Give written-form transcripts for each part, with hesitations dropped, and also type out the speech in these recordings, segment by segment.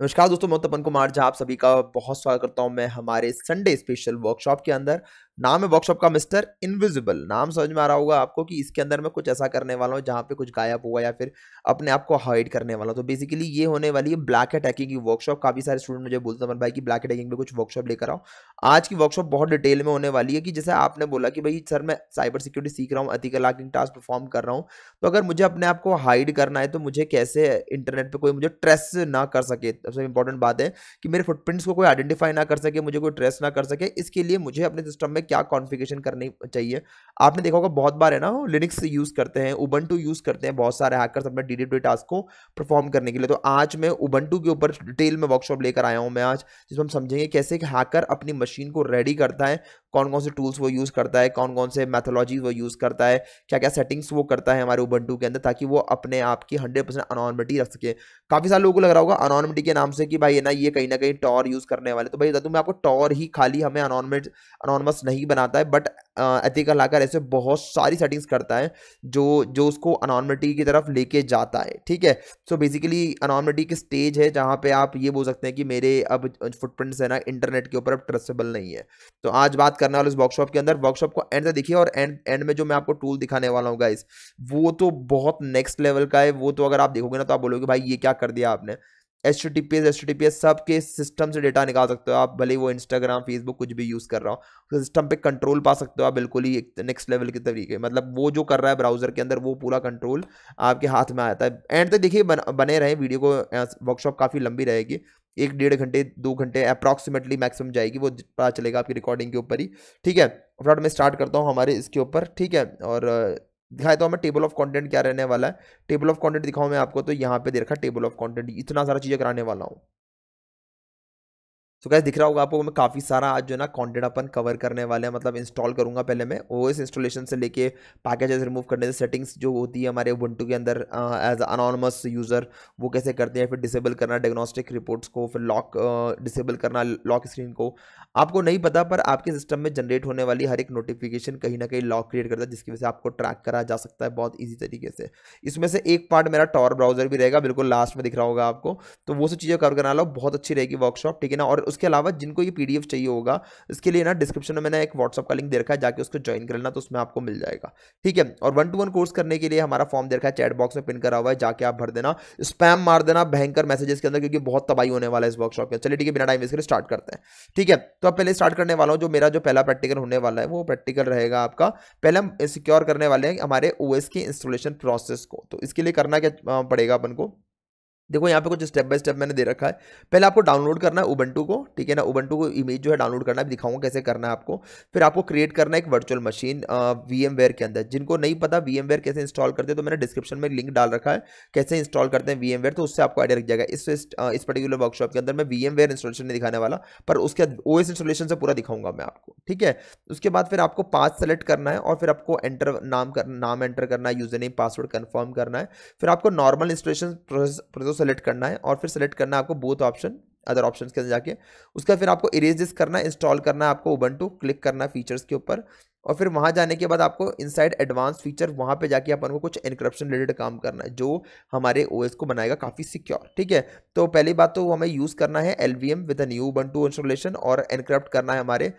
नमस्कार दोस्तों, मैं तपन कुमार झा आप सभी का बहुत स्वागत करता हूं मैं हमारे संडे स्पेशल वर्कशॉप के अंदर। नाम है वर्कशॉप का मिस्टर इनविजिबल। नाम समझ में आ रहा होगा आपको कि इसके अंदर मैं कुछ ऐसा करने वाला हूं जहां पे कुछ गायब होगा या फिर अपने आप को हाइड करने वाला हूं। तो बेसिकली ये होने वाली है ब्लैक हैट हैकिंग की वर्कशॉप। काफी सारे स्टूडेंट मुझे बोलते हैं भाई कि ब्लैक हैट हैकिंग पे कुछ वर्कशॉप लेकर आओ। आज की वर्कशॉप बहुत डिटेल में होने वाली है कि जैसे आपने बोला कि भाई सर मैं साइबर सिक्योरिटी सीख रहा हूँ, एथिकल हैकिंग टास्क परफॉर्म कर रहा हूँ, तो अगर मुझे अपने आप को हाइड करना है तो मुझे कैसे इंटरनेट पे कोई मुझे ट्रेस ना कर सके। सबसे इंपॉर्टेंट बात है कि मेरे फुटप्रिंट्स को कोई आइडेंटिफाई ना कर सके, मुझे कोई ट्रेस ना कर सके। इसके लिए मुझे अपने सिस्टम में क्या कॉन्फ़िगरेशन करनी चाहिए। आपने देखा होगा बहुत बार है ना, लिनक्स यूज़ करते हैं, उबंटू यूज़ करते हैं बहुत सारे हैकर्स अपने डीडब्ल्यू टास्क को परफॉर्म करने के लिए। तो आज मैं उबंटू के ऊपर डिटेल में वर्कशॉप लेकर आया हूं मैं आज, जिसमें हम समझेंगे कैसे एक हैकर अपनी मशीन को रेडी करता है, कौन कौन से टूल्स वो यूज़ करता है, कौन कौन से मैथोलॉजी वो यूज़ करता है, क्या क्या सेटिंग्स वो करता है हमारे उबंटू के अंदर, ताकि वो अपने आप की 100% अनोनिमिटी रख सके। काफ़ी सारे लोगों को लग रहा होगा अनोनिमिटी के नाम से कि भाई है ना ये कहीं ना कहीं टॉर यूज़ करने वाले। तो भाई बता दूं मैं आपको, टॉर ही खाली हमें अनोनमस नहीं बनाता है, बट एथिकल हैकर ऐसे बहुत सारी सेटिंग्स करता है जो जो उसको अनोनिमिटी की तरफ लेके जाता है। ठीक है, सो बेसिकली अनोनिमिटी की स्टेज है जहां पे आप ये बोल सकते हैं कि मेरे अब फुटप्रिंट्स है ना इंटरनेट के ऊपर अब ट्रस्टेबल नहीं है। तो आज बात करने वाले इस वर्कशॉप के अंदर, वर्कशॉप को एंड तक देखिए, और एंड एंड में जो मैं आपको टूल दिखाने वाला हूँ गाइस, वो तो बहुत नेक्स्ट लेवल का है। वो तो अगर आप देखोगे ना तो आप बोलोगे भाई ये क्या कर दिया आपने। H T T P S सबके सिस्टम से डेटा निकाल सकते हो आप, भले वो इंस्टाग्राम फेसबुक कुछ भी यूज़ कर रहा हो, तो सिस्टम पे कंट्रोल पा सकते हो आप बिल्कुल ही एक नेक्स्ट लेवल के तरीके। मतलब वो जो कर रहा है ब्राउजर के अंदर वो पूरा कंट्रोल आपके हाथ में आता है। एंड तक देखिए, बने रहे वीडियो को। वर्कशॉप काफ़ी लंबी रहेगी, 1 डेढ़ घंटे 2 घंटे अप्रॉक्सीमेटली मैक्सिमम जाएगी, वो पता चलेगा आपकी रिकॉर्डिंग के ऊपर ही। ठीक है, फटाफट मैं स्टार्ट करता हूँ हमारे इसके ऊपर। ठीक है, और दिखाया तो हमें टेबल ऑफ कंटेंट क्या रहने वाला है। टेबल ऑफ कंटेंट दिखाऊं मैं आपको, तो यहाँ पे दे रखा टेबल ऑफ कंटेंट, इतना सारा चीजें कराने वाला हूँ। तो गाइस दिख रहा होगा आपको, मैं काफ़ी सारा आज जो है ना कंटेंट अपन कवर करने वाले हैं। मतलब इंस्टॉल करूंगा पहले मैं, ओएस इंस्टॉलेशन से लेके पैकेजेस रिमूव करने से, सेटिंग्स जो होती है हमारे उबंटू के अंदर एज अनोनमस यूज़र वो कैसे करते हैं, फिर डिसेबल करना डायग्नोस्टिक रिपोर्ट्स को, फिर लॉक डिसेबल करना लॉक स्क्रीन को। आपको नहीं पता पर आपके सिस्टम में जनरेट होने वाली हर एक नोटिफिकेशन कहीं ना कहीं लॉक क्रिएट करता है, जिसकी वजह से आपको ट्रैक करा जा सकता है बहुत ईजी तरीके से। इसमें से एक पार्ट मेरा टॉर ब्राउजर भी रहेगा, बिल्कुल लास्ट में दिख रहा होगा आपको। तो वो सब चीज़ें कवर करना लो, बहुत अच्छी रहेगी वर्कशॉप। ठीक है ना, और उसके अलावा जिनको ये पीडीएफ चाहिए होगा, इसके लिए ना डिस्क्रिप्शन में मैंने एक व्हाट्सअप का लिंक दे रखा है, जाके उसको ज्वाइन कर लेना, तो उसमें आपको मिल जाएगा। ठीक है, और 1-to-1 कोर्स करने के लिए हमारा फॉर्म दे रखा है, चैट बॉक्स में पिन करा हुआ है, जाके आप भर देना, स्पैम मार देना भयंकर मैसेजेस के अंदर, क्योंकि बहुत तबाही होने वाला है इस वर्कशॉप के। चलिए ठीक है, बिना टाइम वेस्ट करे स्टार्ट करते हैं। ठीक है, तो अब पहले स्टार्ट करने वाला हूँ, जो मेरा जो पहला प्रैक्टिकल होने वाला है वो प्रैक्टिकल रहेगा आपका। पहले हम सिक्योर करने वाले हैं हमारे ओएस के इंस्टॉलेशन प्रोसेस को। तो इसके लिए करना क्या पड़ेगा अपन को, देखो यहाँ पे कुछ स्टेप बाय स्टेप मैंने दे रखा है। पहले आपको डाउनलोड करना है उबंटू को। ठीक है ना, उबंटू को इमेज जो है डाउनलोड करना है, दिखाऊंगा कैसे करना है आपको। फिर आपको क्रिएट करना है एक वर्चुअल मशीन VMware के अंदर। जिनको नहीं पता VMware कैसे इंस्टॉल करते हैं, तो मैंने डिस्क्रिप्शन में लिंक डाल रखा है कैसे इंस्टॉल करते हैं VMware, तो उससे आपको आइडिया लग जाएगा। इस पर्टिकुलर वर्कशॉप के अंदर मैं VMware इंस्टॉलेशन नहीं दिखाने वाला, पर उसके OS इंस्टॉलेशन से पूरा दिखाऊंगा मैं आपको। ठीक है, उसके बाद फिर आपको पाथ सेलेक्ट करना है, और फिर आपको नाम एंटर करना है, यूजर नेम पासवर्ड कंफर्म करना है। फिर आपको नॉर्मल इंस्टॉलेशन प्रोसेस सेलेक्ट करना है, और फिर सेलेक्ट करना है आपको बोथ ऑप्शन, अदर ऑप्शंस के अंदर जाके। उसका फिर आपको इरेज दिस करना है, इंस्टॉल करना है आपको उबंटू, क्लिक करना है फीचर्स के ऊपर, और फिर वहां जाने के बाद आपको इनसाइड एडवांस फीचर, वहां पे जाके अपन को कुछ एनक्रिप्शन रिलेटेड काम करना है, जो हमारे ओएस को बनाएगा काफी सिक्योर। ठीक है, तो पहली बात तो हमें यूज करना है LVM with new Ubuntu installation, और एनक्रिप्ट करना है हमारे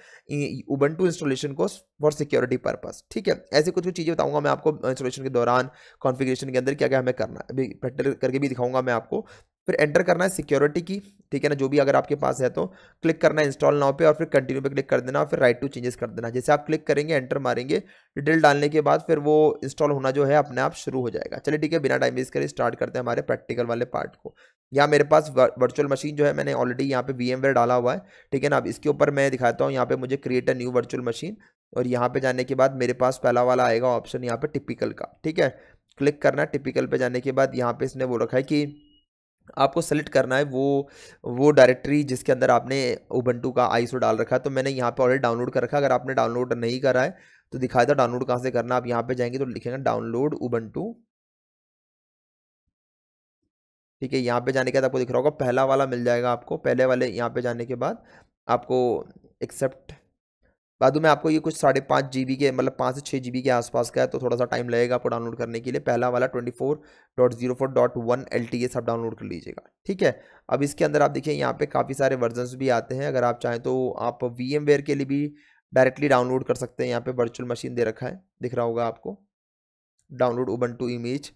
उबंटू इंस्टॉलेशन को फॉर सिक्योरिटी पर्पस। ठीक है, ऐसे कुछ कुछ चीजें बताऊंगा मैं आपको इंस्टॉलेशन के दौरान, कॉन्फ़िगरेशन के अंदर क्या क्या हमें करना है, अभी प्रैक्टिकल करके भी दिखाऊंगा मैं आपको। फिर एंटर करना है सिक्योरिटी की। ठीक है ना, जो भी अगर आपके पास है तो क्लिक करना है इंस्टॉल नाउ पे, और फिर कंटिन्यू पे क्लिक कर देना, और फिर राइट टू चेंजेस कर देना। जैसे आप क्लिक करेंगे, एंटर मारेंगे, डिटेल डालने के बाद फिर वो इंस्टॉल होना जो है अपने आप शुरू हो जाएगा। चलिए ठीक है, बिना टाइम वेस्ट करे स्टार्ट करते हैं हमारे प्रैक्टिकल वाले पार्ट को। यहाँ मेरे पास वर्चुअल मशीन जो है, मैंने ऑलरेडी यहाँ पे VMware डाला हुआ है। ठीक है ना, अब इसके ऊपर मैं दिखाता हूँ, यहाँ पे मुझे create a new virtual machine, और यहाँ पे जाने के बाद मेरे पास पहला वाला आएगा ऑप्शन यहाँ पे टिपिकल का। ठीक है, क्लिक करना है। टिपिकल पे जाने के बाद यहाँ पे इसने वो रखा है कि आपको सेलेक्ट करना है वो डायरेक्टरी जिसके अंदर आपने उबंटू का आईसो डाल रखा है। तो मैंने यहाँ पे ऑलरेडी डाउनलोड कर रखा है। अगर आपने डाउनलोड नहीं करा है तो दिखाया था डाउनलोड कहाँ से करना। आप यहाँ पे जाएंगे तो लिखेंगे डाउनलोड उबंटू। ठीक है, यहाँ पे जाने के बाद आपको दिख रहा होगा पहला वाला मिल जाएगा आपको। पहले वाले यहाँ पे जाने के बाद आपको एक्सेप्ट बाद में आपको ये कुछ 5.5 GB के मतलब 5 से 6 GB के आसपास का है, तो थोड़ा सा टाइम लगेगा आपको डाउनलोड करने के लिए। पहला वाला 24.04.1 LTS आप डाउनलोड कर लीजिएगा, ठीक है। अब इसके अंदर आप देखिए यहाँ पे काफ़ी सारे वर्जन्स भी आते हैं, अगर आप चाहें तो आप VMware के लिए भी डायरेक्टली डाउनलोड कर सकते हैं। यहाँ पे वर्चुअल मशीन दे रखा है, दिख रहा होगा आपको, डाउनलोड उबंटू इमेज,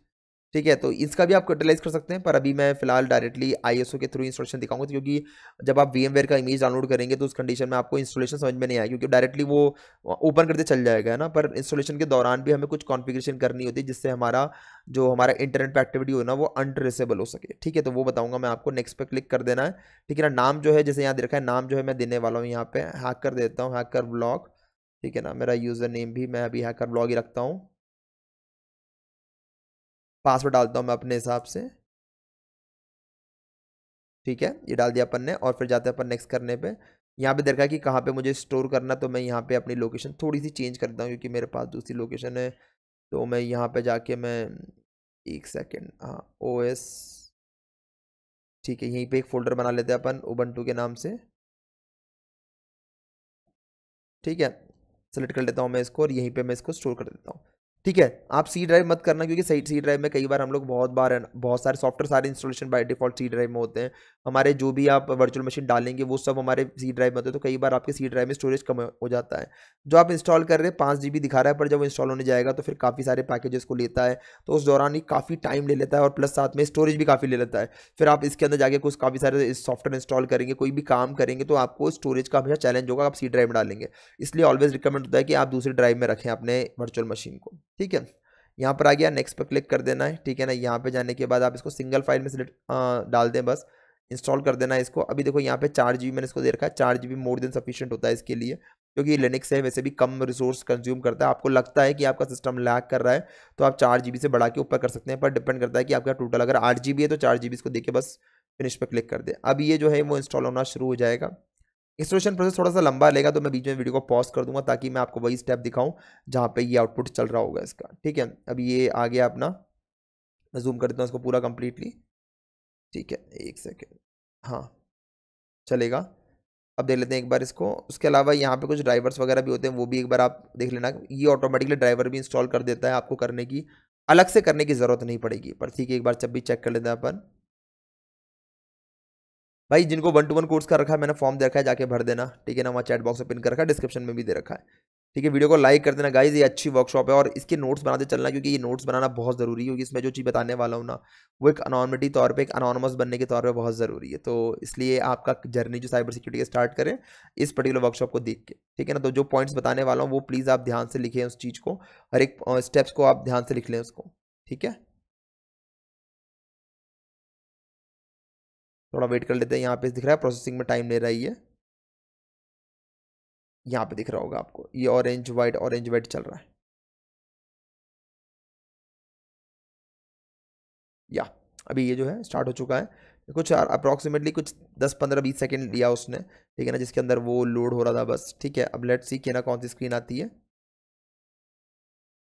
ठीक है। तो इसका भी आप यूटिलाइज कर सकते हैं, पर अभी मैं फिलहाल डायरेक्टली ISO के थ्रू इंस्टॉलेशन दिखाऊंगा, क्योंकि जब आप VMware का इमेज डाउनलोड करेंगे तो उस कंडीशन में आपको इंस्टॉलेशन समझ में नहीं आएगा, क्योंकि डायरेक्टली वो ओपन करते चल जाएगा, है ना। पर इंस्टॉलेशन के दौरान भी हमें कुछ कॉन्फ़िगरेशन करनी होती है, जिससे हमारा इंटरनेट पे एक्टिविटी हो ना वो अनट्रेसेबल हो सके, ठीक है। तो वो बताऊंगा मैं आपको। नेक्स्ट पे क्लिक कर देना है, ठीक है ना। नाम जो है, जैसे यहाँ दे रखा है, नाम जो है मैं देने वाला हूँ यहाँ पे हैकर देता हूँ, हैकर ब्लॉग, ठीक है ना। मेरा यूजर नेम भी मैं अभी हैकर ब्लॉग ही रखता हूँ। पासवर्ड डालता हूँ मैं अपने हिसाब से, ठीक है। ये डाल दिया अपन ने, और फिर जाते हैं अपन नेक्स्ट करने पे। यहाँ पे देखा है कि कहाँ पे मुझे स्टोर करना, तो मैं यहाँ पे अपनी लोकेशन थोड़ी सी चेंज करता हूँ, क्योंकि मेरे पास दूसरी लोकेशन है। तो मैं यहाँ पे जाके मैं, एक सेकेंड, हाँ, OS, ठीक है, यहीं पे एक फोल्डर बना लेते हैं अपन उबंटू के नाम से, ठीक है। सेलेक्ट कर लेता हूँ मैं इसको, और यहीं पे मैं इसको स्टोर कर देता हूँ, ठीक है। आप सी ड्राइव मत करना, क्योंकि सही सी ड्राइव में कई बार हम लोग बहुत सारे सॉफ्टवेयर सारे installation by default C drive में होते हैं। हमारे जो भी आप वर्चुअल मशीन डालेंगे वो सब हमारे सी ड्राइव में होते हैं, तो कई बार आपके सी ड्राइव में स्टोरेज कम हो जाता है। जो आप इंस्टॉल कर रहे हैं 5 GB दिखा रहा है, पर जब वो इंस्टॉल होने जाएगा तो फिर काफ़ी सारे पैकेजेस को लेता है, तो उस दौरान ही काफ़ी टाइम ले लेता है, और प्लस साथ में स्टोरेज भी काफ़ी ले लेता है। फिर आप इसके अंदर जाके कुछ काफ़ी सारे सॉफ्टवेयर इंस्टॉल करेंगे, कोई भी काम करेंगे, तो आपको स्टोरेज का हमेशा चैलेंज होगा, आप सी ड्राइव में डालेंगे। इसलिए ऑलवेज रिकमेंड होता है कि आप दूसरी ड्राइव में रखें अपने वर्चुअल मशीन को, ठीक है। यहाँ पर आ गया, नेक्स्ट पर क्लिक कर देना है, ठीक है ना। यहाँ पे जाने के बाद आप इसको सिंगल फाइल में सिलेक्ट डाल दें, बस इंस्टॉल कर देना है इसको। अभी देखो यहाँ पे 4 GB मैंने इसको दे रखा है, 4 GB मोर देन सफिशिएंट होता है इसके लिए, क्योंकि लिनक्स है, वैसे भी कम रिसोर्स कंज्यूम करता है। आपको लगता है कि आपका सिस्टम लैग कर रहा है, तो आप 4 GB से बढ़ा के ऊपर कर सकते हैं, पर डिपेंड करता है कि आपका टोटल अगर 8 GB है तो 4 GB इसको देके बस फिनिश पर क्लिक कर दे। अब ये जो है वो इंस्टॉल होना शुरू हो जाएगा। इंस्टॉलेशन प्रोसेस थोड़ा सा लंबा लेगा, तो मैं बीच में वीडियो को पॉज कर दूंगा, ताकि मैं आपको वही स्टेप दिखाऊं जहाँ पे ये आउटपुट चल रहा होगा इसका, ठीक है। अब ये आ गया अपना, मैं जूम कर देता हूँ इसको पूरा कंप्लीटली, ठीक है, एक सेकेंड, हाँ, चलेगा। अब देख लेते हैं एक बार इसको। उसके अलावा यहाँ पे कुछ ड्राइवर्स वगैरह भी होते हैं, वो भी एक बार आप देख लेना। ये ऑटोमेटिकली ड्राइवर भी इंस्टॉल कर देता है, आपको करने की अलग से करने की ज़रूरत नहीं पड़ेगी, पर ठीक है, एक बार जब भी चेक कर लेते हैं अपन। भाई जिनको 1-to-1 कोर्स कर रखा है, मैंने फॉर्म दे रखा है, जाके भर देना, ठीक है ना। वहाँ चैट बॉक्स में पिन कर रखा है, डिस्क्रिप्शन में भी दे रखा है, ठीक है। वीडियो को लाइक कर देना गाइज, ये अच्छी वर्कशॉप है, और इसके नोट्स बनाते चलना, क्योंकि ये नोट्स बनाना बहुत ज़रूरी है, क्योंकि इसमें जो चीज़ बताने वाला हूँ ना, वो एक अनोनिमिटी तौर पे, एक अनोनमस बनने के तौर पे बहुत ज़रूरी है। तो इसलिए आपका जर्नी जो साइबर सिक्योरिटी का स्टार्ट करें इस पर्टिकुलर वर्कशॉप को देख के, ठीक है ना। तो जो पॉइंट्स बताने वाला हूँ वो प्लीज़ आप ध्यान से लिखें उस चीज़ को, हर एक स्टेप्स को आप ध्यान से लिख लें उसको, ठीक है। थोड़ा वेट कर लेते हैं, यहाँ पे दिख रहा है प्रोसेसिंग में टाइम ले रहा है ये, यहाँ पे दिख रहा होगा आपको, ये ऑरेंज वाइट चल रहा है, या अभी ये जो है स्टार्ट हो चुका है। कुछ अप्रॉक्सीमेटली कुछ 10-15-20 सेकेंड लिया उसने, ठीक है ना, जिसके अंदर वो लोड हो रहा था बस, ठीक है। अब लेट्स सी कि ना कौन सी स्क्रीन आती है।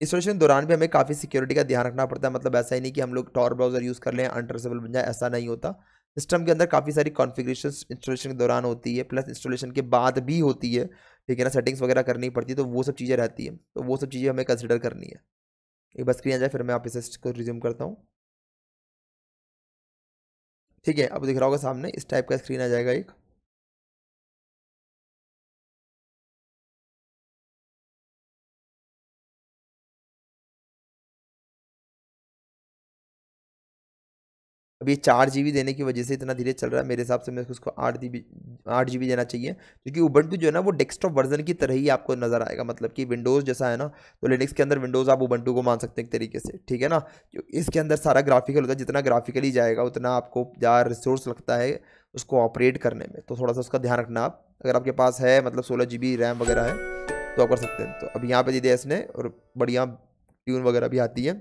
इंस्टॉलेशन दौरान भी हमें काफ़ी सिक्योरिटी का ध्यान रखना पड़ता है, मतलब ऐसा ही नहीं कि हम लोग टॉर ब्राउजर यूज़ कर लें अनट्रेसेबल बन जाए, ऐसा नहीं होता। सिस्टम के अंदर काफ़ी सारी कॉन्फ़िगरेशन इंस्टॉलेशन के दौरान होती है, प्लस इंस्टॉलेशन के बाद भी होती है, ठीक है ना। सेटिंग्स वगैरह करनी पड़ती है, तो वो सब चीज़ें रहती है, तो वो सब चीज़ें हमें कंसिडर करनी है। एक बार स्क्रीन आ जाए, फिर मैं आप इसे को रिज्यूम करता हूँ, ठीक है। अब दिख रहा होगा सामने, इस टाइप का स्क्रीन आ जाएगा एक। अब ये 4 GB देने की वजह से इतना धीरे चल रहा है, मेरे हिसाब से मैं उसको 8 GB देना चाहिए, क्योंकि उबंटू जो है ना वो डेस्कटॉप वर्जन की तरह ही आपको नजर आएगा, मतलब कि विंडोज़ जैसा है ना, तो लिनक्स के अंदर विंडोज़ आप उबंटू को मान सकते हैं एक तरीके से, ठीक है ना। इसके अंदर सारा ग्राफिकल होता है, जितना ग्राफिकली जाएगा उतना आपको ज़्यादा रिसोर्स लगता है उसको ऑपरेट करने में, तो थोड़ा सा उसका ध्यान रखना आप। अगर आपके पास है मतलब 16 GB रैम वगैरह है तो आप कर सकते हैं। तो अभी यहाँ पे दे दिया इसने, और बढ़िया ट्यून वगैरह भी आती है।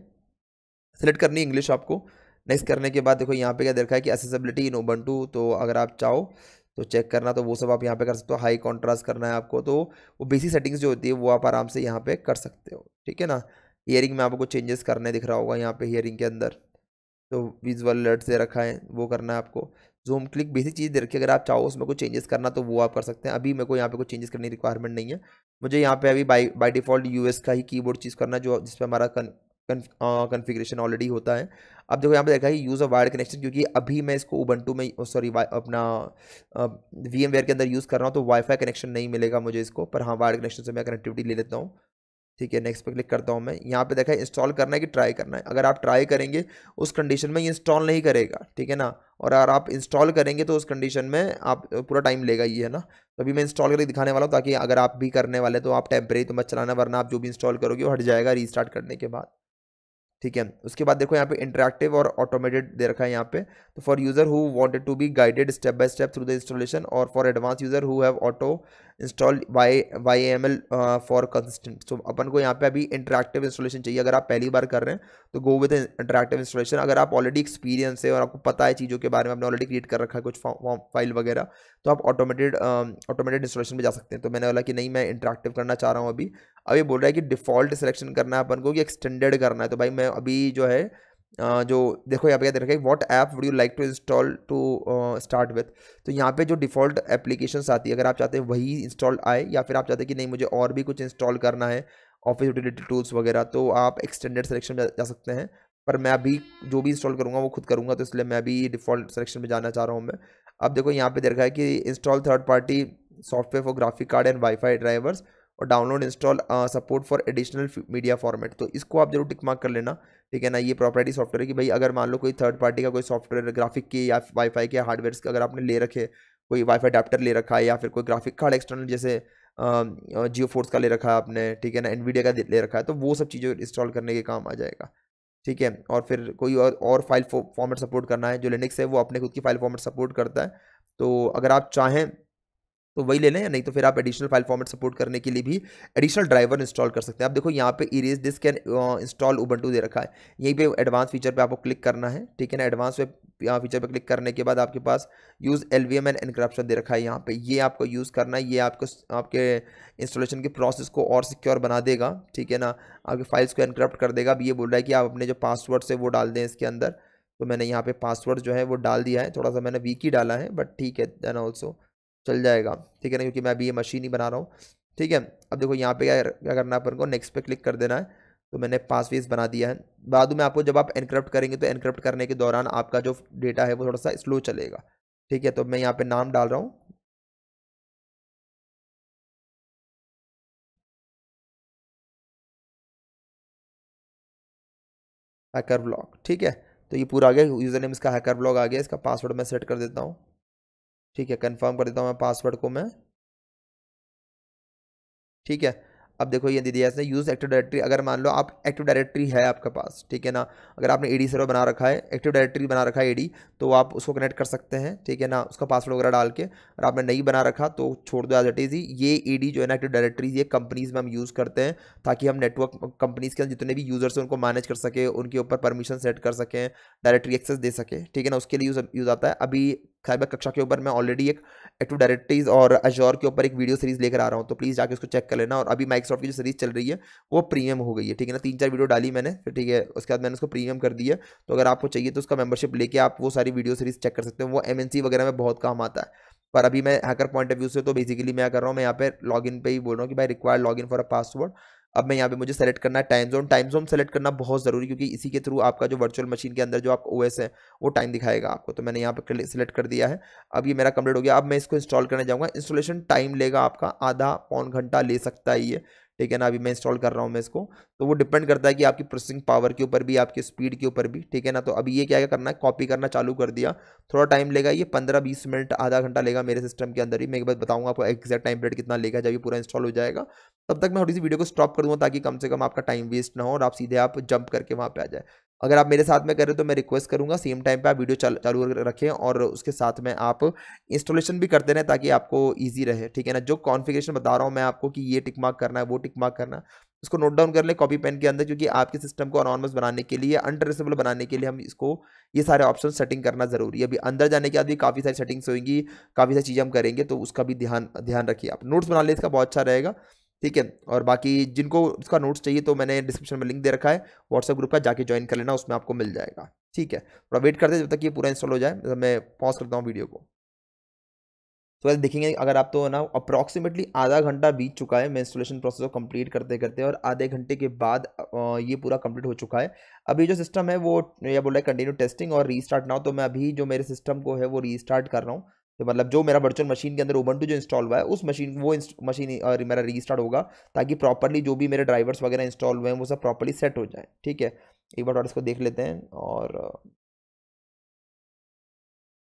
सेलेक्ट करनी है इंग्लिश आपको। नेक्स्ट करने के बाद देखो यहाँ पे क्या देखा है कि एसेसिबिलिटी इन उबंटू, तो अगर आप चाहो तो चेक करना, तो वो सब आप यहाँ पे कर सकते हो। हाई कॉन्ट्रास्ट करना है आपको, तो वो बेसिक सेटिंग्स जो होती है वो आप आराम से यहाँ पे कर सकते हो, ठीक है ना। हियरिंग में आपको चेंजेस करने दिख रहा होगा यहाँ पे हियरिंग के अंदर, तो विजुअल अलर्ट्स दे रखा है, वो करना है आपको। जूम क्लिक बेसिक चीज़ दे रखी है, अगर आप चाहो उसमें कुछ चेंजेस करना तो वो आप कर सकते हैं। अभी मेरे को यहाँ पे कुछ चेंजेस करने की रिक्वायरमेंट नहीं है। मुझे यहाँ पे अभी बाय डिफ़ॉल्ट यूएस का ही कीबोर्ड चीज़ करना, जो जिस पे हमारा कॉन्फ़िगरेशन ऑलरेडी होता है। अब देखो यहाँ पे देखा है यूज़ अ वायर्ड कनेक्शन, क्योंकि अभी मैं इसको उबंटू में सॉरी अपना वीएमवेयर के अंदर यूज़ कर रहा हूँ, तो वाईफाई कनेक्शन नहीं मिलेगा मुझे इसको, पर हाँ वायर्ड कनेक्शन से मैं कनेक्टिविटी ले लेता हूँ। ठीक है, नेक्स्ट पे क्लिक करता हूँ मैं। यहाँ पे देखा है इंस्टॉल करना है कि ट्राई करना है। अगर आप ट्राई करेंगे उस कंडीशन में ये इंस्टॉल नहीं करेगा, ठीक है ना। और अगर आप इंस्टॉल करेंगे तो उस कंडीशन में आप पूरा टाइम लेगा ये, है ना। तो अभी मैं इंस्टॉल करके दिखाने वाला हूँ, ताकि अगर आप भी करने वाले तो आप टेम्परेरी तो मत चलाना, वरना आप जो भी इंस्टॉल करोगे वो हट जाएगा रीस्टार्ट करने के बाद। ठीक है, उसके बाद देखो यहाँ पे इंटरैक्टिव और ऑटोमेटेड दे रखा है यहाँ पे। तो for user who wanted to be guided step by step through the installation, और for advance user who have auto install YAML for consistent. So अपन को यहाँ पे अभी इंटरैक्टिव इंस्टॉलेशन चाहिए। अगर आप पहली बार कर रहे हैं तो गो विद इंटरैक्टिव इंस्टॉलेशन। अगर आप ऑलरेडी एक्सपीरियंस है और आपको पता है चीज़ों के बारे में, आपने ऑलरेडी क्रिएट कर रखा है कुछ फाइल वगैरह, तो आप ऑटोमेटेड इंस्टॉलेशन में जा सकते हैं। तो मैंने बोला कि नहीं, मैं इंटरैक्टिव करना चाह रहा हूँ अभी। अब ये बोल रहा है कि डिफ़ॉल्ट सिलेक्शन करना है अपन को कि एक्सटेंडेड करना है। तो भाई मैं अभी जो है जो देखो यहाँ पे क्या दे रखा है, what app would you like to install to start with. तो यहाँ पे जो डिफ़ॉल्ट एप्लीकेशंस आती है, अगर आप चाहते हैं वही इंस्टॉल आए, या फिर आप चाहते हैं कि नहीं मुझे और भी कुछ इंस्टॉल करना है ऑफिस यूटिलिटी टूल्स वगैरह, तो आप एक्सटेंडेड सिलेक्शन में जा सकते हैं। पर मैं अभी जो भी इंस्टॉल करूँगा वो खुद करूँगा, तो इसलिए मैं अभी डिफ़ॉल्ट सिलेक्शन में जाना चाह रहा हूँ मैं। अब देखो यहाँ पे दे रखा है कि install third party software for graphic card and wifi drivers, और download install support for additional media format. तो इसको आप जरूर टिक मार्क कर लेना, ठीक है ना। ये प्रॉपर्टी सॉफ्टवेयर है कि भाई अगर मान लो कोई थर्ड पार्टी का कोई सॉफ्टवेयर ग्राफिक की या वाईफाई के हार्डवेयर के अगर आपने ले रखे, कोई वाईफाई अडेप्टर ले रखा है, या फिर कोई ग्राफिक कार्ड एक्सटर्नल जैसे जियो फोर्स का ले रखा है आपने, ठीक है ना, एनवीडिया का ले रखा है, तो वो सब चीज़ें इंस्टॉल करने के काम आ जाएगा। ठीक है, और फिर कोई और फाइल फॉर्मेट सपोर्ट करना है, जो लिनक्स है वो अपने खुद की फाइल फॉर्मेट सपोर्ट करता है। तो अगर आप चाहें तो वही ले लें, या नहीं तो फिर आप एडिशनल फाइल फॉर्मेट सपोर्ट करने के लिए भी एडिशनल ड्राइवर इंस्टॉल कर सकते हैं। आप देखो यहाँ पे erase disk can install Ubuntu दे रखा है, यहीं पे एडवांस फीचर पे आपको क्लिक करना है, ठीक है ना। एडवांस फीचर पे क्लिक करने के बाद आपके पास यूज़ LVM एंड एनक्रिप्शन दे रखा है यहाँ पे, ये आपको यूज़ करना है। ये आपको आपके इंस्टॉलेशन के प्रोसेस को और सिक्योर बना देगा, ठीक है ना, आपके फाइल्स को एनक्रिप्ट कर देगा। अब ये बोल रहा है कि आप अपने जो पासवर्ड है वो डाल दें इसके अंदर। तो मैंने यहाँ पे पासवर्ड जो है वो डाल दिया है, थोड़ा सा मैंने वीक ही डाला है, बट ठीक है, देन ऑल्सो चल जाएगा, ठीक है ना, क्योंकि मैं अभी ये मशीन ही बना रहा हूँ। ठीक है, अब देखो यहाँ पे क्या करना है अपन को, नेक्स्ट पे क्लिक कर देना है। तो मैंने पासवर्ड बना दिया है। बाद में आपको जब आप एनक्रिप्ट करेंगे तो एनक्रिप्ट करने के दौरान आपका जो डेटा है वो थोड़ा सा स्लो चलेगा, ठीक है। तो मैं यहाँ पे नाम डाल रहा हूँ, हैकर ब्लॉग, ठीक है। तो ये पूरा आ गया, यूजर नेम इसका हैकर ब्लॉग आ गया। इसका पासवर्ड मैं सेट कर देता हूँ, ठीक है, कंफर्म कर देता हूँ मैं पासवर्ड को मैं, ठीक है। अब देखो ये दे दिया इसने, यूज़ एक्टिव डायरेक्टरी। अगर मान लो आप एक्टिव डायरेक्टरी है आपके पास, ठीक है ना, अगर आपने एडी सर्वर बना रखा है, एक्टिव डायरेक्टरी बना रखा है एडी, तो आप उसको कनेक्ट कर सकते हैं, ठीक है ना, उसका पासवर्ड वगैरह डाल के। अगर आपने नहीं बना रखा तो छोड़ दो एज इट इज़ ही। ये एडी जो है ना, एक्टिव डायरेक्टरी, ये कंपनीज में हम यूज़ करते हैं ताकि हम नेटवर्क कंपनीज के जितने भी यूजर्स हैं उनको मैनेज कर सके, उनके ऊपर परमिशन सेट कर सकें, डायरेक्टरी एक्सेस दे सके, ठीक है ना, उसके लिए यूज़ आता है। अभी खैर कक्षा के ऊपर मैं ऑलरेडी एक एक्टिव डायरेक्टरीज और अजोर के ऊपर एक वीडियो सीरीज लेकर आ रहा हूँ, तो प्लीज़ जाके उसको चेक कर लेना। और अभी माइक्रोसॉफ्ट की जो सीरीज चल रही है वो प्रीमियम हो गई है, ठीक है ना। 3-4 वीडियो डाली मैंने, फिर ठीक है, उसके बाद मैंने उसको प्रीमियम कर दिया। तो अगर आपको चाहिए तो उसका मेंबरशिप लेके आप वो सारी वीडियो सीरीज चेक कर सकते हो, वो MNC वगैरह में बहुत काम आता है। पर अभी मैं हैकर पॉइंट ऑफ व्यू से तो बेसिकली मैं कर रहा हूँ, मैं यहाँ पे लॉगिन पे ही बोल रहा हूँ कि भाई required login for a password. अब मैं यहाँ पे मुझे सेलेक्ट करना है time zone. Time zone select करना बहुत ज़रूरी, क्योंकि इसी के थ्रू आपका जो वर्चुअल मशीन के अंदर जो आपका OS है वो टाइम दिखाएगा आपको। तो मैंने यहाँ पे सिलेक्ट कर दिया है। अब ये मेरा कंप्लीट हो गया। अब मैं इसको इंस्टॉल करने जाऊँगा। इंस्टॉलेशन टाइम लेगा आपका आधा पौन घंटा ले सकता है ये, ठीक है ना। अभी मैं इंस्टॉल कर रहा हूँ मैं इसको, तो वो डिपेंड करता है कि आपकी प्रोसेसिंग पावर के ऊपर भी, आपकी स्पीड के ऊपर भी, ठीक है ना। तो अभी ये क्या करना है, कॉपी करना चालू कर दिया। थोड़ा टाइम लेगा, ये 15-20 मिनट आधा घंटा लेगा मेरे सिस्टम के अंदर ही। मैं एक बार बताऊंगा आपको एग्जैक्ट टाइम पीरियड कितना लेगा जब ये पूरा इंस्टॉल हो जाएगा। तब तक मैं थोड़ी सी वीडियो को स्टॉप कर दूंगा, ताकि कम से कम आपका टाइम वेस्ट ना हो और आप सीधे आप जंप करके वहाँ पे आ जाए। अगर आप मेरे साथ में करें तो मैं रिक्वेस्ट करूंगा सेम टाइम पे आप वीडियो चालू रखें, और उसके साथ में आप इंस्टॉलेशन भी करते रहें ताकि आपको ईजी रहे, ठीक है ना। जो कॉन्फ़िगरेशन बता रहा हूँ मैं आपको कि ये टिक मार्क करना है, वो टिक मार्क करना है, उसको नोट डाउन कर ले कॉपी पेन के अंदर, क्योंकि आपके सिस्टम को अनॉनमस बनाने के लिए, अनट्रेसेबल बनाने के लिए हम इसको ये सारे ऑप्शन सेटिंग करना जरूरी है। अभी अंदर जाने के बाद भी काफ़ी सारी सेटिंग्स होंगी, काफ़ी सारी चीज़ें हम करेंगे, तो उसका भी ध्यान ध्यान रखिए। आप नोट्स बना ले, इसका बहुत अच्छा रहेगा, ठीक है। और बाकी जिनको इसका नोट्स चाहिए तो मैंने डिस्क्रिप्शन में लिंक दे रखा है व्हाट्सएप ग्रुप का, जाके ज्वाइन कर लेना, उसमें आपको मिल जाएगा। ठीक है, थोड़ा वेट करते हैं जब तक ये पूरा इंस्टॉल हो जाए। मैं पॉज करता हूँ वीडियो को। तो वैसे देखेंगे अगर आप तो ना अप्रॉक्सीमेटली आधा घंटा बीत चुका है मैं इंस्टॉलेशन प्रोसेस को कंप्लीट करते करते, और आधे घंटे के बाद ये पूरा कंप्लीट हो चुका है। अभी जो सिस्टम है वो ये बोल रहा है कंटिन्यू टेस्टिंग और रीस्टार्ट नाउ, तो मैं अभी जो मेरे सिस्टम को है वो रीस्टार्ट कर रहा हूँ। तो मतलब जो मेरा वर्चुअल मशीन के अंदर उबंटू जो इंस्टॉल हुआ है उस मशीन मशीन मेरा रीस्टार्ट होगा, ताकि प्रॉपरली जो भी मेरे ड्राइवर्स वगैरह इंस्टॉल हुए हैं वो सब प्रॉपरली सेट हो जाए। ठीक है, एक बार और इसको देख लेते हैं। और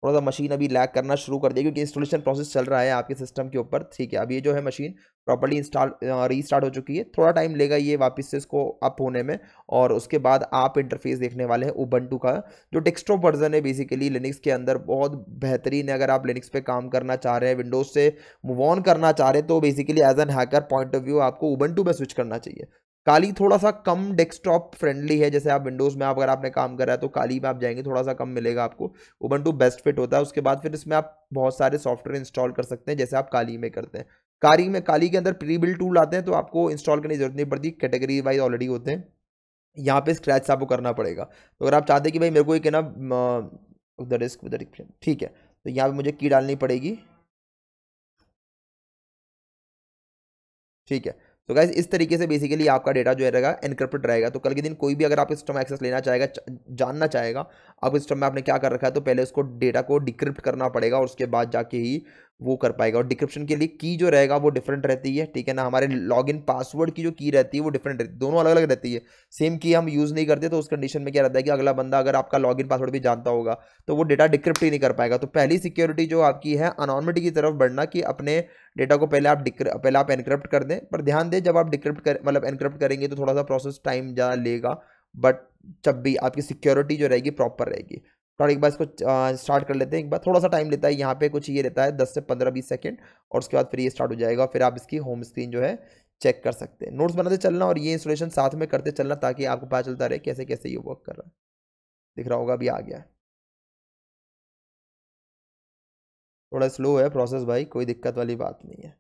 थोड़ा सा मशीन अभी लैग करना शुरू कर दिया क्योंकि इंस्टॉलेशन प्रोसेस चल रहा है आपके सिस्टम के ऊपर। ठीक है, अब ये जो है मशीन प्रॉपर्ली इंस्टॉल रीस्टार्ट हो चुकी है। थोड़ा टाइम लेगा ये वापस से इसको अप होने में, और उसके बाद आप इंटरफेस देखने वाले हैं उबंटू का जो डेस्कटॉप वर्जन है बेसिकली लिनक्स के अंदर बहुत बेहतरीन है। अगर आप लिनक्स पे काम करना चाह रहे हैं, विंडोज से मूव ऑन करना चाह रहे हैं, तो basically as an hacker point of view आपको उबंटू पे स्विच करना चाहिए। काली थोड़ा सा कम डेस्कटॉप फ्रेंडली है, जैसे आप विंडोज़ में अगर आपने काम करा है तो काली में आप जाएंगे थोड़ा सा कम मिलेगा आपको। उबंटू बेस्ट फिट होता है। उसके बाद फिर इसमें आप बहुत सारे सॉफ्टवेयर इंस्टॉल कर सकते हैं जैसे आप काली में करते हैं। काली के अंदर प्री बिल्ड टूल आते हैं तो आपको इंस्टॉल करने की जरूरत नहीं पड़ती, कैटेगरी वाइज ऑलरेडी होते हैं। यहाँ पे स्क्रैच आपको करना पड़ेगा। तो अगर आप चाहते हैं कि भाई मेरे को एक है ना द रिस्क विद द, ठीक है, तो यहाँ पे मुझे की डालनी पड़ेगी। ठीक है, तो गाइस इस तरीके से बेसिकली आपका डेटा जो रहेगा एनक्रिप्टेड रहेगा। तो कल के दिन कोई भी अगर आप सिस्टम एक्सेस लेना चाहेगा, जानना चाहेगा आप सिस्टम में आपने क्या कर रखा है, तो पहले उसको डेटा को डिक्रिप्ट करना पड़ेगा और उसके बाद जाके ही वो कर पाएगा। और डिक्रिप्शन के लिए की जो रहेगा वो डिफरेंट रहती है। ठीक है ना, हमारे लॉगिन पासवर्ड की जो की रहती है वो डिफरेंट रहती है, दोनों अलग अलग रहती है। सेम की हम यूज़ नहीं करते, तो उस कंडीशन में क्या रहता है कि अगला बंदा अगर आपका लॉगिन पासवर्ड भी जानता होगा तो वो डेटा डिक्रिप्ट ही नहीं कर पाएगा। तो पहली सिक्योरिटी जो आपकी है अनोनिमिटी की तरफ बढ़ना, कि अपने डेटा को पहले आप एनक्रिप्ट कर दें। पर ध्यान दें जब आप डिक्रिप्ट कर मतलब एनक्रिप्ट करेंगे तो थोड़ा सा प्रोसेस टाइम ज़्यादा लेगा, बट जब भी आपकी सिक्योरिटी जो रहेगी प्रॉपर रहेगी। तो एक बार इसको स्टार्ट कर लेते हैं। एक बार थोड़ा सा टाइम लेता है, यहाँ पे कुछ ये रहता है 10 से 15-20 सेकंड, और उसके बाद फिर ये स्टार्ट हो जाएगा। फिर आप इसकी होम स्क्रीन जो है चेक कर सकते हैं। नोट्स बनाते चलना और ये इंस्टॉलेशन साथ में करते चलना, ताकि आपको पता चलता रहे कैसे कैसे ये वर्क कर रहा है। दिख रहा होगा अभी आ गया है। थोड़ा स्लो है प्रोसेस भाई, कोई दिक्कत वाली बात नहीं है।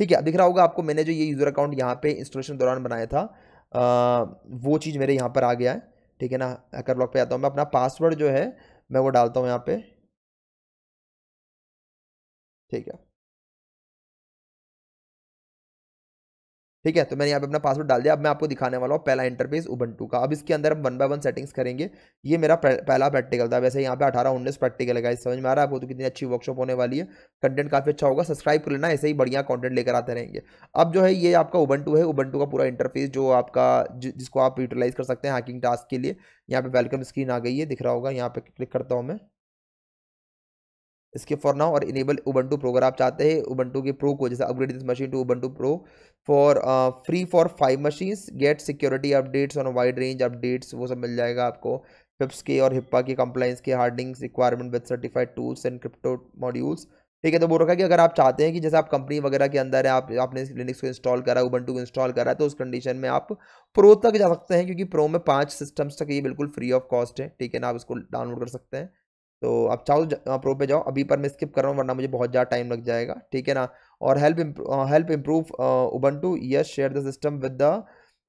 ठीक है, अब दिख रहा होगा आपको मैंने जो ये यूज़र अकाउंट यहाँ पे इंस्टॉलेशन दौरान बनाया था, वो चीज़ मेरे यहाँ पर आ गया है। ठीक है ना, हैकर लॉक पे आता हूँ मैं, अपना पासवर्ड जो है मैं वो डालता हूँ यहाँ पे। ठीक है, ठीक है, तो मैंने यहाँ पे अपना पासवर्ड डाल दिया। अब मैं आपको दिखाने वाला हूँ पहला इंटरफेस उबंटू का। अब इसके अंदर हम 1 बाय 1 सेटिंग्स करेंगे। ये मेरा पहला प्रैक्टिकल था। वैसे यहाँ पे 18-19 प्रैक्टिकल है गाइस, समझ में आ रहा है आपको तो कितनी अच्छी वर्कशॉप होने वाली है। कंटेंट काफ़ी अच्छा होगा, सब्सक्राइब कर लेना, ऐसे ही बढ़िया कंटेंट लेकर आते रहेंगे। अब जो है ये आपका उबंटू है, उबंटू का पूरा इंटरफेस जो आपका जिसको आप यूटिलाइज कर सकते हैं हैकिंग टास्क के लिए। यहाँ पे वेलकम स्क्रीन आ गई है, दिख रहा होगा, यहाँ पे क्लिक करता हूँ मैं इसके फॉर नाउ, और इनेबल उबंटू प्रो। अगर आप चाहते हैं उबंटू के प्रो को, जैसे upgrade this machine to Ubuntu Pro for free for 5 machines, get security updates on wide range updates, वो सब मिल जाएगा आपको। पिप्स के और हिप्पा के कंप्लाइंस के hardenings requirement with certified tools and crypto modules. ठीक है, तो बोल रखा है कि अगर आप चाहते हैं कि जैसे आप कंपनी वगैरह के अंदर है, आपने लिनक्स को इंस्टॉल करा है, उबंटू को इंस्टॉल करा है, तो उस कंडीशन में आप प्रो तक जा सकते हैं, क्योंकि प्रो में 5 सिस्टम्स तक ये बिल्कुल फ्री ऑफ कॉस्ट है। ठीक है ना, आप इसको डाउनलोड कर सकते हैं। तो आप चाहो प्रो पे जाओ, अभी पर मैं स्किप कर रहा हूँ वरना मुझे बहुत ज़्यादा टाइम लग जाएगा। ठीक है ना, और help improve Ubuntu, yes share the system with the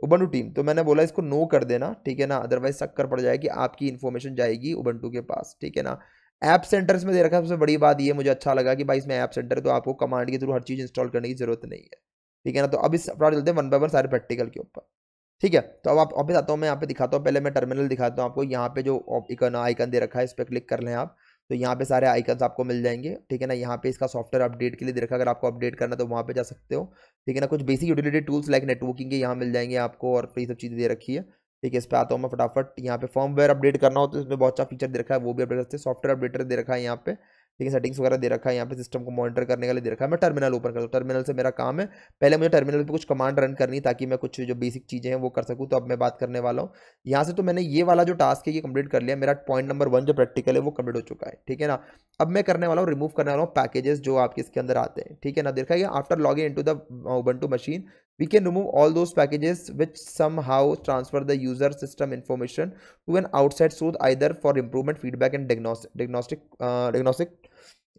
Ubuntu team. तो मैंने बोला इसको नो कर देना, ठीक है ना, अदरवाइज चक्कर पड़ जाएगी, आपकी इन्फॉर्मेशन जाएगी उबंटू के पास। ठीक है ना, ऐप सेंटर्स में दे रखा है। सबसे बड़ी बात ये मुझे अच्छा लगा कि भाई इसमें ऐप सेंटर है, तो आपको कमांड के थ्रू हर चीज़ इंस्टॉल करने की जरूरत नहीं है। ठीक है ना, तो अब इस अपना चलते हैं 1 बाय 1 सारे प्रैक्टिकल के ऊपर। ठीक है, तो अब आप वापस आता हूँ, मैं यहाँ पे दिखाता हूँ। पहले मैं टर्मिनल दिखाता हूँ आपको। यहाँ पे जो आइकन दे रखा है इस पर क्लिक कर लें आप, तो यहाँ पे सारे आइकन्स आपको मिल जाएंगे। ठीक है ना, यहाँ पे इसका सॉफ्टवेयर अपडेट के लिए दे रखा है, अगर आपको अपडेट करना तो वहाँ पे जा सकते हो। ठीक है ना, कुछ basic utility tools like networking के यहाँ मिल जाएंगे आपको, और फ्री सब चीज़ें दे रखी है। ठीक है, इस पर आता हूँ मैं फटाफट। यहाँ पे फर्मवेयर अपडेट करना हो तो इसमें बहुत अच्छा फीचर दे रखा है, वो भी अपडेट करते हैं। सॉफ्टवेयर अपडेटर दे रखा है यहाँ पे। ठीक है, सेटिंग्स वगैरह दे रखा है यहाँ पे, सिस्टम को मॉनिटर करने के लिए दे रखा है। मैं टर्मिनल ओपन करता हूँ, टर्मिनल से मेरा काम है। पहले मुझे टर्मिनल पे कुछ कमांड रन करनी, ताकि मैं कुछ जो बेसिक चीज़ें हैं वो कर सकूँ। तो अब मैं बात करने वाला हूँ यहाँ से। तो मैंने ये वाला जो टास्क है ये कंप्लीट कर लिया, मेरा पॉइंट नंबर 1 जो प्रैक्टिकल है वो कंप्लीट हो चुका है। ठीक है ना, अब मैं करने वाला हूँ रिमूव करने वाला हूँ पैकेजेस जो आपके इसके अंदर आते हैं। ठीक है ना, देखा गया after logging into the Ubuntu machine we can remove all those packages which somehow transfer the user system information to an outside source, either for improvement, feedback and diagnostic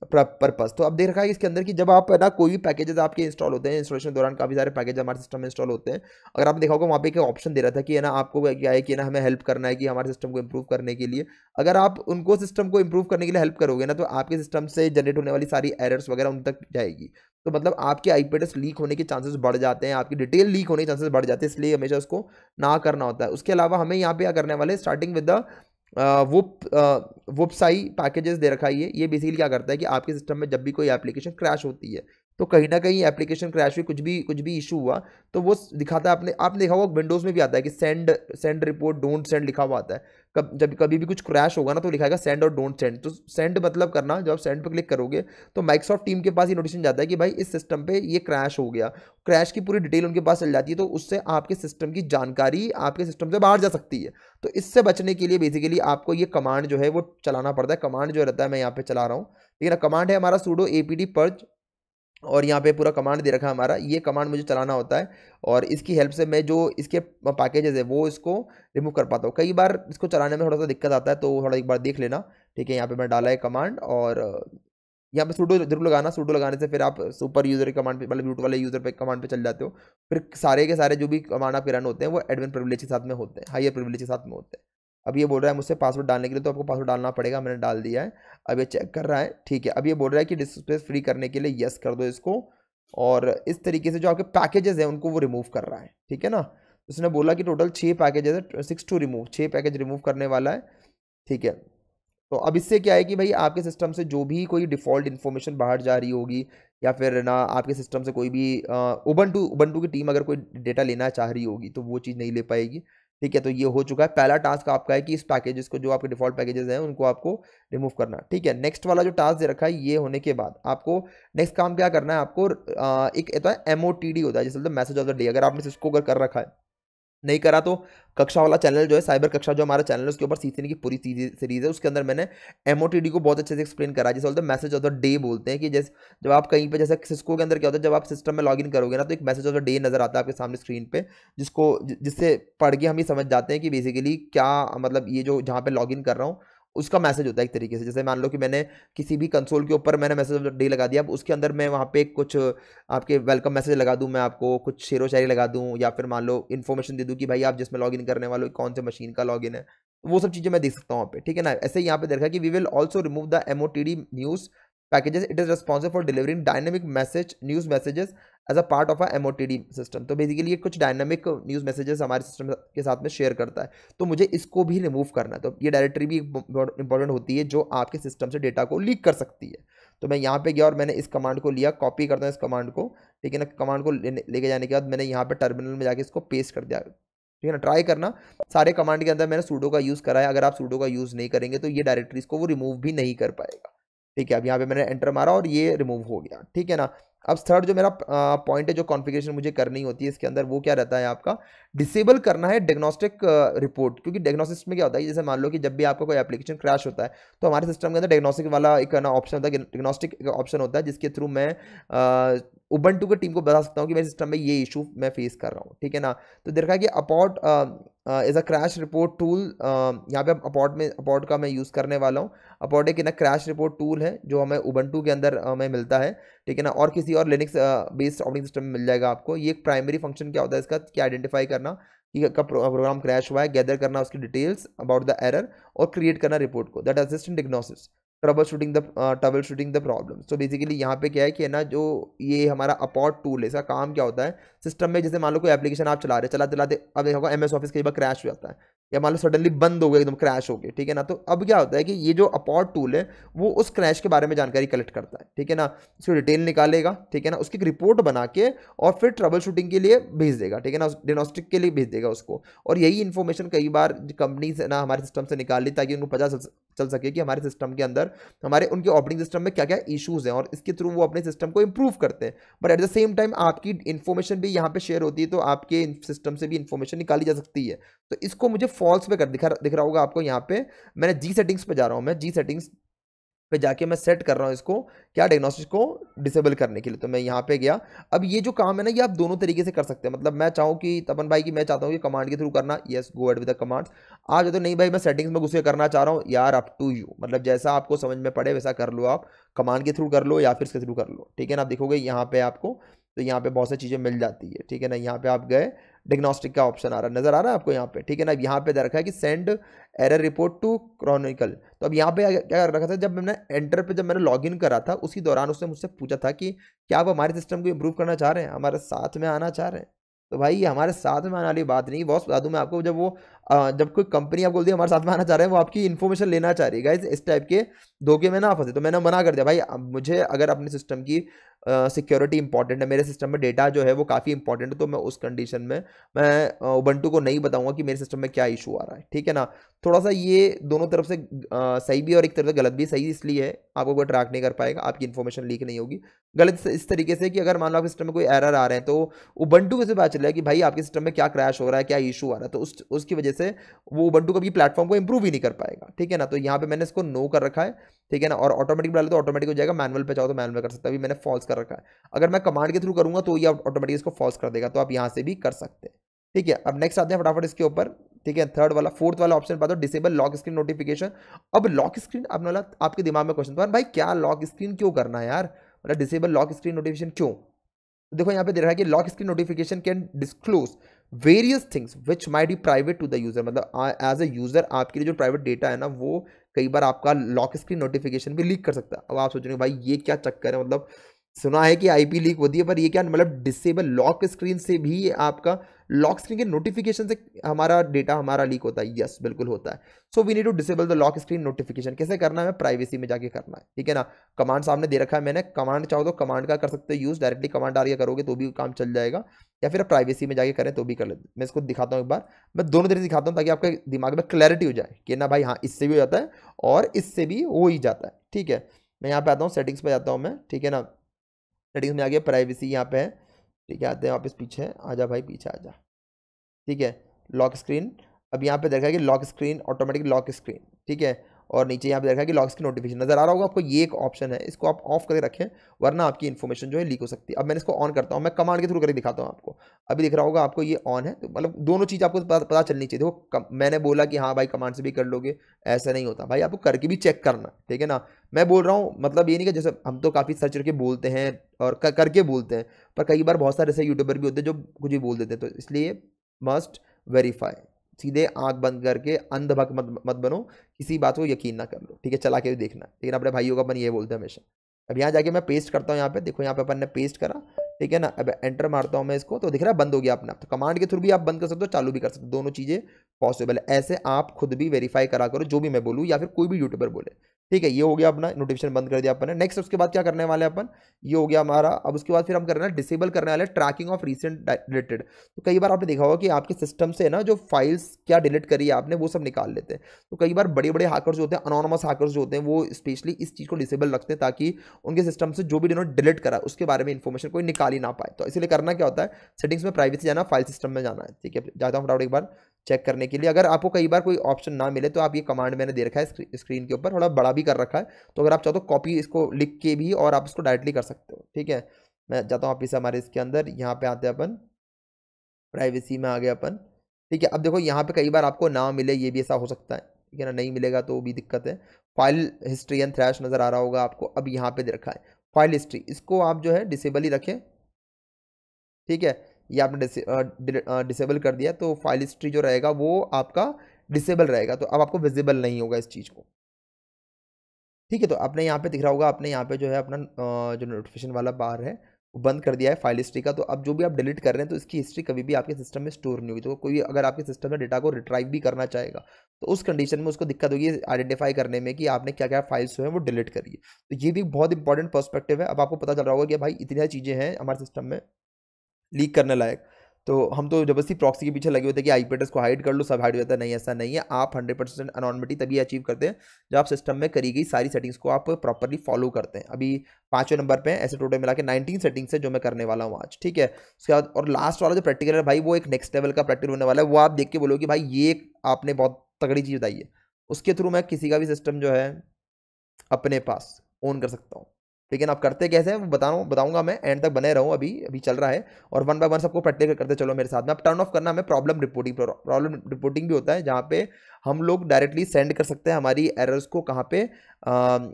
purpose. तो अब देख रखा है इसके अंदर कि जब आप है ना कोई भी पैकेजेस आपके इंस्टॉल होते हैं, इंस्टॉलेशन के दौरान काफ़ी सारे पैकेज हमारे सिस्टम में इंस्टॉल होते हैं। अगर आपने देखा होगा वहाँ पे एक ऑप्शन दे रहा था कि है ना आपको क्या है कि ना हमें हेल्प करना है कि हमारे सिस्टम को इंप्रूव करने के लिए। अगर आप उनको सिस्टम को इंप्रूव करने के लिए हेल्प करोगे ना, तो आपके सिस्टम से जनरेट होने वाली सारी एरर्स वगैरह उन तक जाएगी। तो मतलब आपके आईपी एड्रेस लीक होने के चांसेस बढ़ जाते हैं, आपकी डिटेल लीक होने के चांसेस बढ़ जाते हैं, इसलिए हमेशा उसको ना करना होता है। उसके अलावा हमें यहाँ पे क्या करने वाले, स्टार्टिंग विद द वुपसाई पैकेजेस दे रखा है। ये बेसिकली क्या करता है कि आपके सिस्टम में जब भी कोई एप्लीकेशन क्रैश होती है, तो कहीं ना कहीं एप्लीकेशन क्रैश हुई, कुछ भी इशू हुआ, तो वो दिखाता है। आपने देखा होगा विंडोज़ में भी आता है कि सेंड रिपोर्ट डोंट सेंड लिखा हुआ आता है। जब कभी भी कुछ क्रैश होगा ना, तो लिखाएगा सेंड और डोंट सेंड। तो सेंड मतलब करना, जब आप सेंड पर क्लिक करोगे तो माइक्रोसॉफ्ट टीम के पास ये नोटिफिकेशन जाता है कि भाई इस सिस्टम पे ये क्रैश हो गया। क्रैश की पूरी डिटेल उनके पास चल जाती है, तो उससे आपके सिस्टम की जानकारी आपके सिस्टम से बाहर जा सकती है। तो इससे बचने के लिए बेसिकली आपको ये कमांड जो है वो चलाना पड़ता है। कमांड जो रहता है, मैं यहाँ पे चला रहा हूँ, ठीक है ना। कमांड है हमारा sudo apd purge, और यहाँ पे पूरा कमांड दे रखा है हमारा। ये कमांड मुझे चलाना होता है, और इसकी हेल्प से मैं जो इसके पैकेजेस है वो इसको रिमूव कर पाता हूँ। कई बार इसको चलाने में थोड़ा सा दिक्कत आता है, तो थोड़ा एक बार देख लेना, ठीक है। यहाँ पे मैं डाला है कमांड, और यहाँ पे सूडो जरूर लगाना। सूडो लगाने से फिर आप सुपर यूजर के कमांड पे, मतलब रूट वाले यूजर पे कमांड पे चल जाते हो। फिर सारे के सारे जो भी कमांड आपके रन होते हैं वो एडमिन प्रिविलेज के साथ में होते हैं, हायर प्रिविलेज के साथ में होते हैं। अब ये बोल रहा है मुझसे पासवर्ड डालने के लिए, तो आपको पासवर्ड डालना पड़ेगा, मैंने डाल दिया है। अब ये चेक कर रहा है, ठीक है। अब ये बोल रहा है कि डिस्क स्पेस फ्री करने के लिए यस कर दो इसको, और इस तरीके से जो आपके पैकेजेस हैं उनको वो रिमूव कर रहा है, ठीक है ना। उसने बोला कि टोटल 6 पैकेजेस है, 6 टू रिमूव, 6 पैकेज रिमूव करने वाला है, ठीक है। तो अब इससे क्या है कि भाई आपके सिस्टम से जो भी कोई डिफ़ॉल्ट इन्फॉर्मेशन बाहर जा रही होगी, या फिर ना आपके सिस्टम से कोई भी उबंटू की टीम अगर कोई डेटा लेना चाह रही होगी, तो वो चीज़ नहीं ले पाएगी, ठीक है। तो ये हो चुका है। पहला टास्क आपका है कि इस पैकेजेस को, जो आपके डिफ़ॉल्ट पैकेजेस हैं उनको आपको रिमूव करना, ठीक है। नेक्स्ट वाला जो टास्क दे रखा है, ये होने के बाद आपको नेक्स्ट काम क्या करना है, आपको एक होता है MOTD होता है, जिससे मैसेज ऑफ द डे। अगर आपने इसको अगर कर रखा है, नहीं करा तो कक्षा वाला चैनल जो है, साइबर कक्षा जो हमारा चैनल है, उसके ऊपर सीसीएन की पूरी सीरीज है, उसके अंदर मैंने MOTD को बहुत अच्छे से एक्सप्लेन करा है। जैसे बोलते हैं मैसेज ऑफ द डे बोलते हैं, कि जैसे जब आप कहीं पे, जैसे सिस्को के अंदर क्या होता है, जब आप सिस्टम में लॉगिन करोगे ना, तो एक मैसेज ऑफ द डे नजर आता है आपके सामने स्क्रीन पे, जिससे पढ़ के हम ये समझ जाते हैं कि बेसिकली क्या, मतलब ये जो जहाँ पे लॉगिन कर रहा हूँ उसका मैसेज होता है एक तरीके से। जैसे मान लो कि मैंने किसी भी कंसोल के ऊपर मैंने मैसेज ऑफ द डे लगा दिया, अब उसके अंदर मैं वहाँ पे कुछ आपके वेलकम मैसेज लगा दूं, मैं आपको कुछ शेरो शायरी लगा दूं, या फिर मान लो इन्फॉर्मेशन दे दूं कि भाई आप जिसमें लॉगिन करने वाले हो कौन से मशीन का लॉगिन है, वो सब चीज़ें मैं देख सकता हूँ वहाँ पे, ठीक है ना। ऐसे ही यहाँ पे देखा कि we will also remove the MOTD news packages, it is responsible for delivering dynamic message news messages as a part of a MOTD system. तो बेसिकली ये कुछ डायनेमिक न्यूज़ मैसेजेस हमारे सिस्टम के साथ में शेयर करता है, तो मुझे इसको भी रिमूव करना है। तो ये डायरेक्टरी भी इंपॉर्टेंट होती है, जो आपके सिस्टम से डेटा को लीक कर सकती है। तो मैं यहाँ पे गया और मैंने इस कमांड को लिया, कॉपी करता हूँ इस कमांड को, ठीक है ना। कमांड को लेके जाने के बाद मैंने यहाँ पे टर्मिनल में जाके इसको पेस्ट कर दिया, ठीक है ना। ट्राई करना, सारे कमांड के अंदर मैंने सूडो का यूज़ करा है। अगर आप सूडो का यूज़ नहीं करेंगे तो ये डायरेक्टरीज को वो रिमूव भी नहीं कर पाएगा, ठीक है। अब यहाँ पे मैंने एंटर मारा और ये रिमूव हो गया, ठीक है ना। अब थर्ड जो मेरा पॉइंट है, जो कॉन्फ़िगरेशन मुझे करनी होती है इसके अंदर, वो क्या रहता है आपका, डिसेबल करना है डायग्नोस्टिक रिपोर्ट। क्योंकि डायग्नोस्टिक्स में क्या होता है, जैसे मान लो कि जब भी आपका कोई एप्लीकेशन क्रैश होता है, तो हमारे सिस्टम के अंदर डायग्नोस्टिक वाला एक ना ऑप्शन होता है, डायग्नोस्टिक ऑप्शन होता है, जिसके थ्रू मैं उबंटू की टीम को बता सकता हूँ कि मेरे सिस्टम में ये इशू मैं फेस कर रहा हूँ, ठीक है ना। तो देखा कि Apport is a crash report tool, यहाँ पे अपॉट का मैं यूज़ करने वाला हूँ। अपॉट एक ना क्रैश रिपोर्ट टूल है, जो हमें उबंटू के अंदर हमें मिलता है, ठीक है ना। और किसी और लिनक्स बेस्ड ऑपरेटिंग सिस्टम में मिल जाएगा आपको। ये एक प्राइमरी फंक्शन क्या होता है इसका, कि आइडेंटिफाई करना कि कब प्रोग्राम क्रैश हुआ है, गैदर करना उसकी डिटेल्स अबाउट द एरर, और क्रिएट करना रिपोर्ट को, that assist in diagnosis, troubleshooting the problem. तो बेसिकली यहाँ पे क्या है कि है ना, जो ये हमारा अपॉट टूल है, इसका काम क्या होता है सिस्टम में, जैसे मान लो कोई एप्लीकेशन आप चला रहे, चलाते अब देखा होगा MS ऑफिस कई बार क्रैश हो जाता है, या मान लो सडनली बंद हो गया, एकदम क्रैश हो गया, ठीक है ना। तो अब क्या होता है कि ये जो अपॉट टूल है वो उस क्रैश के बारे में जानकारी कलेक्ट करता है, ठीक है ना। उसकी डिटेल निकालेगा, ठीक है ना, उसकी एक रिपोर्ट बना के और फिर ट्रबल शूटिंग के लिए भेज देगा, ठीक है ना, डिग्नोस्टिक के लिए भेज देगा उसको। और यही इन्फॉर्मेशन कई बार कंपनी से ना हमारे सिस्टम से निकाल ली, ताकि उनको पता चल सके कि हमारे सिस्टम के अंदर, हमारे उनके ऑपरेटिंग सिस्टम में क्या क्या इश्यूज हैं, और इसके थ्रू वो अपने सिस्टम को इंप्रूव करते हैं। But at the same time आपकी इन्फॉर्मेशन भी यहाँ पे शेयर होती है, तो आपके सिस्टम से भी इन्फॉर्मेशन निकाली जा सकती है। तो इसको मुझे फॉल्स पे दिख रहा होगा आपको। यहाँ पे मैंने जी सेटिंग्स पे जा रहा हूँ, मैं जी सेटिंग्स पे जाके मैं सेट कर रहा हूँ इसको क्या डायग्नोस्टिक्स को डिसेबल करने के लिए। तो मैं यहाँ पे गया। अब ये जो काम है ना ये आप दोनों तरीके से कर सकते हैं। मतलब मैं चाहूँ कि तपन भाई की मैं चाहता हूँ कि कमांड के थ्रू करना, yes go ahead with the command. आज तो नहीं भाई मैं सेटिंग्स में घुस के करना चाह रहा हूँ, यार अप टू यू, मतलब जैसा आपको समझ में पड़े वैसा कर लो, आप कमांड के थ्रू कर लो या फिर इसके थ्रू कर लो, ठीक है ना। आप देखोगे यहाँ पे आपको, तो यहाँ पे बहुत सारी चीज़ें मिल जाती है, ठीक है ना। यहाँ पे आप गए, डिग्नोस्टिक का ऑप्शन आ रहा है, नजर आ रहा है आपको यहाँ पे, ठीक है ना। यहाँ पे दे रखा है कि send error report to Canonical. तो अब यहाँ पे क्या कर रखा था, जब मैंने एंटर पे जब मैंने लॉगिन करा था उसी दौरान उसने मुझसे पूछा था कि क्या आप हमारे सिस्टम को इम्प्रूव करना चाह रहे हैं, हमारे साथ में आना चाह रहे हैं। तो भाई ये हमारे साथ में आने वाली बात नहीं, बहुत बता दूं मैं आपको, जब वो जब कोई कंपनी आपको बोलती है हमारे साथ में आना चाह रहे हैं, वो आपकी इन्फॉर्मेशन लेना चाह रही है। गाइस इस टाइप के धोखे में ना फंसे। तो मैंने मना कर दिया भाई, मुझे अगर अपने सिस्टम की सिक्योरिटी इंपॉर्टेंट है, मेरे सिस्टम में डेटा जो है वो काफ़ी इंपॉर्टेंट है, तो मैं उस कंडीशन में मैं उबंटू को नहीं बताऊंगा कि मेरे सिस्टम में क्या इशू आ रहा है, ठीक है ना। थोड़ा सा ये दोनों तरफ से सही भी और एक तरफ से गलत भी। सही इसलिए है आपको कोई ट्रैक नहीं कर पाएगा, आपकी इन्फॉर्मेशन लीक नहीं होगी। गलत इस तरीके से कि अगर मान लो आपके सिस्टम में कोई एरर आ रहे हैं, तो उबंटू कैसे पता चलेगा कि भाई आपके सिस्टम में क्या क्रैश हो रहा है, क्या इशू आ रहा है, तो उसकी वजह से वो उबंटू कभी प्लेटफॉर्म को इंप्रूव ही नहीं कर पाएगा, ठीक है ना। तो यहाँ पे मैंने इसको नो कर रखा है, ठीक है ना। और ऑटोमेटिक डाले तो ऑटोमेटिक हो जाएगा, मैनुअल पे चाहो तो मैनुअल कर सकता है, अभी मैंने फॉल्स कर रखा है। अगर मैं कमांड के थ्रू करूंगा तो ये ऑटोमेटिक इसको फॉल्स कर देगा, तो आप यहाँ से भी कर सकते हैं, ठीक है। अब नेक्स्ट आते हैं फटाफट इसके ऊपर, ठीक है। फोर्थ वाला ऑप्शन बात हो, डिसेबल लॉक स्क्रीन नोटिफिकेशन। अब लॉक स्क्रीन, अब मतलब आपके दिमाग में क्वेश्चन, भाई क्या लॉक स्क्रीन क्यों करना है यार, मतलब डिसेबल लॉक स्क्रीन नोटिफिकेशन क्यों। तो देखो यहाँ पे दे रहा है कि lock screen notification can disclose various things which might be private to the user. मतलब एज अ यूजर आपके लिए जो प्राइवेट डेटा है ना, वो कई बार आपका लॉक स्क्रीन नोटिफिकेशन भी लीक कर सकता है। अब आप सोच रहे हो भाई ये क्या चक्कर है, मतलब सुना है कि आईपी लीक होती है, पर ये क्या, मतलब डिसेबल लॉक स्क्रीन से भी आपका लॉक स्क्रीन के नोटिफिकेशन से हमारा डेटा हमारा लीक होता है। यस बिल्कुल होता है। So we need to disable the lock screen notification. कैसे करना है, प्राइवेसी में जाके करना है, ठीक है ना। कमांड सामने दे रखा है मैंने, कमांड चाहो तो कमांड का कर सकते हो यूज, डायरेक्टली कमांड डाल के करोगे तो भी काम चल जाएगा, या फिर प्राइवेसी में जाके करें तो भी कर लेते। मैं इसको दिखाता हूँ एक बार, मैं दोनों तरीके दिखाता हूँ ताकि आपके दिमाग में क्लैरिटी हो जाए कि ना भाई हाँ इससे भी हो जाता है और इससे भी हो ही जाता है, ठीक है। मैं यहाँ पे आता हूँ, सेटिंग्स पे जाता हूँ मैं, ठीक है ना। सेटिंग्स में आ गया, प्राइवेसी यहाँ पे है, ठीक है। आते हैं वापस पीछे, आजा भाई पीछे आजा, ठीक है। लॉक स्क्रीन, अब यहाँ पे देखा है कि lock screen automatic lock screen, ठीक है। और नीचे यहाँ पे देखा है कि लॉक स्क्रीन नोटिफिकेशन, नजर आ रहा होगा आपको, ये एक ऑप्शन है, इसको आप ऑफ करके रखें वरना आपकी इन्फॉर्मेशन जो है लीक हो सकती है। अब मैंने इसको ऑन करता हूँ, मैं कमांड के थ्रू करके दिखाता हूँ आपको। अभी दिख रहा होगा आपको ये ऑन है, तो मतलब दोनों चीज़ आपको पता चलनी चाहिए। देखो मैंने बोला कि हाँ भाई कमांड से भी कर लोगे, ऐसा नहीं होता भाई, आपको करके भी चेक करना, ठीक है ना। मैं बोल रहा हूँ मतलब ये नहीं कि जैसे हम तो काफ़ी सर्च करके बोलते हैं और करके बोलते हैं, पर कई बार बहुत सारे ऐसे यूट्यूबर भी होते हैं जो कुछ भी बोल देते हैं, तो इसलिए मस्ट वेरीफाई। सीधे आंख बंद करके अंधभक्त मत बनो, किसी बात को यकीन ना कर लो, ठीक है। चला के भी देखना, ठीक है ना। अपने भाइयों का अपन ये बोलते हैं हमेशा। अब यहाँ जाके मैं पेस्ट करता हूँ, यहाँ पे देखो, यहाँ पे अपन ने पेस्ट करा, ठीक है ना। अब एंटर मारता हूँ मैं इसको, तो दिख रहा है बंद हो गया अपने आप। तो कमांड के थ्रू भी आप बंद कर सकते हो, चालू भी कर सकते हो, दोनों चीज़ें पॉसिबल है। ऐसे आप खुद भी वेरीफाई करा करो, जो भी मैं बोलूँ या फिर कोई भी यूट्यूबर बोले, ठीक है। ये हो गया अपना नोटिफिकेशन बंद कर दिया अपन ने। नेक्स्ट उसके बाद क्या करने वाले अपन, ये हो गया हमारा। अब उसके बाद फिर हम कर रहे हैं डिसेबल करने वाले ट्रैकिंग ऑफ रीसेंट डिलीटेड। तो कई बार आपने देखा होगा कि आपके सिस्टम से ना जो फाइल्स क्या डिलीट करी है आपने, वो सब निकाल लेते हैं। तो कई बार बड़े बड़े हैकर्स होते हैं, अनोनिमस हैकर्स जो होते हैं, वो स्पेशली इस चीज़ को डिसेबल रखते हैं ताकि उनके सिस्टम से जो भी उन्होंने डिलीट करा उसके बारे में इन्फॉर्मेशन कोई निकाल ही ना पाए। तो इसलिए करना क्या होता है, सेटिंग्स में प्राइवेसी जाना, फाइल सिस्टम में जाना है, ठीक है। जाता हूँ फटाफट एक बार चेक करने के लिए। अगर आपको कई बार कोई ऑप्शन ना मिले तो आप ये कमांड मैंने दे रखा है स्क्रीन के ऊपर, थोड़ा बड़ा भी कर रखा है, तो अगर आप चाहो तो कॉपी इसको लिख के भी और आप इसको डायरेक्टली कर सकते हो, ठीक है। मैं जाता हूँ वापिस हमारे इसके अंदर, यहाँ पे आते हैं अपन, प्राइवेसी में आ गए अपन, ठीक है। अब देखो यहाँ पे कई बार आपको ना मिले, ये भी ऐसा हो सकता है, ठीक है ना, नहीं मिलेगा तो भी दिक्कत है। फाइल हिस्ट्री एंड थ्रैश नजर आ रहा होगा आपको, अब यहाँ पे दे रखा है फाइल हिस्ट्री, इसको आप जो है डिसेबल ही रखें, ठीक है। ये आपने डिसेबल कर दिया तो फाइल हिस्ट्री जो रहेगा वो आपका डिसेबल रहेगा, तो अब आपको विजिबल नहीं होगा इस चीज़ को, ठीक है। तो आपने यहाँ पे दिख रहा होगा, आपने यहाँ पे जो है अपना जो नोटिफिकेशन वाला बार है वो बंद कर दिया है फाइल हिस्ट्री का। तो अब जो भी आप डिलीट कर रहे हैं तो इसकी हिस्ट्री कभी भी आपके सिस्टम में स्टोर नहीं होगी। तो कोई अगर आपके सिस्टम में डेटा को रिट्राइव भी करना चाहेगा तो उस कंडीशन में उसको दिक्कत होगी आइडेंटिफाई करने में कि आपने क्या क्या फाइल्स जो है वो डिलीट करी है। तो ये भी बहुत इंपॉर्टेंट पर्सपेक्टिव है। अब आपको पता चल रहा होगा कि भाई इतनी सारी चीज़ें हैं हमारे सिस्टम में लीक करने लायक, तो हम तो जबरदस्ती प्रॉक्सी के पीछे लगे होते हैं कि आईपी एड्रेस को हाइड कर लो सब हाइड हो जाता है। नहीं, ऐसा नहीं है। आप 100% अनोनिमिटी तभी अचीव करते हैं जब आप सिस्टम में करी गई सारी सेटिंग्स को आप प्रॉपरली फॉलो करते हैं। अभी 5वें नंबर पे ऐसे टोटल मिला के 19 सेटिंग्स है जो मैं करने वाला हूँ आज, ठीक है। उसके बाद और लास्ट वाला जो प्रैक्टिकल है भाई, वो एक नेक्स्ट लेवल का प्रैक्टिकल होने वाला है। वो आप देख के बोलो कि भाई ये आपने बहुत तगड़ी चीज़ बताई है। उसके थ्रू मैं किसी का भी सिस्टम जो है अपने पास ऑन कर सकता हूँ। लेकिन आप करते कैसे हैं वो बताऊंगा मैं, एंड तक बने रहूँ, अभी अभी चल रहा है और वन बाय वन सबको प्रैक्टिकल करते चलो मेरे साथ में। अब टर्न ऑफ करना हमें प्रॉब्लम रिपोर्टिंग भी होता है, जहाँ पे हम लोग डायरेक्टली सेंड कर सकते हैं हमारी एरर्स को, कहाँ पे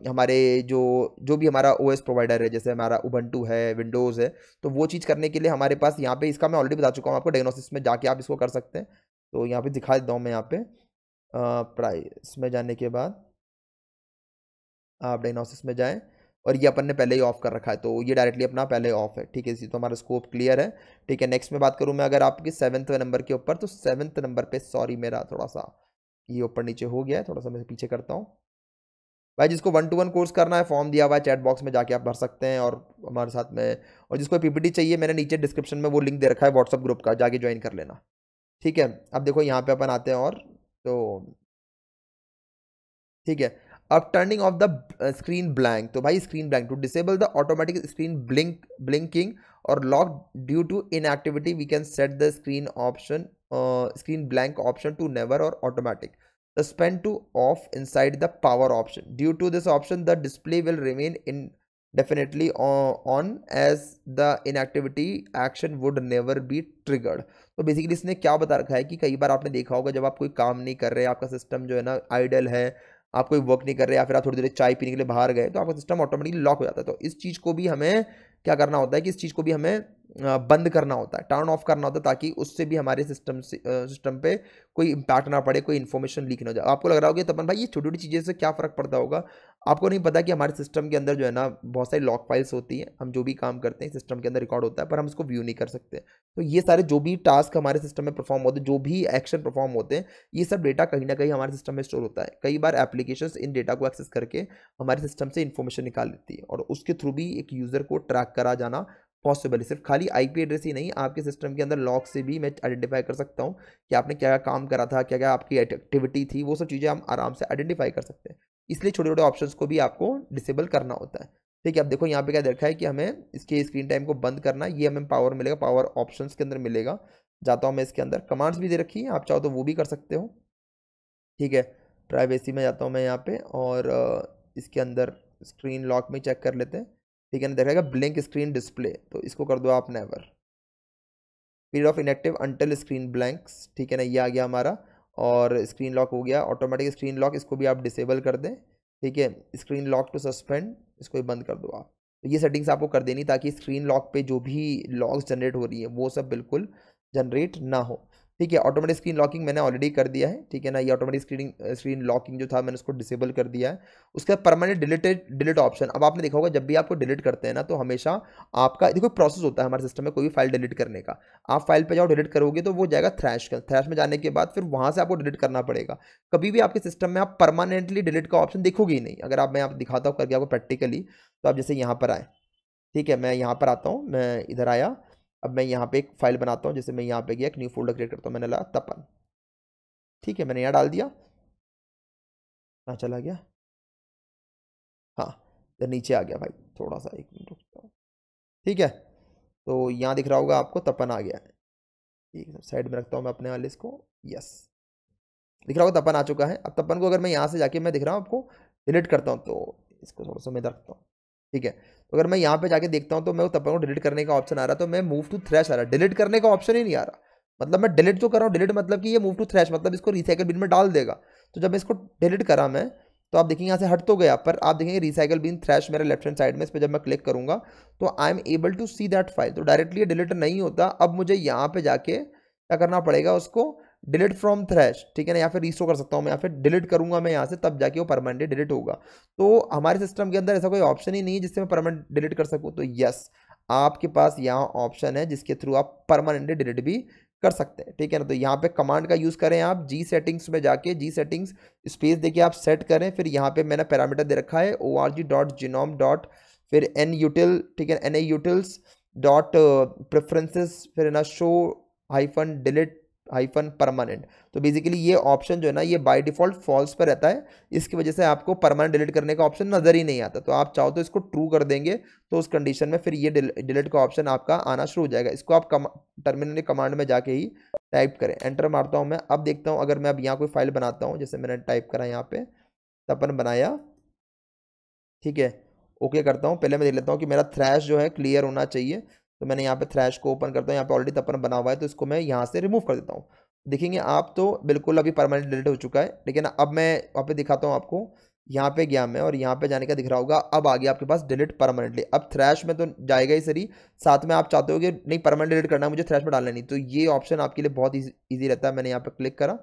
हमारे जो जो भी हमारा ओएस प्रोवाइडर है, जैसे हमारा उबंटू है, विंडोज़ है, तो वो चीज़ करने के लिए हमारे पास यहाँ पे, इसका मैं ऑलरेडी बता चुका हूँ आपको, डायग्नोसिस में जाके आप इसको कर सकते हैं। तो यहाँ पे दिखा देता हूँ मैं, यहाँ पे प्राइस में जाने के बाद आप डायग्नोसिस में जाएं और ये अपन ने पहले ही ऑफ कर रखा है, तो ये डायरेक्टली अपना पहले ऑफ है, ठीक है। इसी तो हमारा स्कोप क्लियर है, ठीक है। नेक्स्ट में बात करूँ मैं अगर आपके 7वें नंबर के ऊपर, तो 7वें नंबर पे सॉरी मेरा थोड़ा सा ये ऊपर नीचे हो गया है, थोड़ा सा मैं पीछे करता हूँ। भाई जिसको 1-to-1 कोर्स करना है, फॉर्म दिया हुआ है चैट बॉक्स में, जाके आप भर सकते हैं और हमारे साथ में, और जिसको पीपीटी चाहिए मैंने नीचे डिस्क्रिप्शन में वो लिंक दे रखा है व्हाट्सअप ग्रुप का, जाके ज्वाइन कर लेना, ठीक है। अब देखो यहाँ पे अपन आते हैं और तो ठीक है। अब turning off the screen blank, तो भाई screen blank to disable the automatic screen blinking और lock due to inactivity we can set the screen blank option to never और automatic suspend to off inside the power option. Due to this option the display will remain indefinitely on as the inactivity action would never be triggered. तो basically इसने क्या बता रखा है कि कई बार आपने देखा होगा जब आप कोई काम नहीं कर रहे, आपका सिस्टम जो है ना आइडल है, आप कोई वर्क नहीं कर रहे, या फिर आप थोड़ी देर चाय पीने के लिए बाहर गए, तो आपका सिस्टम ऑटोमेटिकली लॉक हो जाता है। तो इस चीज़ को भी हमें क्या करना होता है कि इस चीज़ को भी हमें बंद करना होता है, टर्न ऑफ करना होता है, ताकि उससे भी हमारे सिस्टम पे कोई इंपैक्ट ना पड़े, कोई इन्फॉर्मेशन लीक ना हो जाए। आपको लग रहा होगा तपन भाई ये छोटी छोटी चीज़ें से क्या फ़र्क पड़ता होगा, आपको नहीं पता कि हमारे सिस्टम के अंदर जो है ना बहुत सारी लॉक फाइल्स होती हैं, हम जो भी काम करते हैं सिस्टम के अंदर रिकॉर्ड होता है, पर हम उसको व्यू नहीं कर सकते। तो ये सारे जो भी टास्क हमारे सिस्टम में परफॉर्म होते हैं, जो भी एक्शन परफॉर्म होते हैं, ये सब डेटा कहीं ना कहीं हमारे सिस्टम में स्टोर होता है। कई बार एप्लीकेशंस इन डेटा को एक्सेस करके हमारे सिस्टम से इन्फॉर्मेशन निकाल लेती है, और उसके थ्रू भी एक यूज़र को ट्रैक करा जाना पॉसिबल है। सिर्फ खाली आईपी एड्रेस ही नहीं, आपके सिस्टम के अंदर लॉग से भी मैं आइडेंटिफाई कर सकता हूँ कि आपने क्या क्या काम करा था, क्या क्या आपकी एक्टिविटी थी, वो सब चीज़ें हम आराम से आइडेंटिफाई कर सकते हैं। इसलिए छोटे छोटे ऑप्शंस को भी आपको डिसेबल करना होता है, ठीक है। अब देखो यहाँ पे क्या देखा है कि हमें इसके स्क्रीन टाइम को बंद करना है, ये हमें पावर मिलेगा, पावर ऑप्शंस के अंदर मिलेगा। जाता हूँ मैं इसके अंदर, कमांड्स भी दे रखी है, आप चाहो तो वो भी कर सकते हो, ठीक है। प्राइवेसी में जाता हूँ मैं यहाँ पे, और इसके अंदर स्क्रीन लॉक में चेक कर लेते हैं, ठीक है ना। देखेगा ब्लिंक स्क्रीन डिस्प्ले, तो इसको कर दो आप never. Period of inactive until screen blanks, ठीक है ना, ये आ गया हमारा, और स्क्रीन लॉक हो गया। ऑटोमेटिक स्क्रीन लॉक, इसको भी आप डिसेबल कर दें, ठीक है। स्क्रीन लॉक टू सस्पेंड, इसको भी बंद कर दो आप। तो ये सेटिंग्स आपको कर देनी, ताकि स्क्रीन लॉक पे जो भी लॉग्स जनरेट हो रही है वो सब बिल्कुल जनरेट ना हो, ठीक है। ऑटोमेटिक स्क्रीन लॉकिंग मैंने ऑलरेडी कर दिया है, ठीक है ना। ये ऑटोमेटिक स्क्रीन लॉकिंग जो था मैंने उसको डिसेबल कर दिया है। उसका परमानेंट डिलीट ऑप्शन, अब आपने देखा होगा जब भी आपको डिलीट करते हैं ना, तो हमेशा आपका देखो प्रोसेस होता है हमारे सिस्टम में कोई भी फाइल डिलीट करने का। आप फाइल पे जाओ, डिलीट करोगे तो वो जाएगा थ्रैश में जाने के बाद फिर वहाँ से आपको डिलीट करना पड़ेगा। कभी भी आपके सिस्टम में आप परमानेंटली डिलीट का ऑप्शन देखोगे ही नहीं। अगर आप मैं आप दिखाता हूँ करके आपको प्रैक्टिकली, तो आप जैसे यहाँ पर आए, ठीक है, मैं यहाँ पर आता हूँ, मैं इधर आया, अब मैं यहाँ पे एक फाइल बनाता हूँ, जैसे मैं यहाँ पे गया एक न्यू फोल्डर क्रिएट करता हूँ, मैंने लगा तपन, ठीक है, मैंने यहाँ डाल दिया, कहाँ चला गया, हाँ इधर नीचे आ गया भाई, थोड़ा सा 1 मिनट रुकता हूँ, ठीक है। तो यहाँ दिख रहा होगा आपको तपन आ गया है, एक साइड में रखता हूँ मैं अपने वाले इसको, यस, दिख रहा होगा तपन आ चुका है। अब तपन को अगर मैं यहाँ से जाके मैं दिख रहा हूँ आपको डिलीट करता हूँ, तो इसको थोड़ा सा मैं इधर रखता हूँ, ठीक है। तो अगर मैं यहाँ पे जाके देखता हूँ तो मैं तपन को डिलीट करने का ऑप्शन आ रहा है, तो मैं मूव टू थ्रैश आ रहा है, डिलीट करने का ऑप्शन ही नहीं आ रहा। मतलब मैं डिलीट जो कर रहा हूँ, डिलीट मतलब कि ये मूव टू थ्रैश मतलब इसको रिसाइकल बिन में डाल देगा। तो जब मैं इसको डिलीट करा मैं, तो आप देखेंगे यहाँ से हट तो गया, पर आप देखेंगे रिसाइकल बिन थ्रैश मेरे लेफ्ट हैंड साइड में, इस पर जब मैं क्लिक करूँगा तो I am able to see that file. तो डायरेक्टली डिलीट नहीं होता, अब मुझे यहाँ पे जाके क्या करना पड़ेगा, उसको डिलीट फ्रॉम थ्रैश, ठीक है ना, या फिर रीस्टोर कर सकता हूँ मैं, या फिर डिलीट करूंगा मैं यहाँ से, तब जाके वो परमानेंटली डिलीट होगा। तो हमारे सिस्टम के अंदर ऐसा कोई ऑप्शन ही नहीं है जिससे मैं परमानेंट डिलीट कर सकूँ। तो यस, आपके पास यहाँ ऑप्शन है जिसके थ्रू आप परमानेंटली डिलीट भी कर सकते हैं, ठीक है ना। तो यहाँ पे कमांड का यूज़ करें आप, जी सेटिंग्स में जाके जी सेटिंग्स स्पेस देके आप सेट करें, फिर यहाँ पे मैंने पैरामीटर दे रखा है org.genome. फिर NUtil, ठीक है, NAUtils डॉट प्रेफरेंसेस, फिर ना शो -delete -परमानेंट। तो बेसिकली ये ऑप्शन जो है ना, ये बाय डिफॉल्ट फॉल्स पर रहता है, इसकी वजह से आपको परमानेंट डिलीट करने का ऑप्शन नजर ही नहीं आता। तो आप चाहो तो इसको ट्रू कर देंगे, तो उस कंडीशन में फिर ये डिलीट का ऑप्शन आपका आना शुरू हो जाएगा। इसको आप टर्मिनल कमांड में जाके ही टाइप करें, एंटर मारता हूँ मैं। अब देखता हूँ अगर मैं अब यहाँ कोई फाइल बनाता हूँ, जैसे मैंने टाइप करा यहाँ पे तपन बनाया, ठीक है, ओके करता हूँ। पहले मैं देख लेता हूँ कि मेरा थ्रैश जो है क्लियर होना चाहिए, तो मैंने यहाँ पे थ्रैश को ओपन करता हूँ। यहाँ पे ऑलरेडी तपन बना हुआ है, तो इसको मैं यहाँ से रिमूव कर देता हूँ। देखेंगे आप तो बिल्कुल अभी परमानेंट डिलीट हो चुका है, लेकिन अब मैं वहाँ पे दिखाता हूँ आपको। यहाँ पे गया मैं और यहाँ पे जाने का दिख रहा होगा, अब आ गया आपके पास डिलीट परमानेंटली। अब थ्रैश में तो जाएगा ही सही, साथ में आप चाहते हो कि नहीं परमानेंट डिलीट करना है मुझे, थ्रैश में डालना नहीं, तो ये ऑप्शन आपके लिए बहुत ईजी रहता है। मैंने यहाँ पे क्लिक करा,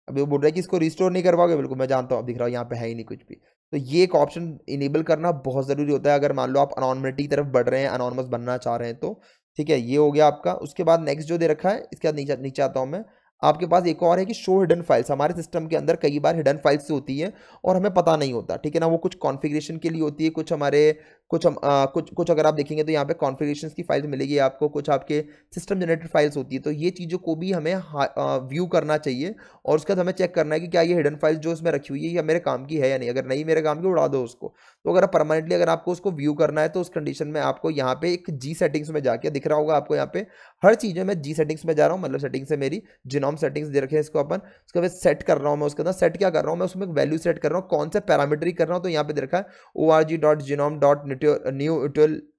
अभी वो बोल रहा है कि इसको रिस्टोर नहीं करवाओगे, बिल्कुल मैं जानता हूँ, अब दिख रहा है यहाँ पे है ही नहीं कुछ भी। तो ये एक ऑप्शन इनेबल करना बहुत ज़रूरी होता है, अगर मान लो आप अनोनिमिटी की तरफ बढ़ रहे हैं, अनोनिमस बनना चाह रहे हैं तो। ठीक है, ये हो गया आपका। उसके बाद नेक्स्ट जो दे रखा है, इसके बाद नीचे नीचे आता हूँ मैं। आपके पास एक और है कि शो हिडन फाइल्स। हमारे सिस्टम के अंदर कई बार हिडन फाइल्स होती है और हमें पता नहीं होता, ठीक है ना। वो कुछ कॉन्फ़िगरेशन के लिए होती है, कुछ हमारे कुछ अगर आप देखेंगे तो यहाँ पे कॉन्फ़िगरेशंस की फाइल्स मिलेगी आपको, कुछ आपके सिस्टम जनरेटेड फाइल्स होती है। तो ये चीज़ों को भी हमें व्यू करना चाहिए, और उसके बाद हमें चेक करना है कि क्या ये हिडन फाइल जो इसमें रखी हुई है या मेरे काम की है या नहीं। अगर नहीं मेरे काम की, उड़ा दो उसको। तो अगर परमानेंटली अगर आपको उसको व्यू करना है, तो उस कंडीशन में आपको यहाँ पे एक जी सेटिंग्स में जाके दिख रहा होगा आपको, यहाँ पे हर चीज़ में मैं जी सेटिंग्स में जा रहा हूँ, मतलब सेटिंग्स से मेरी जिनोम सेटिंग्स दे रखे हैं इसको अपन। उसके बाद सेट कर रहा हूँ मैं, उसके अंदर सेट क्या कर रहा हूँ मैं, उसमें वैल्यू सेट कर रहा हूँ, कौन से पैरामीटर कर रहा हूँ। तो यहाँ पे दे रखा है org.genome.new,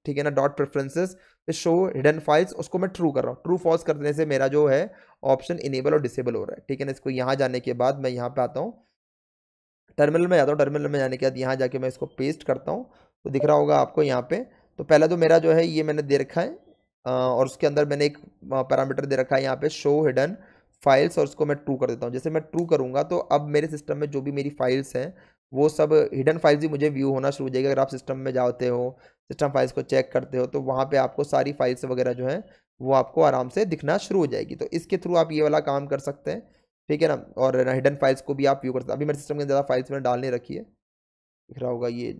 ठीक है ना, dot preferences show hidden files, उसको मैं ट्रू कर रहा हूँ। ट्रू फॉल्स करने से मेरा जो है ऑप्शन इनेबल और डिसेबल हो रहा है, ठीक है ना। इसको यहाँ जाने के बाद मैं यहाँ पे आता हूँ, टर्मिनल में जाता हूँ। टर्मिनल में जाने के बाद यहाँ जाके मैं इसको पेस्ट करता हूँ, तो दिख रहा होगा आपको यहाँ पे। तो पहला तो मेरा जो है ये मैंने दे रखा है, और उसके अंदर मैंने एक पैरामीटर दे रखा है यहाँ पे शो हिडन फाइल्स, और उसको मैं ट्रू कर देता हूँ। जैसे मैं ट्रू करूँगा तो अब मेरे सिस्टम में जो भी मेरी फाइल्स हैं, वो सब हिडन फाइल्स ही मुझे व्यू होना शुरू हो जाएगी। अगर आप सिस्टम में जाते हो, सिस्टम फाइल्स को चेक करते हो, तो वहाँ पे आपको सारी फाइल्स वगैरह जो है वो आपको आराम से दिखना शुरू हो जाएगी। तो इसके थ्रू आप ये वाला काम कर सकते हैं, ठीक है ना। और हिडन फाइल्स को भी आप व्यू कर सकते हैं। अभी मेरे सिस्टम के ज़्यादा फाइल्स मैंने डाल नहीं रखी है, दिख रहा होगा ये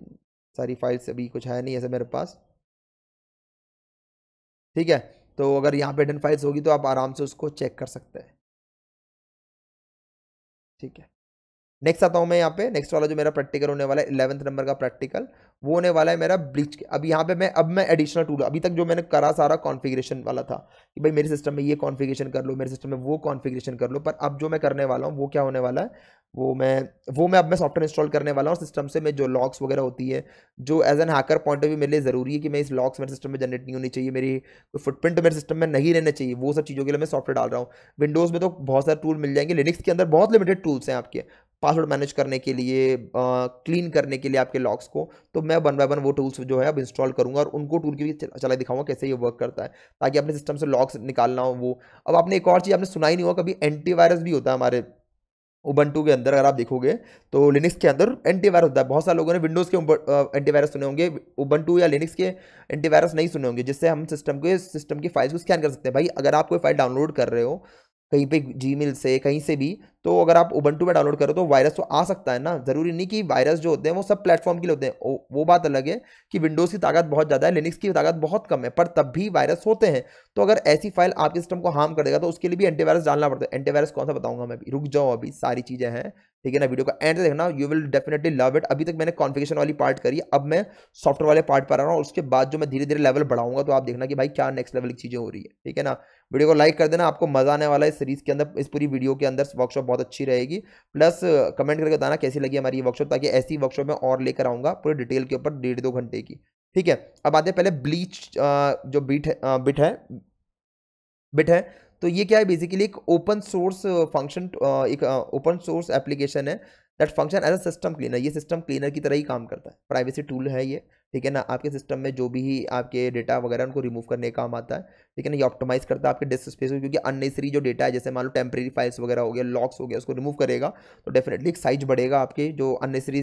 सारी फाइल्स, अभी कुछ है नहीं ऐसे मेरे पास, ठीक है। तो अगर यहाँ पे हिडन फाइल्स होगी तो आप आराम से उसको चेक कर सकते हैं, ठीक है। नेक्स्ट आता हूँ मैं यहाँ पे। नेक्स्ट वाला जो मेरा प्रैक्टिकल होने वाला है 11th नंबर का प्रैक्टिकल, वो होने वाला है मेरा ब्लीच। अब यहाँ पे मैं एडिशनल टूल, अभी तक जो मैंने करा सारा कॉन्फ़िगरेशन वाला था कि भाई मेरे सिस्टम में ये कॉन्फ़िगरेशन कर लो, मेरे सिस्टम में वो कॉन्फ़िगरेशन कर लो। पर अब जो मैं करने वाला हूँ वो क्या होने वाला है, वो मैं अब मैं सॉफ्टवेयर इंस्टॉल करने वाला हूँ। सिस्टम से मैं जो लॉग्स वगैरह होती है, जो as an hacker point of view मेरे लिए ज़रूरी है कि मैं इस लॉग्स मेरे सिस्टम में जनरेट नहीं होनी चाहिए, मेरी कोई फुटप्रिंट मेरे सिस्टम में नहीं रहना चाहिए, वो सब चीज़ों के लिए मैं सॉफ्टवेयर डाल रहा हूँ। विंडोज़ में तो बहुत सारे टूल मिल जाएंगे, लिनक्स के अंदर बहुत लिमिटेड टूल्स हैं आपके पासवर्ड मैनेज करने के लिए, क्लीन करने के लिए आपके लॉग्स को। तो मैं वन बाय वन वो टूल्स जो है अब इंस्टॉल करूंगा, और उनको टूल की भी चला दिखाऊंगा कैसे ये वर्क करता है, ताकि अपने सिस्टम से लॉग्स निकालना हो वो। अब आपने एक और चीज़ आपने सुना ही नहीं होगा कभी, एंटीवायरस भी होता है हमारे उबंटू के अंदर। अगर आप देखोगे तो लिनक्स के अंदर एंटीवायरस होता है। बहुत सारे लोगों ने विंडोज़ के एंटीवायरस सुने होंगे, उबंटू या लिनक्स के एंटीवायरस नहीं सुने होंगे, जिससे हम सिस्टम की फाइल्स को स्कैन कर सकते हैं। भाई अगर आप कोई फाइल डाउनलोड कर रहे हो कहीं पे जीमेल से कहीं से भी, तो अगर आप उबंटू में डाउनलोड करो तो वायरस तो आ सकता है ना। ज़रूरी नहीं कि वायरस जो होते हैं वो सब प्लेटफॉर्म के लिए होते हैं, वो बात अलग है कि विंडोज़ की ताकत बहुत ज़्यादा है, लिनक्स की ताकत बहुत कम है, पर तब भी वायरस होते हैं। तो अगर ऐसी फाइल आपके सिस्टम को हार्म कर देगा तो उसके लिए भी एंटीवायरस डालना पड़ता है। एंटीवायरस कौन सा बताऊंगा मैं, अभी रुक जाओ, अभी सारी चीज़ें हैं, ठीक है ना। वीडियो का एंड देखना, you will definitely love it. अभी तक मैंने कॉन्फ़िगरेशन वाली पार्ट करी, अब मैं सॉफ्टवेयर वाले पार्ट पर आ रहा हूँ, और उसके बाद जो मैं धीरे धीरे लेवल बढ़ाऊंगा, तो आप देखना कि भाई क्या नेक्स्ट लेवल की चीज़ें हो रही है, ठीक है ना। वीडियो को लाइक कर देना, आपको मजा आने वाला है इस सीरीज के अंदर, इस पूरी वीडियो के अंदर वर्कशॉप बहुत अच्छी रहेगी। प्लस कमेंट करके बताना कैसी लगी हमारी ये वर्कशॉप, ताकि ऐसी वर्कशॉप में और लेकर आऊंगा पूरे डिटेल के ऊपर 1.5-2 घंटे की, ठीक है। अब आते हैं पहले ब्लीच जो बिट है। तो ये क्या है, बेसिकली एक ओपन सोर्स फंक्शन, एक ओपन सोर्स एप्लीकेशन है that function as a system cleaner. ये सिस्टम क्लीनर की तरह ही काम करता है, प्राइवेसी टूल है ये, ठीक है ना। आपके सिस्टम में जो भी आपके डेटा वगैरह उनको रिमूव करने का काम आता है, ठीक है ना। ये ऑप्टिमाइज करता है आपके डिस्क स्पेस को, क्योंकि अननेसरी जो डेटा है, जैसे मान लो टेम्परेरी फाइल्स वगैरह हो गया, लॉक्स हो गया, उसको रिमूव करेगा तो डेफिनेटली एक साइज बढ़ेगा, आपके जो अननेसरी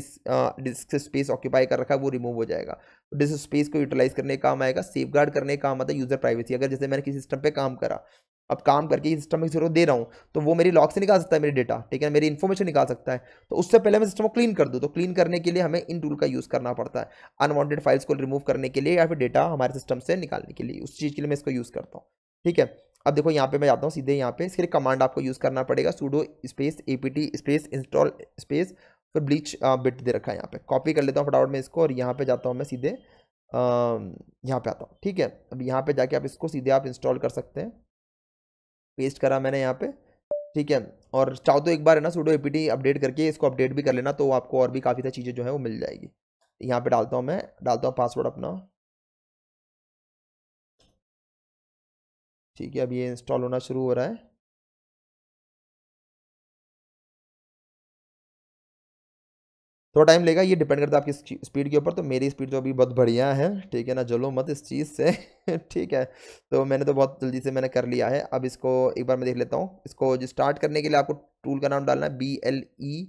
डिस्क स्पेस ऑक्यूपाई कर रखा है वो रिमूव हो जाएगा। तो डिस्क स्पेस को यूटिलाइज करने का काम आएगा, सेफ गार्ड करने का काम आता है यूजर प्राइवेसी। अगर जैसे मैंने किसी सिस्टम पे काम करा, अब काम करके इस सिस्टम में किसी को दे रहा हूँ, तो वो मेरी लॉग से निकाल सकता है मेरी डेटा, ठीक है, मेरी इन्फॉर्मेशन निकाल सकता है। तो उससे पहले मैं सिस्टम को क्लीन कर दूँ, तो क्लीन करने के लिए हमें इन टूल का यूज़ करना पड़ता है, अनवांटेड फाइल्स को रिमूव करने के लिए या फिर डेटा हमारे सिस्टम से निकालने के लिए। उस चीज़ के लिए मैं इसको यूज़ करता हूँ, ठीक है। अब देखो यहाँ पे मैं जाता हूँ सीधे, यहाँ पे इसके लिए कमांड आपको यूज़ करना पड़ेगा, sudo space apt space install space, फिर ब्लीच बिट दे रखा है यहाँ पे। कॉपी कर लेता हूँ फटाफट में इसको, और यहाँ पे जाता हूँ मैं सीधे, यहाँ पे आता हूँ, ठीक है। अब यहाँ पे जाके आप इसको सीधे आप इंस्टॉल कर सकते हैं। पेस्ट करा मैंने यहाँ पे, ठीक है। और चाहो तो एक बार है ना sudo apt अपडेट करके इसको अपडेट भी कर लेना, तो आपको और भी काफ़ी सारी चीज़ें जो है वो मिल जाएगी, यहाँ पे डालता हूँ, मैं डालता हूँ पासवर्ड अपना। ठीक है, अब ये इंस्टॉल होना शुरू हो रहा है। थोड़ा टाइम लेगा, ये डिपेंड करता है आपकी स्पीड के ऊपर। तो मेरी स्पीड तो अभी बहुत बढ़िया है, ठीक है ना, जलो मत इस चीज़ से ठीक है। तो मैंने तो बहुत जल्दी से मैंने कर लिया है। अब इसको एक बार मैं देख लेता हूँ। इसको जो स्टार्ट करने के लिए आपको टूल का नाम डालना है BLEACH,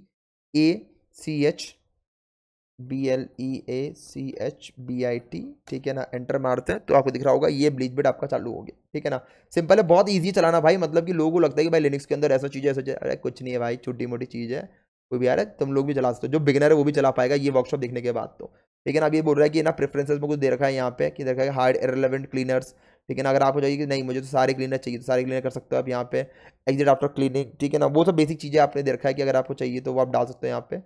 BLEACHBIT, ठीक है ना। एंटर मारते हैं तो आपको दिख रहा होगा ये ब्लीच बिट आपका चालू हो गया, ठीक है ना। सिंपल है, बहुत ईजी चलाना भाई। मतलब कि लोगों को लगता है कि भाई लिनक्स के अंदर ऐसा चीज़ है, ऐसा चीज़ है। अरे कुछ नहीं है भाई, छोटी मोटी चीज़ है। कोई भी यार है, तुम लोग भी चला सकते हो। जो बिगिनर है वो भी चला पाएगा ये वर्कशॉप देखने के बाद तो, ठीक है ना। अब ये बोल रहा है कि ना प्रेफरेंसेस में कुछ दे रखा है यहाँ पे, कि देखा है हार्ड इररिलेवेंट क्लीनर्स, ठीक है ना। अगर आपको चाहिए कि नहीं मुझे तो सारे क्लीनर चाहिए, तो सारे क्लीनर कर सकते हो आप यहाँ पे। एग्जिट आफ्टर क्लीनिंग, ठीक है ना, वो सब बेसिक चीज़ें आपने दे रखा है कि अगर आपको चाहिए तो वो आप डाल सकते हो यहाँ पे।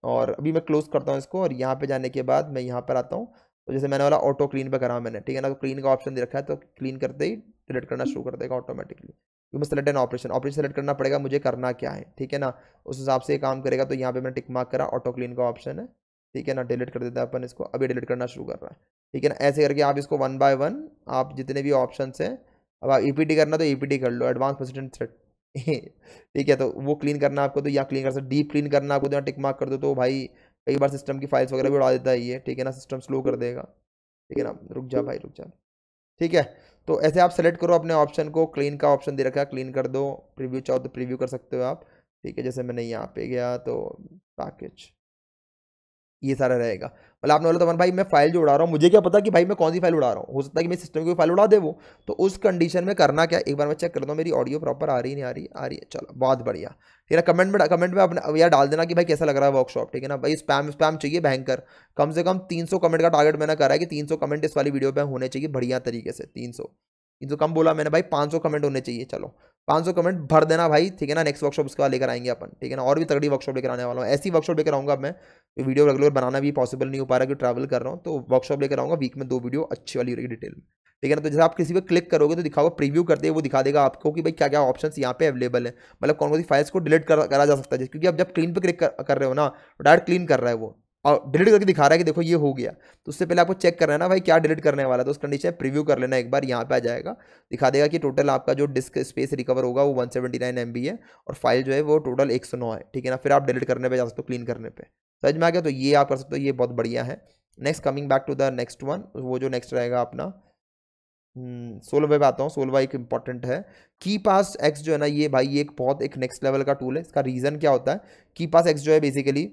और अभी मैं क्लोज करता हूँ इसको, और यहाँ पे जाने के बाद मैं यहाँ पर आता हूँ। तो जैसे मैंने वाला ऑटो क्लीन पे करा मैंने, ठीक है ना। तो क्लीन का ऑप्शन दे रखा है, तो क्लीन करते ही डिलीट करना शुरू कर देगा automatically. You must select an operation, operation select करना पड़ेगा मुझे, करना क्या है, ठीक है ना। उस हिसाब से काम करेगा। तो यहाँ पे मैंने टिक मार्क करा, ऑटो क्लीन का ऑप्शन है, ठीक है ना। डिलीट कर देता है अपन इसको, अभी डिलीट करना शुरू कर रहा है, ठीक है ना। ऐसे करके आप इसको वन बाय वन आप जितने भी ऑप्शन हैं, अब आप ईपीटी करना तो ईपीटी कर लो, एडवांस परसिस्टेंट सेट ठीक है। तो वो क्लीन करना आपको तो यहाँ क्लीन कर सकते, डीप क्लीन करना आपको तो यहाँ टिक मार्क कर दो। तो भाई कई बार सिस्टम की फाइल्स वगैरह भी उड़ा देता है ये, ठीक है ना, सिस्टम स्लो कर देगा, ठीक है ना। रुक जा भाई, रुक जा, ठीक है। तो ऐसे आप सेलेक्ट करो अपने ऑप्शन को, क्लीन का ऑप्शन दे रखा है, क्लीन कर दो। प्रीव्यू चाहो तो प्रीव्यू कर सकते हो आप, ठीक है। जैसे मैंने यहाँ पे गया तो पैकेज ये सारा रहेगा। मतलब आपने बोला तो भाई मैं फाइल जो उड़ा रहा हूँ, मुझे क्या पता कि भाई मैं कौन सी फाइल उड़ा रहा हूँ, हो सकता है कि मेरे सिस्टम की कोई फाइल उड़ा दे वो। तो उस कंडीशन में करना क्या, एक बार मैं चेक करता हूँ मेरी ऑडियो प्रॉपर आ रही नहीं आ रही, आ रही है, चलो बहुत बढ़िया। ठीक है, कमेंट में अपने यार डाल देना कि भाई कैसा लग रहा है वर्कशॉप, ठीक है ना। भाई स्पैम स्पैम चाहिए भयंकर, कम से कम 300 कमेंट का टारगेट मैंने करा है कि 300 कमेंट इस वाली वीडियो पे होने चाहिए बढ़िया तरीके से। 300 कम बोला मैंने भाई, 500 कमेंट होने चाहिए। चलो 500 कमेंट भर देना भाई, ठीक है ना। नेक्स्ट वर्कशॉप उसके बाद लेकर आएंगे अपन, ठीक है ना। और भी तगड़ी वर्कशॉप लेकर आने वाला हूँ, ऐसी वर्कशॉप लेकर आऊंगा मैं। तो वीडियो रेगुलर बनाना भी पॉसिबल नहीं हो पा रहा क्योंकि ट्रैवल कर रहा हूँ। तो वर्कशॉप लेकर आऊंगा, वीक में 2 वीडियो अच्छी वाली रहेगी डिटेल में, ठीक है ना। तो जैसे आप किसी पे क्लिक करोगे तो दिखाओगे, प्रीव्यू करते हैं वो दिखा देगा आपको कि भाई क्या क्या ऑप्शंस यहाँ पे अवेलेबल है। मतलब कौन कौन सी फाइल्स को डिलीट करा जा सकता है, क्योंकि आप जब क्लीन पे क्लिक कर रहे हो ना, तो डायरेक्ट क्लीन कर रहा है वो, और डिलीट करके दिखा रहा है कि देखो ये हो गया। तो उससे पहले आपको चेक करना है ना भाई क्या डिलीट करने वाला है। तो उस कंडीशन में प्रीव्यू कर लेना एक बार, यहाँ पे आ जाएगा, दिखा देगा कि टोटल आपका जो डिस्क स्पेस रिकवर होगा वो 179 MB है, और फाइल जो है वो टोटल 109 है, ठीक है ना। फिर आप डिलीट करने पे जा सकते हो, क्लीन करने पे। समझ में आ गया, तो ये आप कर सकते हो, ये बहुत बढ़िया है। Next coming back to the next one, वो जो नेक्स्ट रहेगा अपना सोलवा पे आता हूँ। सोलवा एक इंपॉर्टेंट है। की पास एक्स जो है ना, ये भाई ये एक बहुत एक नेक्स्ट लेवल का टूल है। इसका रीज़न क्या होता है, की पास एक्स जो है बेसिकली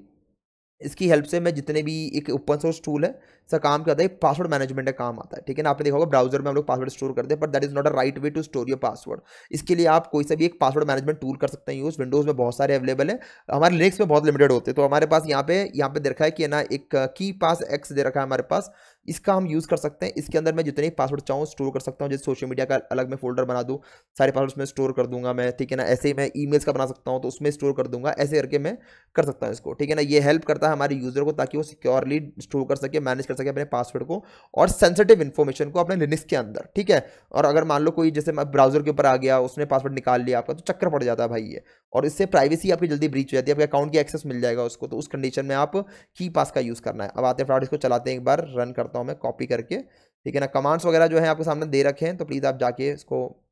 इसकी हेल्प से मैं जितने भी एक ओपन सोर्स टूल है, इसका काम क्या होता है, पासवर्ड मैनेजमेंट का काम आता है, ठीक है ना। आपने देखा होगा ब्राउजर में हम लोग पासवर्ड स्टोर करते हैं, but that is not a right way to store your password. इसके लिए आप कोई सा भी एक पासवर्ड मैनेजमेंट टूल कर सकते हैं यूज। विंडोज में बहुत सारे अवेलेबल है, हमारे लिनक्स में बहुत लिमिटेड होते हैं। तो हमारे पास यहाँ पे दे रखा है कि ना एक की पास एक्स दे रखा है हमारे पास, इसका हम यूज़ कर सकते हैं। इसके अंदर मैं जितने पासवर्ड चाहूँ स्टोर कर सकता हूँ। जैसे सोशल मीडिया का अलग मैं फोल्डर बना दूँ, सारे पासवर्ड्स में स्टोर कर दूंगा मैं, ठीक है ना। ऐसे ही मैं ईमेल्स का बना सकता हूँ तो उसमें स्टोर कर दूंगा, ऐसे करके मैं कर सकता हूँ इसको, ठीक है ना। ये हेल्प करता है हमारे यूजर को ताकि वो सिक्योरली स्टोर कर सके, मैनेज कर सके अपने पासवर्ड को और सेंसिटिव इन्फॉर्मेशन को अपने लिनक्स के अंदर, ठीक है। और अगर मान लो कोई जैसे ब्राउजर के ऊपर आ गया, उसने पासवर्ड निकाल लिया आपका, तो चक्कर पड़ जाता है भाई ये, और इससे प्राइवेसी आपकी जल्दी ब्रीच हो जाती है, आपके अकाउंट की एक्सेस मिल जाएगा उसको। तो उस कंडीशन में आप की पास का यूज़ करना है। अब आते हैं फटाफट इसको चलाते हैं, एक बार रन करता हूँ मैं कॉपी करके, ठीक है ना। कमांड्स वगैरह जो है आपके सामने दे रखे हैं, तो प्लीज़ आप जाके इसको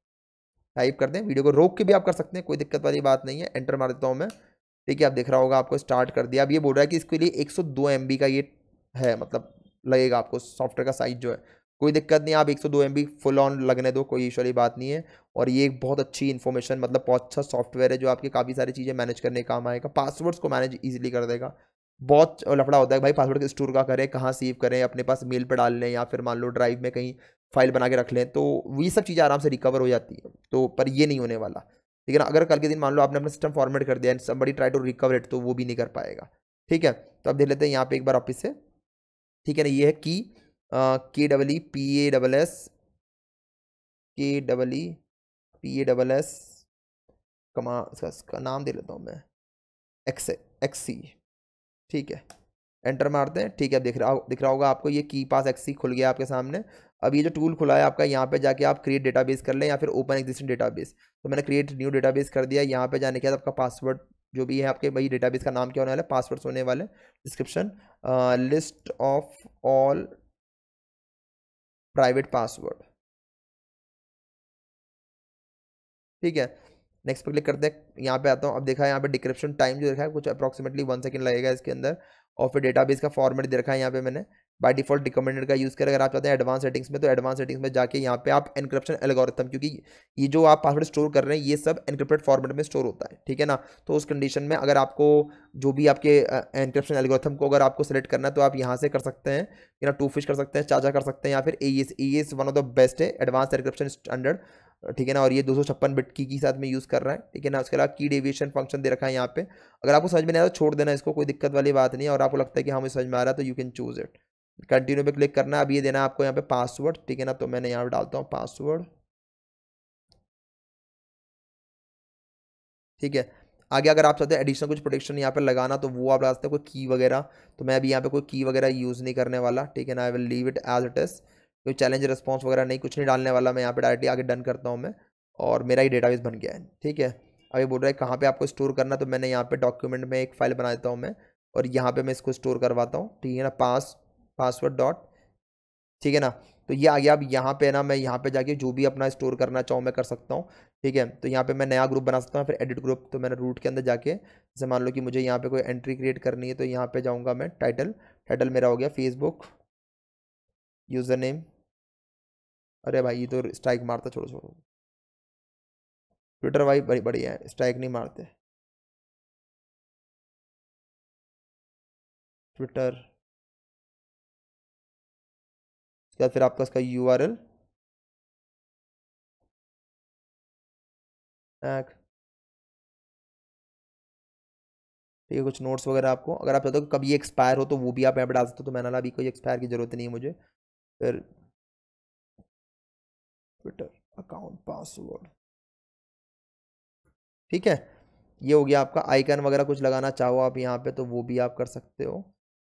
टाइप कर दें। वीडियो को रोक के भी आप कर सकते हैं, कोई दिक्कत वाली बात नहीं है। एंटर मार देता हूँ मैं, ठीक है। आप देख रहा होगा आपको स्टार्ट कर दिया। अब ये बोल रहा है कि इसके लिए 102 MB का ये है, मतलब लगेगा आपको सॉफ्टवेयर का साइज जो है। कोई दिक्कत नहीं, आप 102 MB फुल ऑन लगने दो, कोई इशू वाली बात नहीं है। और ये एक बहुत अच्छी इन्फॉर्मेशन, मतलब बहुत अच्छा सॉफ्टवेयर है जो आपकी काफ़ी सारी चीज़ें मैनेज करने का काम आएगा। पासवर्ड्स को मैनेज ईजिली कर देगा। बहुत लफड़ा होता है भाई पासवर्ड के स्टोर का करें, कहाँ सेव करें, अपने पास मेल पर डाल लें या फिर मान लो ड्राइव में कहीं फाइल बना के रख लें, तो ये सब चीज़ें आराम से रिकवर हो जाती है। तो पर ये नहीं होने वाला, ठीक है ना। अगर कल के दिन मान लो आपने अपना सिस्टम फॉर्मेट कर दिया and somebody try to recover it, तो वो भी नहीं कर पाएगा, ठीक है। तो अब देख लेते हैं यहाँ पे एक बार वापस से, ठीक है ना। ये है की KEEPASS कमा, इसका नाम दे लेता हूँ मैं, XC, ठीक है। एंटर मारते हैं, ठीक है। अब दिख रहा होगा आपको ये की पास एक्सी खुल गया आपके सामने। अब ये जो टूल खुला है आपका, यहाँ पे जाके आप क्रिएट डेटाबेस कर लें या फिर ओपन एग्जिस्टिंग डेटाबेस। तो मैंने क्रिएट न्यू डेटाबेस कर दिया। यहाँ पे जाने के बाद आपका पासवर्ड जो भी है आपके भाई डेटाबेस का नाम क्या होने वाला है, पासवर्ड्स होने वाले, description list of all private password. ठीक है, नेक्स्ट पे क्लिक करते हैं, यहाँ पे आता हूँ। अब देखा है यहाँ पे डिक्रिप्शन टाइम जो देखा है कुछ अप्रॉक्सीमेटली 1 सेकंड लगेगा इसके अंदर। और फिर डेटाबेस का फॉर्मेट दे रखा है यहाँ पे मैंने बाय डिफॉल्ट रिकमेंडेड का यूज़ करें। अगर आप चाहते हैं एडवांस सेटिंग्स में, तो एडवांस सेटिंग्स में जाके यहाँ पे आप एनक्रिप्शन एल्गोरिथम, क्योंकि ये जो आप पासवर्ड स्टोर कर रहे हैं ये सब एनक्रिप्टेड फॉर्मेट में स्टोर होता है, ठीक है ना। तो उस कंडीशन में अगर आपको जो भी आपके एनक्रिप्शन एल्गोरिथम को अगर आपको सेलेक्ट करना है तो आप यहाँ से कर सकते हैं, या टू फिश कर सकते हैं, चाचा कर सकते हैं, या फिर AES one of the best है, एडवांस एनक्रिप्शन स्टैंडर्ड, ठीक है ना। और ये 256 बिट की के साथ में यूज़ कर रहा है, ठीक है ना। उसके अलावा की डेविएशन फंक्शन दे रखा है यहाँ पे। अगर आपको समझ में नहीं आया तो छोड़ देना इसको, कोई दिक्कत वाली बात नहीं है। और आपको लगता है कि हाँ मुझे समझ में आ रहा है तो you can choose it. Continue पे क्लिक करना है। अब ये देना है आपको यहाँ पे पासवर्ड, ठीक है ना। तो मैंने यहाँ पे डालता हूँ पासवर्ड, ठीक है। आगे अगर आप चाहते हैं एडिशनल कुछ प्रोटेक्शन यहाँ पे लगाना तो वो आप लगा सकते हैं, कोई की वगैरह। तो मैं अभी यहाँ पे कोई की वगैरह यूज़ नहीं करने वाला, ठीक है ना। I will leave it as it is. कोई चैलेंज रिस्पॉन्स वगैरह नहीं, कुछ नहीं डालने वाला मैं यहाँ पे, डायरेक्टली आगे डन करता हूँ मैं। और मेरा ही डेटाबेस बन गया है, ठीक है। अभी बोल रहा है कहाँ पे आपको स्टोर करना, तो मैंने यहाँ पे डॉक्यूमेंट में एक फाइल बना देता हूँ मैं, और यहाँ पे मैं इसको स्टोर करवाता हूँ, ठीक है ना। पासवर्ड डॉट, ठीक है ना। तो ये आ गया। अब यहाँ पे ना मैं यहाँ पे जाके जो भी अपना स्टोर करना चाहूँ मैं कर सकता हूँ, ठीक है। तो यहाँ पे मैं नया ग्रुप बना सकता हूँ, फिर एडिट ग्रुप। तो मैंने रूट के अंदर जाके, जैसे मान लो कि मुझे यहाँ पे कोई एंट्री क्रिएट करनी है, तो यहाँ पे जाऊँगा मैं, टाइटल, टाइटल मेरा हो गया फेसबुक, यूज़र नेम। अरे भाई ये तो स्ट्राइक मारता, छोड़ो छोड़ो। ट्विटर भाई बड़ी बढ़िया है, स्ट्राइक नहीं मारते ट्विटर। उसके बाद फिर आपका उसका URL, ठीक है। कुछ नोट्स वगैरह आपको अगर आप चाहते हो कभी एक्सपायर हो तो वो भी आप यहाँ पे डाल सकते हो। तो मैंने अभी कोई एक्सपायर की जरूरत नहीं है मुझे। फिर ट्विटर अकाउंट पासवर्ड, ठीक है। ये हो गया आपका। आइकन वगैरह कुछ लगाना चाहो आप यहाँ पे तो वो भी आप कर सकते हो,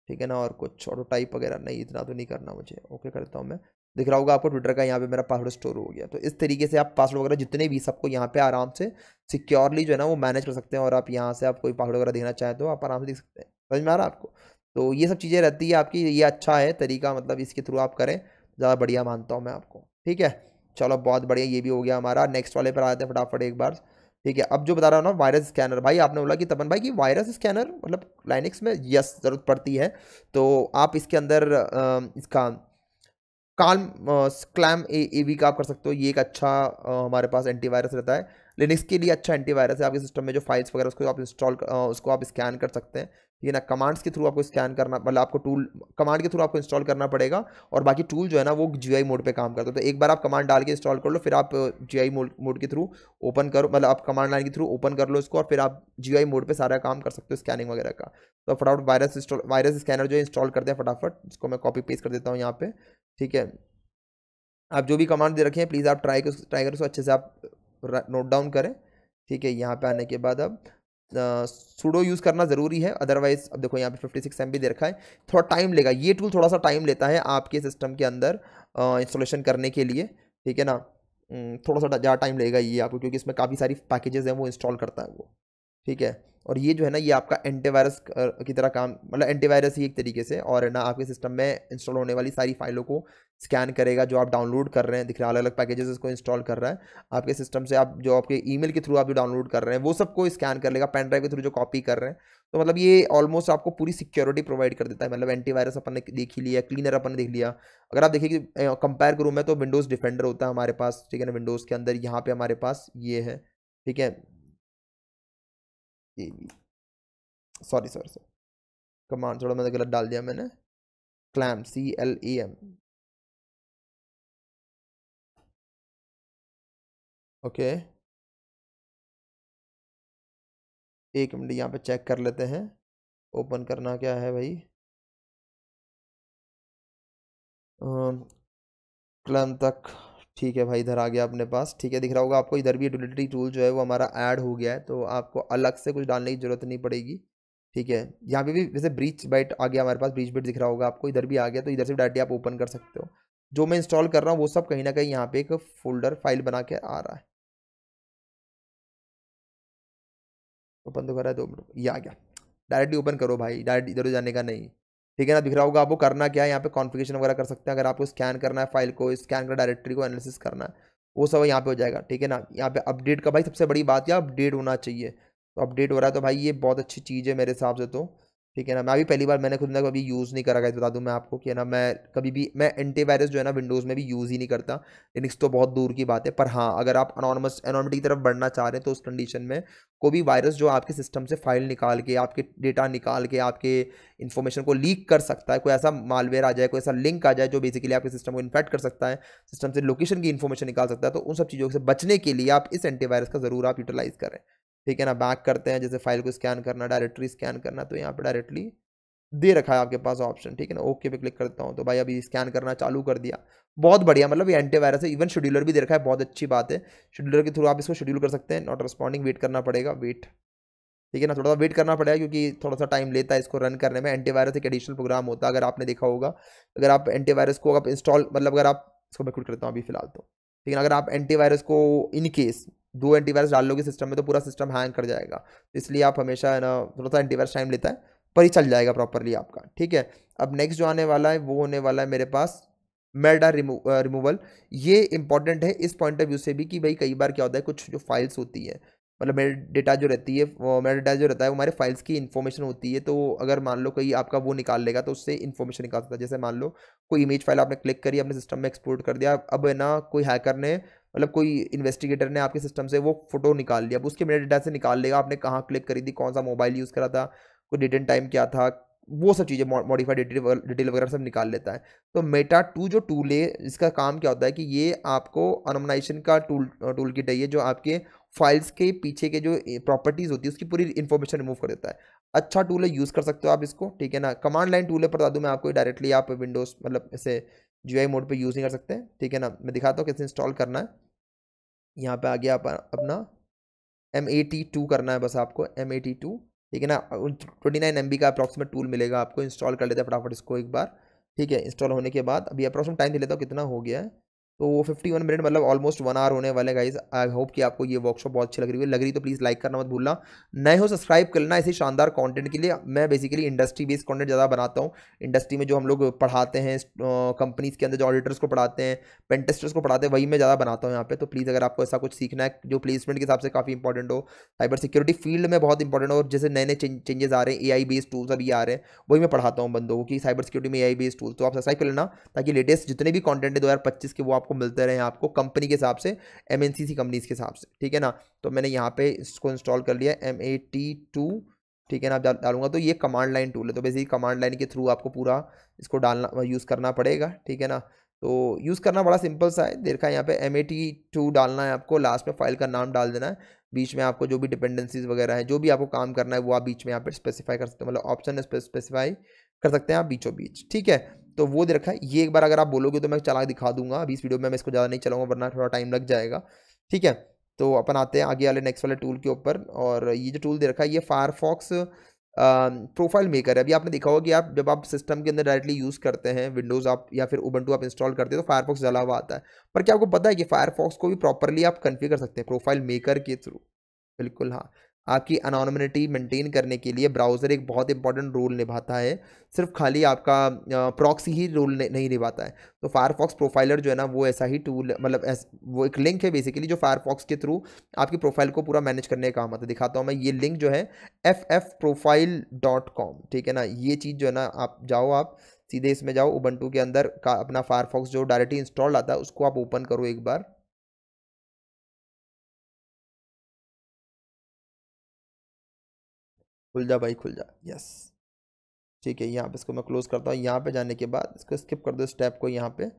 ठीक है ना। और कुछ ऑटो टाइप वगैरह नहीं, इतना तो नहीं करना मुझे। ओके करता हूँ मैं। दिख रहा होगा आपको ट्विटर का यहाँ पे मेरा पासवर्ड स्टोर हो गया। तो इस तरीके से आप पासवर्ड वगैरह जितने भी सबको यहाँ पे आराम से सिक्योरली जो है ना वो मैनेज कर सकते हैं। और आप यहाँ से आप कोई पासवर्ड वगैरह देखना चाहें तो आप आराम से देख सकते हैं। समझ में आ रहा है आपको। तो ये सब चीज़ें रहती है आपकी, ये अच्छा है तरीका, मतलब इसके थ्रू आप करें ज़्यादा बढ़िया मानता हूँ मैं आपको, ठीक है। चलो बहुत बढ़िया, ये भी हो गया हमारा। नेक्स्ट वाले पर आते हैं फटाफट एक बार, ठीक है। अब जो बता रहा हूँ ना वायरस स्कैनर, भाई आपने बोला कि तपन भाई कि वायरस स्कैनर मतलब लाइनक्स में यस ज़रूरत पड़ती है। तो आप इसके अंदर इसका काल्म क्लैम एवी का आप कर सकते हो। ये एक अच्छा हमारे पास एंटीवायरस रहता है, लिनक्स के लिए अच्छा एंटीवायरस है। आपके सिस्टम में जो फाइल्स वगैरह उसको आप इंस्टॉल उसको आप स्कैन कर सकते हैं, ये ना। कमांड्स के थ्रू आपको स्कैन करना, मतलब आपको टूल कमांड के थ्रू आपको इंस्टॉल करना पड़ेगा। और बाकी टूल जो है ना वो जीआई मोड पे काम करता है। तो एक बार आप कमांड डाल के इंस्टॉल कर लो, फिर आप जीआई मोड के थ्रू ओपन करो, मतलब आप कमांड लाइन के थ्रू ओपन कर लो इसको, और फिर आप जीआई मोड पे सारा काम कर सकते हो स्कैनिंग वगैरह का। तो फटाफट वायरस स्कैनर जो है इंस्टॉल कर दें फटाफट। इसको मैं कॉपी पेस्ट कर देता हूँ यहाँ पे, ठीक है। आप जो भी कमांड दे रखे हैं प्लीज़ आप ट्राई करो, अच्छे से आप नोट डाउन करें, ठीक है। यहाँ पे आने के बाद अब सूडो यूज़ करना ज़रूरी है, अदरवाइज अब देखो यहाँ पे 56 MB दे रखा है। थोड़ा टाइम लेगा, ये टूल थोड़ा सा टाइम लेता है आपके सिस्टम के अंदर इंस्टॉलेशन करने के लिए, ठीक है ना। थोड़ा सा ज़्यादा टाइम लगेगा ये आपको, क्योंकि इसमें काफ़ी सारी पैकेजेस हैं वो इंस्टॉल करता है वो, ठीक है। और ये जो है ना ये आपका एंटीवायरस की तरह काम, मतलब एंटीवायरस ही एक तरीके से, और है ना आपके सिस्टम में इंस्टॉल होने वाली सारी फाइलों को स्कैन करेगा। जो आप डाउनलोड कर रहे हैं, दिख रहा है अलग अलग पैकेजेस इसको इंस्टॉल कर रहा है आपके सिस्टम से। आप जो आपके ईमेल के थ्रू आप जो डाउनलोड कर रहे हैं वो सबको स्कैन कर लेगा, पेन ड्राइव के थ्रू जो कॉपी कर रहे हैं। तो मतलब ये ऑलमोस्ट आपको पूरी सिक्योरिटी प्रोवाइड कर देता है। मतलब एंटीवायरस अपन ने देख ही लिया, क्लीनर अपन ने देख लिया। अगर आप देखिए कि कंपेयर करूँ मैं तो विंडोज़ डिफेंडर होता है हमारे पास, ठीक है ना। विंडोज़ के अंदर यहाँ पे हमारे पास ये है, ठीक है। सॉरी सॉरी सॉरी, कमांड थोड़ा मैंने गलत डाल दिया मैंने। Clam CLAM, okay. एक मिनट यहाँ पे चेक कर लेते हैं, ओपन करना क्या है भाई। क्लैम तक, ठीक है भाई, इधर आ गया अपने पास, ठीक है। दिख रहा होगा आपको इधर भी यूटिलिटी टूल जो है वो हमारा ऐड हो गया है, तो आपको अलग से कुछ डालने की जरूरत नहीं पड़ेगी, ठीक है। यहाँ पे भी जैसे ब्रीच बाइट आ गया हमारे पास, ब्रीच बाइट दिख रहा होगा आपको, इधर भी आ गया। तो इधर से डायरेक्टली आप ओपन कर सकते हो। जो मैं इंस्टॉल कर रहा हूँ वो सब कहीं ना कहीं यहाँ पे एक फोल्डर फाइल बना के आ रहा है। ओपन तो करा है 2 मिनट, ये आ गया। डायरेक्टली ओपन करो भाई, डायरेक्ट इधर जाने का नहीं। ठीक है ना, दिख रहा होगा आपको करना क्या है, यहाँ पे कॉन्फ़िगरेशन वगैरह कर सकते हैं। अगर आपको स्कैन करना है फाइल को, स्कैन कर डायरेक्टरी को एनालिसिस करना है, वो सब यहाँ पे हो जाएगा। ठीक है ना, यहाँ पे अपडेट का भाई सबसे बड़ी बात है, अपडेट होना चाहिए। तो अपडेट हो रहा है तो भाई ये बहुत अच्छी चीज़ है मेरे हिसाब से तो। ठीक है ना, मैं भी पहली बार, मैंने खुद ने कभी यूज़ नहीं करा, गाइस बता दूं मैं आपको कि है ना, मैं कभी भी मैं एंटीवायरस जो है ना विंडोज़ में भी यूज़ ही नहीं करता। लिनक्स तो बहुत दूर की बात है। पर हाँ, अगर आप एनोनिमिटी की तरफ बढ़ना चाह रहे हैं तो उस कंडीशन में कोई भी वायरस जो आपके सिस्टम से फाइल निकाल के, आपके डेटा निकाल के, आपके इन्फॉर्मेशन को लीक कर सकता है, कोई ऐसा मालवेयर आ जाए, कोई ऐसा लिंक आ जाए जो बेसिकली आपके सिस्टम को इन्फेक्ट कर सकता है, सिस्टम से लोकेशन की इन्फॉर्मेशन निकाल सकता है, तो उन सब चीज़ों से बचने के लिए आप इस एंटीवायरस का ज़रूर आप यूटिलाइज करें। ठीक है ना, बैक करते हैं, जैसे फाइल को स्कैन करना, डायरेक्टरी स्कैन करना, तो यहाँ पे डायरेक्टली दे रखा है आपके पास ऑप्शन। ठीक है ना, ओके पे क्लिक करता हूँ तो भाई अभी स्कैन करना चालू कर दिया। बहुत बढ़िया, मतलब ये एंटीवायरस है। इवन शेड्यूलर भी दे रखा है, बहुत अच्छी बात है। शेड्यूलर के थ्रू आप इसको शेड्यूल कर सकते हैं। नॉट रिस्पॉन्डिंग, वेट करना पड़ेगा, वेट। ठीक है ना, थोड़ा सा वेट करना पड़ेगा क्योंकि थोड़ा सा टाइम लेता है इसको रन करने में। एंटीवायरस एक एडिशनल प्रोग्राम होता है, अगर आपने देखा होगा। अगर आप एंटीवायरस को आप इंस्टॉल, मतलब अगर आप इसको मैं क्विट करता हूँ अभी फिलहाल तो। ठीक है ना, अगर आप एंटीवायरस को इन केस 2 एंटीवायरस डाल लोगे सिस्टम में तो पूरा सिस्टम हैंग कर जाएगा। तो इसलिए आप हमेशा है ना, थोड़ा सा एंटीवायरस टाइम लेता है पर ही चल जाएगा प्रॉपरली आपका। ठीक है, अब नेक्स्ट जो आने वाला है वो होने वाला है मेरे पास मेटा रिमूवल। ये इंपॉर्टेंट है इस पॉइंट ऑफ व्यू से भी कि भाई कई बार क्या होता है, कुछ जो फाइल्स होती है, मतलब मेरे डेटा जो रहती है, वो मेरा डेटा जो रहता है वो हमारे फाइल्स की इन्फॉर्मेशन होती है। तो अगर मान लो कोई आपका वो निकाल लेगा तो उससे इन्फॉर्मेशन निकाल सकता है। जैसे मान लो कोई इमेज फाइल आपने क्लिक करी, अपने सिस्टम में एक्सपोर्ट कर दिया, अब है ना कोई हैकर ने, मतलब कोई इन्वेस्टिगेटर ने आपके सिस्टम से वो फोटो निकाल लिया, अब उसके मेरे डेटा से निकाल लेगा आपने कहाँ क्लिक करी थी, कौन सा मोबाइल यूज़ करा था, कोई डेट एंड टाइम क्या था, वो सब चीज़ें मॉडिफाइड डिटेल वगैरह सब निकाल लेता है। तो मेटा 2 जो टूल है, इसका काम क्या होता है कि ये आपको अनोमनाइजेशन का टूल किट है ये, जो आपके फाइल्स के पीछे के जो प्रॉपर्टीज होती है उसकी पूरी इन्फॉर्मेशन रिमूव कर देता है। अच्छा टूल है, यूज़ कर सकते हो आप इसको। ठीक है ना, कमांड लाइन टूल है, बता दूं मैं आपको, डायरेक्टली आप विंडोज़ मतलब ऐसे जीयूआई मोड पे यूज़ नहीं कर सकते। ठीक है ना, मैं दिखाता हूँ कैसे इंस्टॉल करना है। यहाँ पे आ गया अपना M82 करना है बस आपको, M82। ठीक है ना, 29 MB का अप्रॉक्सीमेट टूल मिलेगा आपको। इंस्टॉल कर लेते हैं फटाफट इसको एक बार। ठीक है, इंस्टॉल होने के बाद अभी अप्रॉक्सीमेट टाइम दे लेता हूँ कितना हो गया है। तो 51 मिनट, मतलब ऑलमोस्ट 1 आवर होने वाले गाइज। आई होप कि आपको ये वर्कशॉप बहुत अच्छी लग रही तो प्लीज़ लाइक करना मत भूलना। नए हो सब्सक्राइब करना ऐसे शानदार कंटेंट के लिए। मैं बेसिकली इंडस्ट्री बेस्ड कंटेंट ज़्यादा बनाता हूँ। इंडस्ट्री में जो हम लोग पढ़ाते हैं, कंपनीज के अंदर जो ऑडिटर्स को पढ़ाते हैं, पेन टेस्टर्स को पढ़ाते हैं, वही मैं ज़्यादा बनाता हूँ यहाँ पे। तो प्लीज़ अगर आपको ऐसा कुछ सीखना है जो प्लेसमेंट के हिसाब से काफ़ी इंपॉर्टेंट हो, साइबर सिक्योरिटी फील्ड में बहुत इंपॉर्टेंट हो, और जैसे नए नए चेंजेस आ रहे हैं, एआई बेस्ड टूल्स अभी आ रहे हैं, वही मैं पढ़ाता हूँ बंदों को कि साइबर सिक्योरिटी में एआई बेस्ड टूल। तो आप सब्सक्राइब कर लेना ताकि लेटेस्ट जितने भी कंटेंट है 2025 के वो आपको मिलते रहे, आपको कंपनी के हिसाब से, एमएनसीसी कंपनीज के हिसाब से। ठीक है ना, तो मैंने यहाँ पे इसको इंस्टॉल कर लिया M82। ठीक है ना, आप डालूंगा तो ये कमांड लाइन टूल है, तो बेसिकली कमांड लाइन के थ्रू आपको पूरा इसको डालना, यूज़ करना पड़ेगा। ठीक है ना, तो यूज़ करना बड़ा सिंपल सा है। देखा है यहाँ पे M82 डालना है आपको, लास्ट में फाइल का नाम डाल देना है, बीच में आपको जो भी डिपेंडेंसीज वगैरह है, जो भी आपको काम करना है वो आप बीच में यहाँ पे स्पेसिफाई कर सकते हो, मतलब ऑप्शन स्पेसिफाई कर सकते हैं आप बीचों बीच। ठीक है, तो वो दे रखा है। ये एक बार अगर आप बोलोगे तो मैं चला दिखा दूंगा, अभी इस वीडियो में मैं इसको ज़्यादा नहीं चलाऊंगा वरना थोड़ा टाइम लग जाएगा। ठीक है, तो अपन आते हैं आगे वाले नेक्स्ट वाले टूल के ऊपर। और ये जो टूल दे रखा है ये फायरफॉक्स प्रोफाइल मेकर है। अभी आपने देखा होगा कि आप जब आप सिस्टम के अंदर डायरेक्टली यूज़ करते हैं विंडोज़ आप या फिर उबंटू आप इंस्टॉल करते हैं तो फायरफॉक्स जला हुआ आता है। पर क्या आपको पता है कि फायरफॉक्स को भी प्रॉपरली आप कन्फिगर कर सकते हैं प्रोफाइल मेकर के थ्रू। बिल्कुल हाँ, आपकी अनोनिमिटी मेंटेन करने के लिए ब्राउज़र एक बहुत इंपॉर्टेंट रोल निभाता है। सिर्फ खाली आपका प्रॉक्सी ही रोल नहीं निभाता है। तो फायरफॉक्स प्रोफाइलर जो है ना वो ऐसा ही टूल, मतलब वो एक लिंक है बेसिकली जो फायरफॉक्स के थ्रू आपकी प्रोफाइल को पूरा मैनेज करने का काम आता है। दिखाता हूँ मैं, ये लिंक जो है ffprofile.com। ठीक है ना, ये चीज़ जो है ना, आप जाओ, आप सीधे इसमें जाओ, उबंटू के अंदर का अपना फायरफॉक्स जो डायरेक्टली इंस्टॉल आता है उसको आप ओपन करो एक बार। खुल जा भाई, खुल जा, यस। ठीक है, यहाँ पे इसको मैं क्लोज करता हूँ। यहाँ पे जाने के बाद इसको स्किप कर दो स्टेप को यहाँ पे,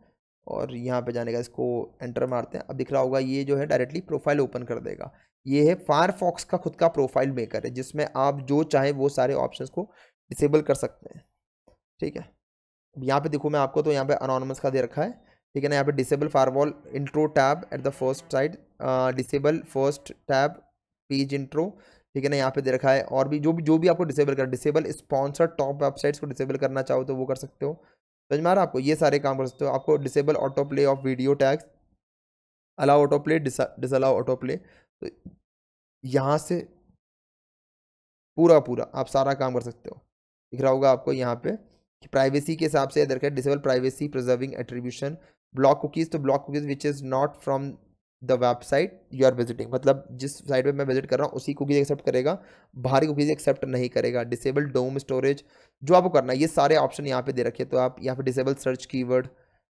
और यहाँ पे जाने का इसको एंटर मारते हैं। अब दिख रहा होगा ये जो है डायरेक्टली प्रोफाइल ओपन कर देगा। ये है फायरफॉक्स का खुद का प्रोफाइल मेकर है जिसमें आप जो चाहे वो सारे ऑप्शंस को डिसेबल कर सकते हैं। ठीक है, अब यहाँ पे देखो मैं आपको, तो यहाँ पे अनोनिमस का दे रखा है। ठीक है ना, यहाँ पे disable firewall intro tab at the first side, disable first tab page intro. ठीक है ना, यहाँ पे दे रखा है और भी जो भी आपको डिसेबल कर, डिसेबल स्पॉन्सर टॉप वेबसाइट्स को डिसेबल करना चाहो तो वो कर सकते हो। समझ में आ रहा है आपको, ये सारे काम कर सकते हो। आपको disable auto play of video tags, allow auto play, disallow auto play. तो यहाँ से पूरा पूरा आप सारा काम कर सकते हो। दिख रहा होगा आपको यहाँ पे कि प्राइवेसी के हिसाब से देखा disable privacy preserving attribution, block cookies, तो block cookies which is not from the website you are visiting, मतलब जिस साइट पे मैं विजिट कर रहा हूँ उसी कुकीज एक्सेप्ट करेगा, बाहरी कुकीज एक्सेप्ट नहीं करेगा। डिसेबल डोम स्टोरेज, जो आपको करना है ये सारे ऑप्शन यहाँ पे दे रखे, तो आप यहाँ पे डिसेबल सर्च कीवर्ड,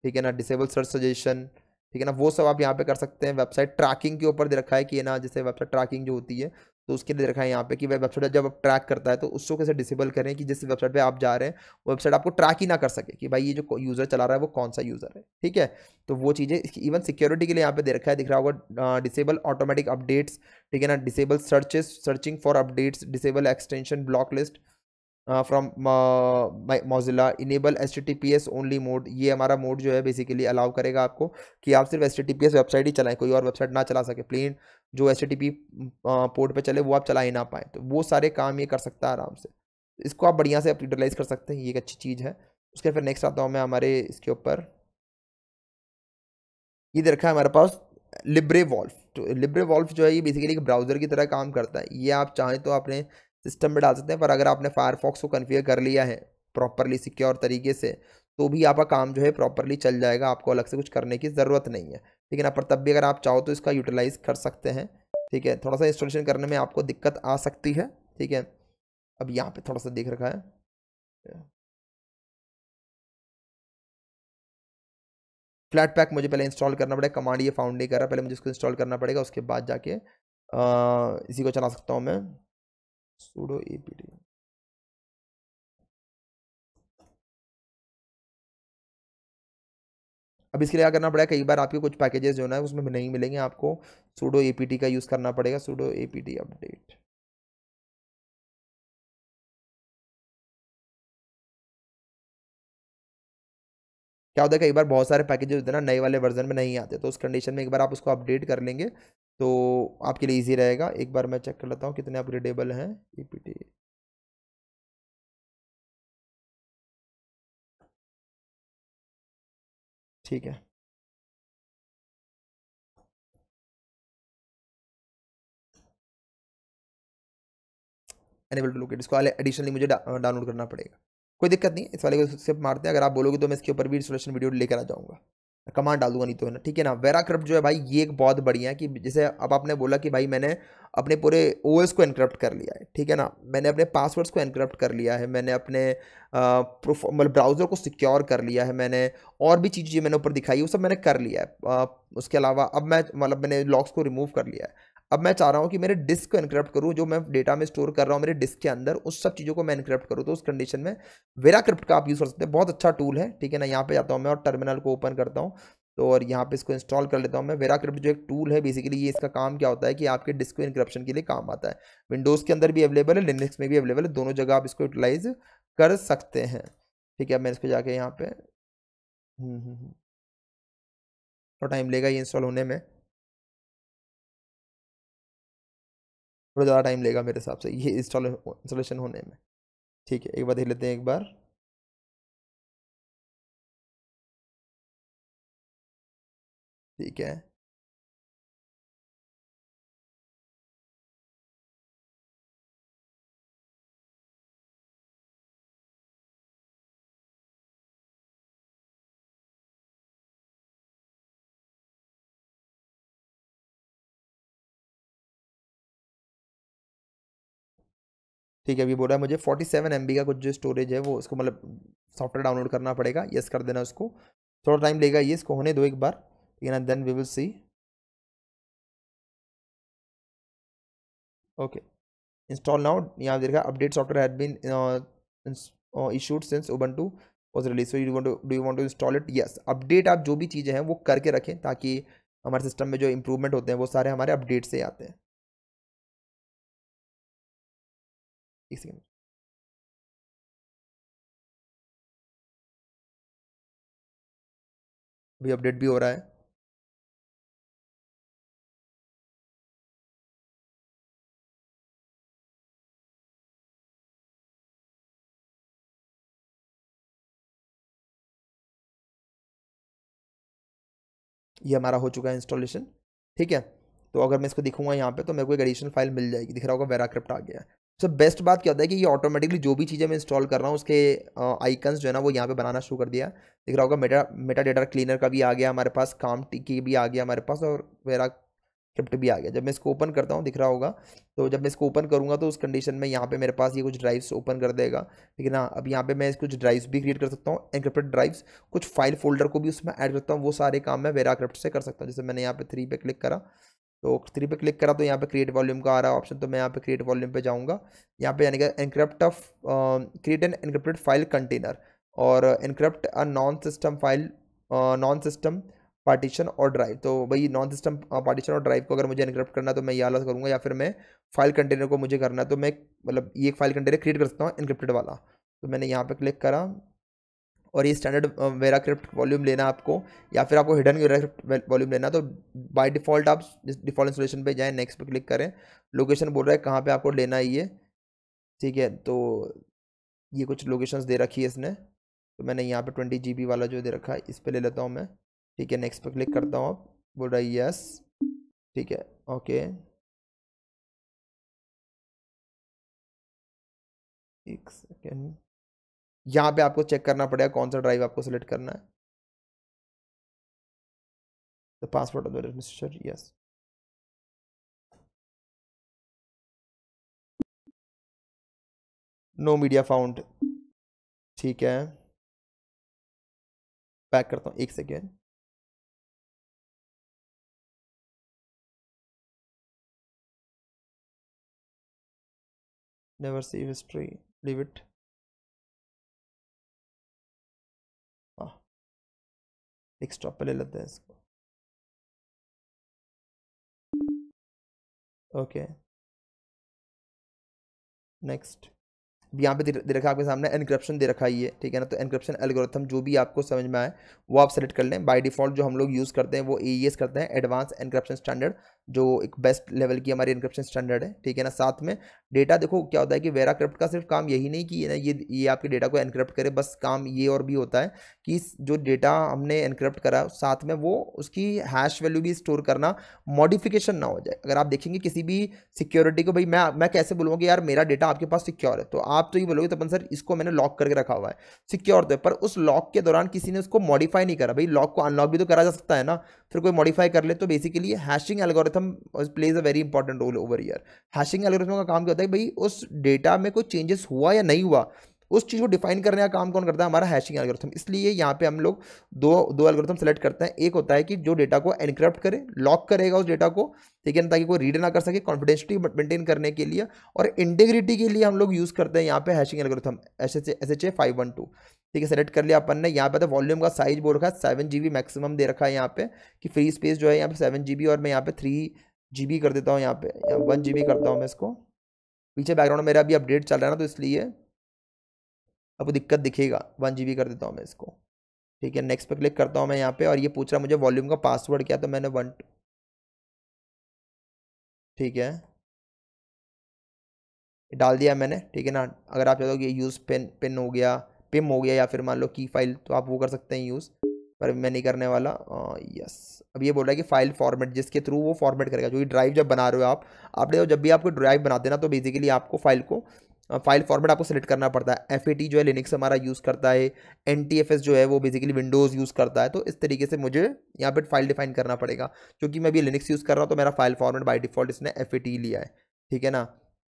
ठीक है ना, डिसेबल सर्च सजेशन, ठीक है ना, वो सब आप यहाँ पे कर सकते हैं। वेबसाइट ट्रैकिंग के ऊपर दे रखा है कि ना, जैसे वेबसाइट ट्रैकिंग जो होती है तो उसके लिए दे रखा है यहाँ पे कि वह वेबसाइट जब आप ट्रैक करता है तो उसको कैसे डिसेबल करें कि जिस वेबसाइट पे आप जा रहे हैं वो वेबसाइट आपको ट्रैक ही ना कर सके कि भाई ये जो यूजर चला रहा है वो कौन सा यूजर है, ठीक है। तो वो चीज़ें इवन सिक्योरिटी के लिए यहाँ पे दे रखा है, दिख रहा होगा डिसेबल ऑटोमेटिक अपडेट्स, ठीक है ना, disable searches searching for updates, disable extension block list from Mozilla, enable HTTPS only mode, ये हमारा मोड जो है बेसिकली अलाउ करेगा आपको कि आप सिर्फ HTTPS वेबसाइट ही चलाएं, कोई और वेबसाइट ना चला सके, प्लेन जो HTTP पोर्ट पे चले वो आप चला ही ना पाए, तो वो सारे काम ये कर सकता है आराम से। इसको आप बढ़िया से यूटिलाइज कर सकते हैं, ये एक अच्छी चीज़ है। उसके फिर नेक्स्ट आता हूँ मैं हमारे इसके ऊपर, ये दे रखा है हमारे पास लिब्रे वॉल्फ। तो लिब्रे वॉल्फ जो है ये बेसिकली एक ब्राउज़र की तरह काम करता है, ये आप चाहें तो अपने सिस्टम में डाल सकते हैं, पर अगर आपने फायरफॉक्स को कन्फिगर कर लिया है प्रॉपरली सिक्योर तरीके से तो भी आपका काम जो है प्रॉपरली चल जाएगा, आपको अलग से कुछ करने की ज़रूरत नहीं है, ठीक है ना। पर तब भी अगर आप चाहो तो इसका यूटिलाइज कर सकते हैं, ठीक है। थोड़ा सा इंस्टॉलेशन करने में आपको दिक्कत आ सकती है, ठीक है। अब यहाँ पे थोड़ा सा देख रखा है, फ्लैट पैक मुझे पहले इंस्टॉल करना पड़ेगा, कमांड ये फाउंड नहीं कर रहा, पहले मुझे इसको इंस्टॉल करना पड़ेगा, उसके बाद जाके इसी को चला सकता हूँ मैं, sudo apt। अब इसके लिए क्या करना पड़ेगा, कई बार आपके कुछ पैकेजेस जो है उसमें नहीं मिलेंगे आपको, sudo apt का यूज़ करना पड़ेगा, sudo apt अपडेट। क्या होता है कई बार बहुत सारे पैकेजेस होते हैं ना नए वाले वर्जन में नहीं आते, तो उस कंडीशन में एक बार आप उसको अपडेट कर लेंगे तो आपके लिए ईजी रहेगा। एक बार मैं चेक कर लेता हूँ कितने अपग्रेडेबल हैं apt, ठीक है। एनेबल टू लोकेट, इसको एडिशनली मुझे डाउनलोड करना पड़ेगा, कोई दिक्कत नहीं है, इस वाले को सिर्फ मारते हैं, अगर आप बोलोगे तो मैं इसके ऊपर भी इंस्टॉलेशन वीडियो लेकर आ जाऊँगा, कमांड डाल दूंगा नहीं तो, है ना, ठीक है ना। वेराक्रिप्ट जो है भाई ये एक बहुत बढ़िया है कि जैसे अब आपने बोला कि भाई मैंने अपने पूरे ओएस को एनक्रप्ट कर लिया है, ठीक है ना, मैंने अपने पासवर्ड्स को एनक्रप्ट कर लिया है, मैंने अपने मतलब ब्राउज़र को सिक्योर कर लिया है, मैंने और भी चीज़ें मैंने ऊपर दिखाई वो सब मैंने कर लिया है। उसके अलावा अब मैं मतलब मैंने लॉक्स को रिमूव कर लिया है, अब मैं चाह रहा हूँ कि मेरे डिस्क को एनक्रप्ट करूँ, जो मैं डेटा में स्टोर कर रहा हूँ मेरे डिस्क के अंदर उस सब चीज़ों को मैं एनक्रप्ट करूँ, तो उस कंडीशन में वेराक्रिप्ट का आप यूज़ कर सकते हैं, बहुत अच्छा टूल है, ठीक है ना। यहाँ पे जाता हूँ मैं और टर्मिनल को ओपन करता हूँ, तो और यहाँ पे इसको इंस्टॉल कर लेता हूँ मैं। वेराक्रिप्ट जो एक टूल है बेसिकली ये इसका काम क्या होता है कि आपके डिस्क को इनक्रप्शन के लिए काम आता है, विंडोज़ के अंदर भी अवेलेबल है, लिनक्स में भी अवेलेबल है, दोनों जगह आप इसको यूटिलाइज कर सकते हैं, ठीक है। मैं इस पर जाके यहाँ पे थोड़ा टाइम लेगा ये इंस्टॉल होने में, थोड़ा ज़्यादा टाइम लेगा मेरे हिसाब से ये इंस्टॉलेशन होने में, ठीक है। एक बार देख लेते हैं एक बार, ठीक है। ठीक है अभी बोल रहा है मुझे 47 MB का कुछ जो स्टोरेज है वो इसको मतलब सॉफ्टवेयर डाउनलोड करना पड़ेगा, यस कर देना उसको, थोड़ा टाइम लेगा ये, इसको होने दो एक बार, ठीक है ना, then we will see. Okay install now, यहाँ देखा update software had been issued since Ubuntu was released, so you want to install it, yes. Update आप जो भी चीज़ें हैं वो करके रखें ताकि हमारे सिस्टम में जो इंप्रूवमेंट होते हैं वो सारे हमारे अपडेट से आते हैं। एक सेकंड, अभी अपडेट भी हो रहा है, ये हमारा हो चुका है इंस्टॉलेशन, ठीक है। तो अगर मैं इसको दिखूंगा यहाँ पे तो मेरे को एक एडिशनल फाइल मिल जाएगी, दिख रहा होगा वेराक्रिप्ट आ गया है। सब बेस्ट बात क्या होता है कि ये ऑटोमेटिकली जो भी चीज़ें मैं इंस्टॉल कर रहा हूँ उसके आइकन्स जो है ना वो यहाँ पे बनाना शुरू कर दिया। दिख रहा होगा मेटा डेटा क्लीनर का भी आ गया हमारे पास, काम की भी आ गया हमारे पास, और वेरा क्रिप्ट भी आ गया। जब मैं इसको ओपन करता हूँ दिख रहा होगा, तो जब मैं इसको ओपन करूँगा तो उस कंडीशन में यहाँ पे मेरे पास ये कुछ ड्राइव्स ओपन कर देगा, ठीक है ना। अब यहाँ पे मैं कुछ ड्राइव्स भी क्रिएट कर सकता हूँ, एनक्रिप्टेड ड्राइव्स, कुछ फाइल फोल्डर को भी उसमें ऐड करता हूँ। वो सारे काम मैं वेरा क्रिप्ट से कर सकता हूँ। जैसे मैंने यहाँ पे 3 पे क्लिक करा, तो 3 पे क्लिक करा तो यहाँ पे क्रिएट वॉल्यूम का आ रहा है ऑप्शन, तो मैं यहाँ पे क्रिएट वॉल्यूम पे जाऊँगा। यहाँ पे यानी कि encrypt off create an encrypted file container, और encrypt a non system file, non system partition और ड्राइव। तो भाई नॉन सिस्टम पार्टीशन और ड्राइव को अगर मुझे एनक्रिप्ट करना है तो मैं ये वाला करूँगा, या फिर मैं फाइल कंटेनर को मुझे करना है तो मैं मतलब ये एक फाइल कंटेनर क्रिएट कर सकता हूँ एनक्रिप्टेड वाला। तो मैंने यहाँ पे क्लिक करा, और ये स्टैंडर्ड वेरा क्रिप्ट वॉल्यूम लेना आपको, या फिर आपको हिडन वेरा क्रिप्ट वॉल्यूम लेना, तो बाय डिफ़ॉल्ट आप डिफ़ॉल्ट इंस्टॉलेशन पे जाएं, नेक्स्ट पे क्लिक करें, लोकेशन बोल रहा है कहाँ पे आपको लेना है ये, ठीक है। तो ये कुछ लोकेशंस दे रखी है इसने, तो मैंने यहाँ पे 20 GB वाला जो दे रखा है इस पे ले लेता हूँ मैं, ठीक है। नेक्स्ट पे क्लिक करता हूँ, आप बोल रहा है यस, ठीक है, ओके। एक सेकेंड, यहाँ पे आपको चेक करना पड़ेगा कौन सा ड्राइव आपको सेलेक्ट करना है। The password of the register, yes, no media found, ठीक है। बैक करता हूँ एक second, never see history, leave it, हाँ एक स्टॉप पे ले लेते हैं इसको, ओके नेक्स्ट। यहाँ पे दे रखा है आपके सामने एनक्रिप्शन दे रखा है ये, ठीक है ना। तो एनक्रिप्शन एल्गोरिथम जो भी आपको समझ में आए वो आप सेलेक्ट कर लें। बाय डिफॉल्ट जो हम लोग यूज़ करते हैं वो AES करते हैं, एडवांस एनक्रिप्शन स्टैंडर्ड, जो एक बेस्ट लेवल की हमारी एनक्रिप्शन स्टैंडर्ड है, ठीक है ना। साथ में डेटा, देखो क्या होता है कि वेरा क्रिप्ट का सिर्फ काम यही नहीं कि ये आपके डेटा को एनक्रिप्ट करे, बस काम ये और भी होता है कि जो डेटा हमने एनक्रिप्ट करा साथ में वो उसकी हैश वैल्यू भी स्टोर करना, मॉडिफिकेशन ना हो जाए। अगर आप देखेंगे किसी भी सिक्योरिटी को, भाई मैं कैसे बोलूँगा कि यार मेरा डेटा आपके पास सिक्योर है, तो आप तो ये बोलोगे तपन सर इसको मैंने लॉक करके रखा हुआ है, सिक्योर तो है, पर उस लॉक के दौरान किसी ने उसको मॉडिफाई नहीं करा। भाई लॉक को अनलॉक भी तो करा जा सकता है ना, फिर कोई मॉडिफाई कर ले। तो basically hashing algorithm plays a very important roll over year. Hashing algorithm का काम क्या होता है, भाई उस डेटा में कोई चेंजेस हुआ या नहीं हुआ, उस चीज़ को डिफाइन करने का काम कौन करता है, हमारा हैशिंग एल्गोरिथम। इसलिए यहाँ पे हम लोग दो दो एल्गोरिथम सेलेक्ट करते हैं। एक होता है कि जो डेटा को एनक्रिप्ट करे, लॉक करेगा उस डेटा को, ठीक है ना, ताकि कोई रीड ना कर सके, कॉन्फिडेंशियलिटी मेंटेन करने के लिए। और इंटीग्रिटी के लिए हम लोग यूज़ करते हैं यहाँ पे हैशिंग एल्गोरिथम SHA 512, ठीक है। सेलेक्ट कर लिया अपन ने। यहाँ पे तो वॉल्यूम का साइज बोल रखा है 7 GB मैक्सिमम दे रखा है यहाँ पे, कि फ्री स्पेस जो है यहाँ पे 7 GB, और मैं यहाँ पे 3 GB कर देता हूँ, यहाँ पे 1 GB करता हूँ मैं इसको। पीछे बैकग्राउंड में मेरा अभी अपडेट चल रहा है ना, तो इसलिए आपको दिक्कत दिखेगा। 1 GB कर देता हूँ मैं इसको, ठीक है। नेक्स्ट पे क्लिक करता हूँ मैं यहाँ पे, और ये पूछ रहा है मुझे वॉल्यूम का पासवर्ड क्या, तो मैंने 1, ठीक है, डाल दिया मैंने, ठीक है ना। अगर आप चाहते हो कि यूज़ पिन हो गया, पिम हो गया, या फिर मान लो की फाइल, तो आप वो कर सकते हैं यूज़, पर मैं नहीं करने वाला। यस, अब ये बोल रहा है कि फाइल फॉर्मेट, जिसके थ्रू वो फॉर्मेट करेगा, जो ड्राइव जब बना रहे हो आप, आपने जब भी आपको ड्राइव बनाते हैं ना, तो बेसिकली आपको फाइल को फाइल फॉर्मेट आपको सेलेक्ट करना पड़ता है। FAT जो है लिनक्स हमारा यूज़ करता है, NTFS जो है वो बेसिकली विंडोज़ यूज़ करता है। तो इस तरीके से मुझे यहाँ पे फाइल डिफाइन करना पड़ेगा, क्योंकि मैं भी लिनक्स यूज़ कर रहा हूँ, तो मेरा फाइल फॉर्मेट बाय डिफॉल्ट इसने FAT लिया है, ठीक है ना।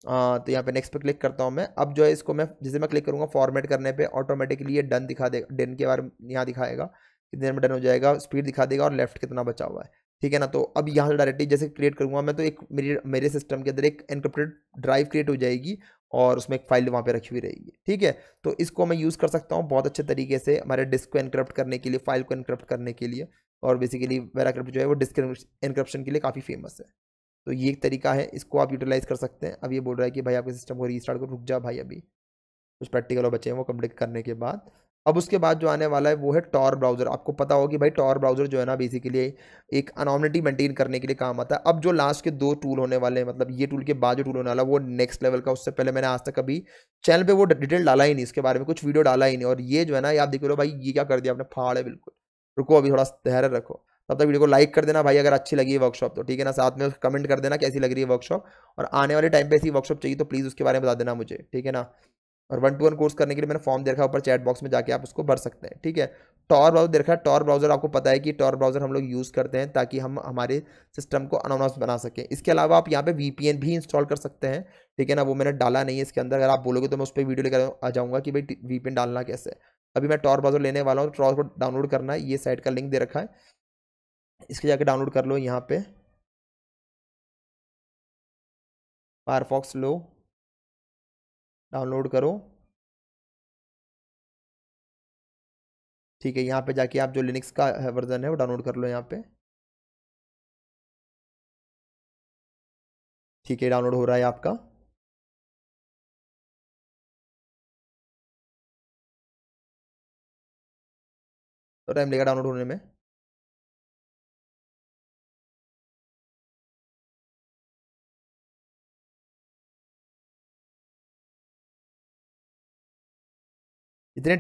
तो यहाँ पे नेक्स्ट पे क्लिक करता हूँ मैं। अब जो है इसको मैं जैसे मैं क्लिक करूँगा फॉर्मेट करने पे, ऑटोमेटिकली ये डन दिखा देगा, डन के बारे में यहाँ दिखाएगा कितनी देर में डन हो जाएगा, स्पीड दिखा देगा और लेफ्ट कितना बचा हुआ है, ठीक है ना। तो अब यहाँ से डायरेक्टली जैसे क्रिएट करूँगा मैं, तो एक मेरे सिस्टम के अंदर एक एनक्रिप्टेड ड्राइव क्रिएट हो जाएगी, और उसमें एक फाइल वहाँ पे रखी हुई रहेगी, ठीक है। तो इसको मैं यूज़ कर सकता हूँ बहुत अच्छे तरीके से हमारे डिस्क को एनक्रिप्ट करने के लिए, फाइल को एनक्रिप्ट करने के लिए, और बेसिकली वेरा क्रिप्ट जो है वो डिस्क एनक्रिप्शन के लिए काफ़ी फेमस है। तो ये एक तरीका है, इसको आप यूटिलाइज कर सकते हैं। अब ये बोल रहा है कि भाई आपके सिस्टम को रीस्टार्ट करो, रुक जा भाई, अभी कुछ प्रैक्टिकल और बचे हैं वो कंप्लीट करने के बाद। अब उसके बाद जो आने वाला है वो है टॉर ब्राउज़र। आपको पता होगा कि भाई टॉर ब्राउज़र जो है ना बेसिकली एक अनोनिमिटी मेंटेन करने के लिए काम आता है। अब जो लास्ट के 2 टूल होने वाले हैं, मतलब ये टूल के बाद जो टूल होने वाला है वो नेक्स्ट लेवल का। उससे पहले मैंने आज तक कभी चैनल पे वो डिटेल डाला ही नहीं, इसके बारे में कुछ वीडियो डाला ही नहीं। और ये जो है ना, आप देख लो भाई ये क्या कर दिया आपने, फाड़ है बिल्कुल। रुको अभी थोड़ा धैर्य रखो। तब तक वीडियो को लाइक कर देना भाई अगर अच्छी लगी है वर्कशॉप तो, ठीक है ना। साथ में कमेंट कर देना कैसी लग रही है वर्कशॉप, और आने वाले टाइम पे ऐसी वर्कशॉप चाहिए तो प्लीज़ उसके बारे में बता देना मुझे, ठीक है ना। और 1-to-1 कोर्स करने के लिए मैंने फॉर्म दे रखा है ऊपर चैट बॉक्स में, जाके आप उसको भर सकते हैं, ठीक है। टॉर ब्राउजर दे रखा है। टॉर ब्राउजर आपको पता है कि टॉर ब्राउजर हम लोग यूज़ करते हैं ताकि हम हमारे सिस्टम को अनोनिमस बना सकें। इसके अलावा आप यहाँ पे वीपीएन भी इंस्टॉल कर सकते हैं, ठीक है ना। वो मैंने डाला नहीं है इसके अंदर, अगर आप बोलोगे तो मैं उस पर वीडियो लेकर आ जाऊँगा कि भाई वीपीएन डालना कैसे है। अभी मैं टॉर ब्राउजर लेने वाला हूँ, टॉर को डाउनलोड करना है, ये साइट का लिंक दे रखा है, इसके जाके डाउनलोड कर लो। यहाँ पे फायरफॉक्स लो, डाउनलोड करो, ठीक है। यहाँ पे जाके आप जो लिनक्स का वर्जन है वो डाउनलोड कर लो यहाँ पे, ठीक है। डाउनलोड हो रहा है आपका, तो टाइम लेगा डाउनलोड होने में। जितने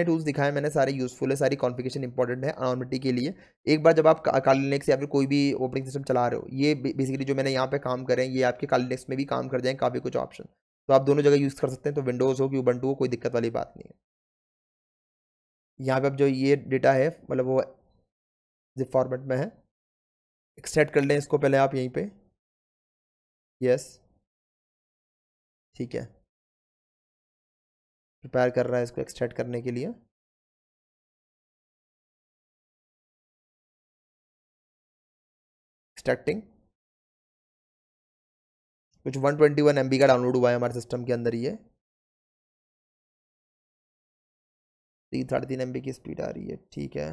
टूल्स दिखाए मैंने सारे यूजफुल है, सारी कॉन्फ़िगरेशन इंपॉर्टेंट है अनोनिमिटी के लिए। एक बार जब आप काली लिनक्स या फिर कोई भी ऑपरेटिंग सिस्टम चला रहे हो, ये बेसिकली जो मैंने यहाँ पे काम करे हैं ये आपके काली लिनक्स में भी काम कर जाएंगे काफ़ी कुछ ऑप्शन, तो आप दोनों जगह यूज़ कर सकते हैं। तो विंडोज़ हो कि उबंटू हो, कोई दिक्कत वाली बात नहीं है। यहाँ पे अब जो ये डेटा है मतलब वो जिप फॉर्मेट में है, एक्सट्रैक्ट कर लें इसको पहले आप यहीं पे, यस, ठीक है। प्रिपेयर कर रहा है इसको एक्सट्रैक्ट करने के लिए, एक्सट्रैक्टिंग। कुछ 121 MB का डाउनलोड हुआ है हमारे सिस्टम के अंदर, ये 3-3.5 MB की स्पीड आ रही है, ठीक है।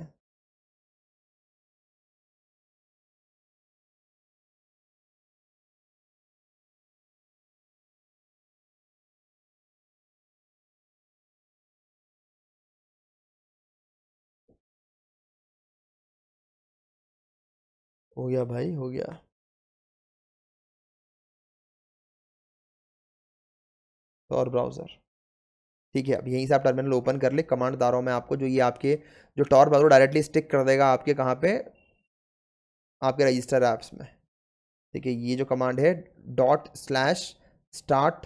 हो गया भाई, हो गया। तो और ब्राउज़र, ठीक है। अब यहीं से आप टर्मिनल ओपन कर ले, कमांड बता रहा हूँ मैं आपको, जो ये आपके जो टॉर ब्राउज़र डायरेक्टली स्टिक कर देगा आपके कहाँ पे, आपके रजिस्टर ऐप्स में, ठीक है। ये जो कमांड है ./start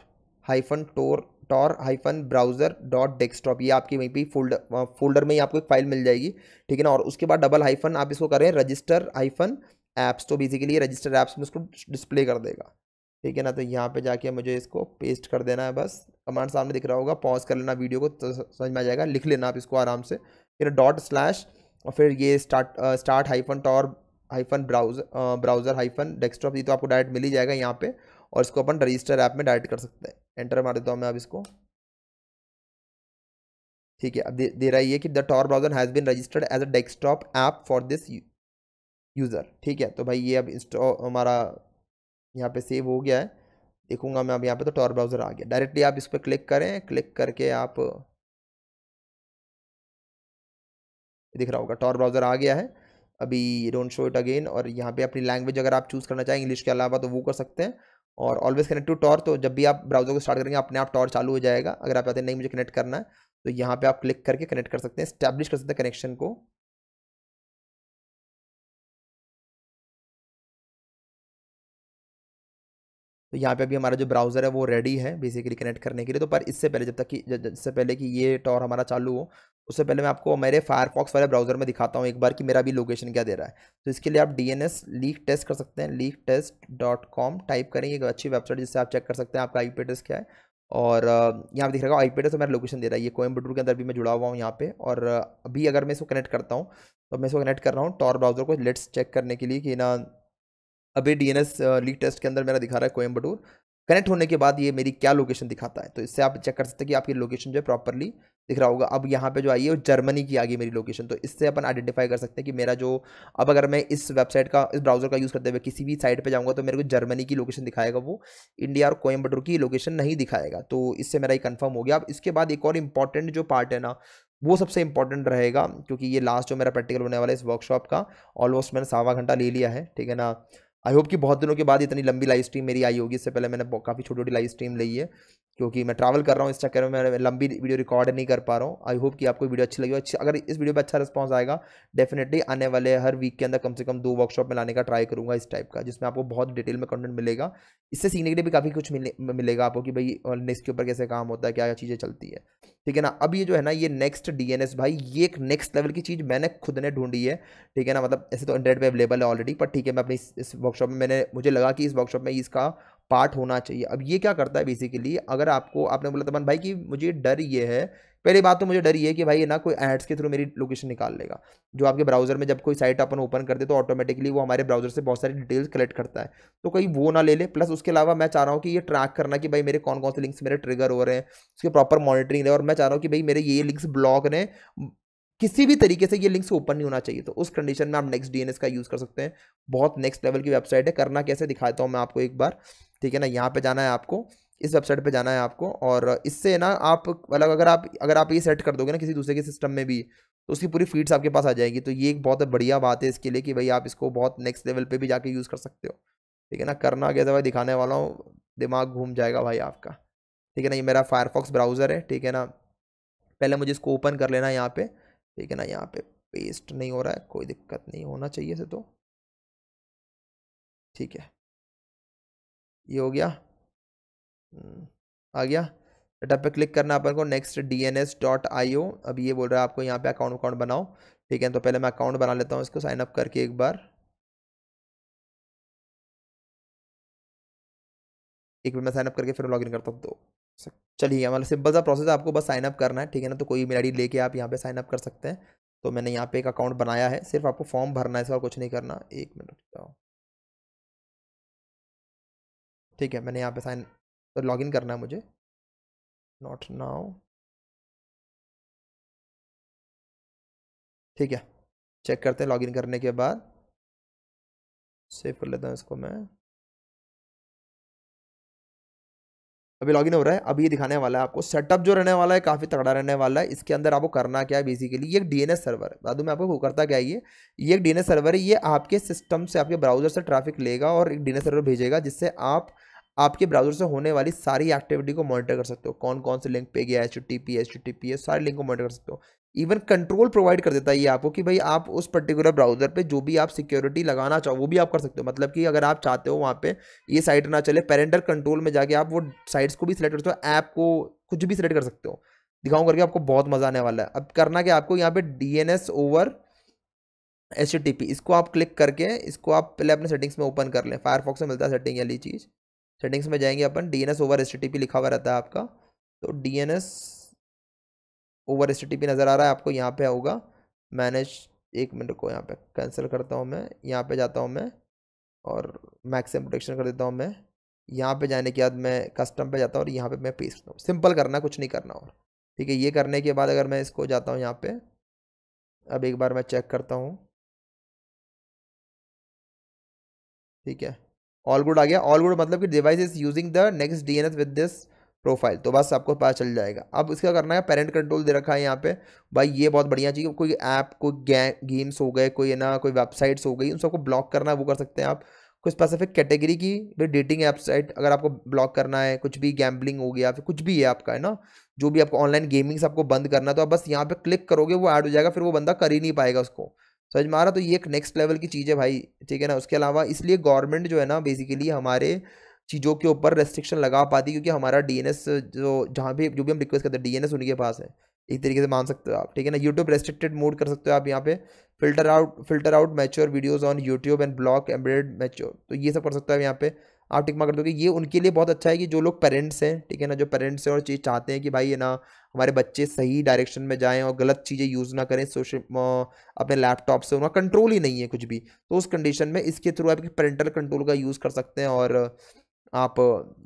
Tor browser dot desktop, ये आपकी वहीं पे फोल्डर में ही आपको एक फाइल मिल जाएगी, ठीक है ना। और उसके बाद डबल हाइफन आप इसको करें रजिस्टर हाइफन ऐप्स, तो बेसिकली ये रजिस्टर ऐप्स में उसको डिस्प्ले कर देगा, ठीक है ना। तो यहाँ पे जाके मुझे इसको पेस्ट कर देना है बस, कमांड सामने दिख रहा होगा, पॉज कर लेना वीडियो को तो समझ में आ जाएगा, लिख लेना आप इसको आराम से, फिर ./ और फिर ये start hyphen Tor hyphen browser hyphen desktop, ये तो आपको डायरेक्ट मिल ही जाएगा यहाँ पे, और इसको अपन रजिस्टर ऐप में डायरेक्ट कर सकते हैं। एंटर मार देता हूँ मैं अब इसको, ठीक है। अब दे रहा है ये कि the Tor browser has been registered as a desktop app for this user, ठीक है। तो भाई ये अब इंस्टॉल हमारा यहाँ पे सेव हो गया है, देखूंगा मैं अब यहाँ पे, तो टॉर ब्राउज़र आ गया। डायरेक्टली आप इस पर क्लिक करें, क्लिक करके आप दिख रहा होगा टॉर ब्राउज़र आ गया है। अभी डोंट शो इट अगेन, और यहाँ पे अपनी लैंग्वेज अगर आप चूज़ करना चाहें इंग्लिश के अलावा तो वो कर सकते हैं। और ऑलवेज कनेक्ट टू टॉर, तो जब भी आप ब्राउज़र को स्टार्ट करेंगे अपने आप टॉर चालू हो जाएगा। अगर आप कहते हैं नहीं मुझे कनेक्ट करना है, तो यहाँ पे आप क्लिक करके कनेक्ट कर सकते हैं, स्टैब्लिश कर सकते हैं कनेक्शन को। तो यहाँ पे अभी हमारा जो ब्राउज़र है वो रेडी है बेसिकली कनेक्ट करने के लिए। तो पर इससे पहले जब तक कि इससे पहले कि ये टॉर हमारा चालू हो, उससे पहले मैं आपको मेरे फायरफॉक्स वाले ब्राउज़र में दिखाता हूँ एक बार कि मेरा भी लोकेशन क्या दे रहा है। तो इसके लिए आप DNS लीक टेस्ट कर सकते हैं, leaktest.com टाइप करेंगे, एक अच्छी वेबसाइट जिससे आप चेक कर सकते हैं आपका IP एड्रेस क्या है। और यहाँ पे दिख रहा है IP एड्रेस, तो मेरा लोकेशन दे रहा है, ये कोयम्बटूर के अंदर भी मैं जुड़ा हुआ हूँ यहाँ पे। और अभी अगर मैं इसको कनेक्ट करता हूँ, तो मैं इसको कनेक्ट कर रहा हूँ टॉर ब्राउज़र को लेट्स चेक करने के लिए कि ना अभी DNS लीक टेस्ट के अंदर मेरा दिखा रहा है कोयम्बटूर। कनेक्ट होने के बाद ये मेरी क्या लोकेशन दिखाता है, तो इससे आप चेक कर सकते हैं कि आपकी लोकेशन जो है प्रॉपरली दिख रहा होगा। अब यहाँ पे जो आई है वो जर्मनी की आ गई मेरी लोकेशन, तो इससे अपन आइडेंटिफाई कर सकते हैं कि मेरा जो, अब अगर मैं इस वेबसाइट का इस ब्राउज़र का यूज़ करते हुए किसी भी साइट पे जाऊँगा तो मेरे को जर्मनी की लोकेशन दिखाएगा, वो इंडिया और कोयम्बटूर की लोकेशन नहीं दिखाएगा। तो इससे मेरा ये कन्फर्म हो गया। अब इसके बाद एक और इंपॉर्टेंट जो पार्ट है ना, वो सबसे इंपॉर्टेंट रहेगा, क्योंकि ये लास्ट जो मेरा प्रैक्टिकल होने वाला है इस वर्कशॉप का, ऑलमोस्ट मैंने 1.25 घंटा ले लिया है, ठीक है ना। आई होप कि बहुत दिनों के बाद इतनी लंबी लाइव स्ट्रीम मेरी आई होगी, इससे पहले मैंने काफ़ी छोटी छोटी लाइव स्ट्रीम ली है। क्योंकि मैं ट्रैवल कर रहा हूँ, इस चक्कर में मैं लंबी वीडियो रिकॉर्ड नहीं कर पा रहा हूँ। आई होप कि आपको वीडियो अच्छी लगी हो। अगर इस वीडियो पे अच्छा रिस्पांस आएगा, डेफिनेटली आने वाले हर वीक के अंदर कम से कम 2 वर्कशॉप में लाने का ट्राई करूंगा इस टाइप का, जिसमें आपको बहुत डिटेल में कंटेंट मिलेगा। इससे सीखने के लिए भी काफ़ी कुछ मिलेगा आपको कि भाई नेक्स्ट के ऊपर कैसे काम होता है, क्या क्या चीज़ें चलती है, ठीक है ना। अब ये जो है ना, ये नेक्स्ट डीएनएस भाई, ये एक नेक्स्ट लेवल की चीज़ मैंने खुद ने ढूंढी है, ठीक है ना। मतलब ऐसे तो इंटरनेट पे अवेलेबल है ऑलरेडी, पर ठीक है, मैं अपनी इस वर्कशॉप में मुझे लगा कि इस वर्कशॉप में इसका पार्ट होना चाहिए। अब ये क्या करता है बेसिकली, अगर आपने बोला तमन भाई कि मुझे डर ये है, पहली बात तो मुझे डर ये है कि भाई ना कोई एड्स के थ्रू मेरी लोकेशन निकाल लेगा। जो आपके ब्राउजर में जब कोई साइट अपन ओपन करते तो ऑटोमेटिकली वो हमारे ब्राउजर से बहुत सारी डिटेल्स कलेक्ट करता है, तो कहीं वो ना ले ले। प्लस उसके अलावा मैं चाह रहा हूँ कि ये ट्रैक करना कि भाई मेरे कौन कौन से लिंक्स मेरे ट्रिगर हो रहे हैं, उसके प्रॉपर मॉनिटरिंग रहे। और मैं चाह रहा हूँ कि भाई मेरे ये लिंक्स ब्लॉक रहे, किसी भी तरीके से ये लिंक्स ओपन नहीं होना चाहिए। तो उस कंडीशन में आप नेक्स्ट डीएनएस का यूज़ कर सकते हैं। बहुत नेक्स्ट लेवल की वेबसाइट है। करना कैसे दिखाता हूँ मैं आपको एक बार, ठीक है ना। यहाँ पे जाना है आपको, इस वेबसाइट पे जाना है आपको, और इससे ना आप मतलब अगर आप ये सेट कर दोगे ना किसी दूसरे के सिस्टम में भी, तो उसकी पूरी फीड्स आपके पास आ जाएगी। तो ये एक बहुत बढ़िया बात है इसके लिए कि भाई आप इसको बहुत नेक्स्ट लेवल पे भी जाके यूज़ कर सकते हो, ठीक है ना। करना कैसे भाई दिखाने वाला हूँ, दिमाग घूम जाएगा भाई आपका, ठीक है ना। ये मेरा फायरफॉक्स ब्राउज़र है, ठीक है ना। पहले मुझे इसको ओपन कर लेना है यहाँ पे, ठीक है ना। यहाँ पे पेस्ट नहीं हो रहा है, कोई दिक्कत नहीं, होना चाहिए से तो, ठीक है। ये हो गया, आ गया। सेटअप पे क्लिक करना है अपन को, नेक्स्ट dns.io। अब ये बोल रहा है आपको यहाँ पे अकाउंट अकाउंट बनाओ, ठीक है। तो पहले मैं अकाउंट बना लेता हूँ इसको साइन अप करके एक बार। एक बार मैं साइन अप करके फिर लॉगिन करता हूँ। तो चलिए, मतलब सिंपल सा प्रोसेस है, आपको बस साइन अप करना है, ठीक है ना। तो कोई ईमेल आईडी लेके आप यहाँ पे साइन अप कर सकते हैं। तो मैंने यहाँ पे एक अकाउंट बनाया है, सिर्फ आपको फॉर्म भरना है, इसका और कुछ नहीं करना। एक मिनट रुक जाओ, ठीक है। मैंने यहाँ पे साइन, तो लॉगिन करना है मुझे, नॉट नाउ, ठीक है। चेक करते हैं लॉगिन करने के बाद, सेव कर लेता हूँ इसको मैं। अभी लॉगिन हो रहा है। अभी ये दिखाने वाला है आपको सेटअप जो रहने वाला है, काफ़ी तगड़ा रहने वाला है। इसके अंदर आपको करना क्या है बेसिकली, ये एक डीएनएस सर्वर है। बता दूं मैं आपको वो करता क्या है। ये एक डीएनएस सर्वर है। ये आपके सिस्टम से, आपके ब्राउजर से ट्रैफिक लेगा और एक डीएनएस सर्वर भेजेगा, जिससे आप आपके ब्राउजर से होने वाली सारी एक्टिविटी को मॉनिटर कर सकते हो। कौन कौन से लिंक पे गया, HTTPS सारे लिंक को मॉनिटर कर सकते हो। इवन कंट्रोल प्रोवाइड कर देता है ये आपको कि भाई आप उस पर्टिकुलर ब्राउजर पे जो भी आप सिक्योरिटी लगाना चाहो वो भी आप कर सकते हो। मतलब कि अगर आप चाहते हो वहाँ पे ये साइट ना चले, पेरेंटल कंट्रोल में जाके आप वो साइट्स को भी सिलेक्ट कर सकते हो, ऐप को कुछ भी सिलेक्ट कर सकते हो। दिखाऊं करके, आपको बहुत मजा आने वाला है। अब करना क्या आपको, यहाँ पे DNS ओवर HTTP, इसको आप क्लिक करके इसको आप पहले अपने सेटिंग्स में ओपन कर लें। फायरफॉक्स में मिलता है सेटिंग वाली चीज़। सेटिंग्स में जाएंगे अपन, DNS ओवर HTTP लिखा हुआ रहता है आपका। तो DNS ओवर HTTP नज़र आ रहा है आपको, यहाँ पे होगा मैनेज। एक मिनट को यहाँ पे कैंसिल करता हूँ मैं, यहाँ पे जाता हूँ मैं और मैक्सिमम प्रोटेक्शन कर देता हूँ मैं। यहाँ पे जाने के बाद मैं कस्टम पे जाता हूँ और यहाँ पे मैं पेस्ट करता हूँ। सिंपल करना, कुछ नहीं करना और, ठीक है। ये करने के बाद अगर मैं इसको जाता हूँ यहाँ पे, अब एक बार मैं चेक करता हूँ, ठीक है। ऑल गुड आ गया। ऑल गुड मतलब कि device is using the next DNS with this profile, तो बस आपको पता चल जाएगा। अब इसका करना है, पेरेंट कंट्रोल दे रखा है यहाँ पे भाई, ये बहुत बढ़िया चीज़। कोई ऐप, कोई गेम्स हो गए, कोई ना कोई वेबसाइट्स हो गई, उन सबको ब्लॉक करना है वो कर सकते हैं आप। कोई स्पेसिफिक कैटेगरी की भाई डेटिंग वेबसाइट अगर आपको ब्लॉक करना है, कुछ भी गैम्बलिंग हो गया, फिर कुछ भी है आपका, है ना, जो भी आपको ऑनलाइन गेमिंग्स आपको बंद करना है, तो आप बस यहाँ पे क्लिक करोगे, वो ऐड हो जाएगा, फिर वो बंदा कर ही नहीं पाएगा उसको। समझ में आ रहा। तो ये एक नेक्स्ट लेवल की चीज़ है भाई, ठीक है ना। उसके अलावा इसलिए गवर्नमेंट जो है ना बेसिकली हमारे चीज़ों के ऊपर रेस्ट्रिक्शन लगा पाती है, क्योंकि हमारा डीएनएस जो जहाँ भी जो भी हम रिक्वेस्ट करते हैं डीएनएस उन्हीं के पास है, एक तरीके से मान सकते हो आप, ठीक है ना। यूट्यूब रेस्ट्रिक्टेड मोड कर सकते हो आप यहाँ पे, filter out mature videos on YouTube and block embedded mature, तो ये सब कर सकते हो आप यहाँ पे। आप टिक मार कर दोगे। ये उनके लिए बहुत अच्छा है कि जो लोग पेरेंट्स हैं, ठीक है ना, जो पेरेंट्स हैं और चीज़ चाहते हैं कि भाई ये ना हमारे बच्चे सही डायरेक्शन में जाएं और गलत चीज़ें यूज़ ना करें सोशल अपने लैपटॉप से, उनका कंट्रोल ही नहीं है कुछ भी। तो उस कंडीशन में इसके थ्रू आप पेरेंटल कंट्रोल का यूज़ कर सकते हैं और आप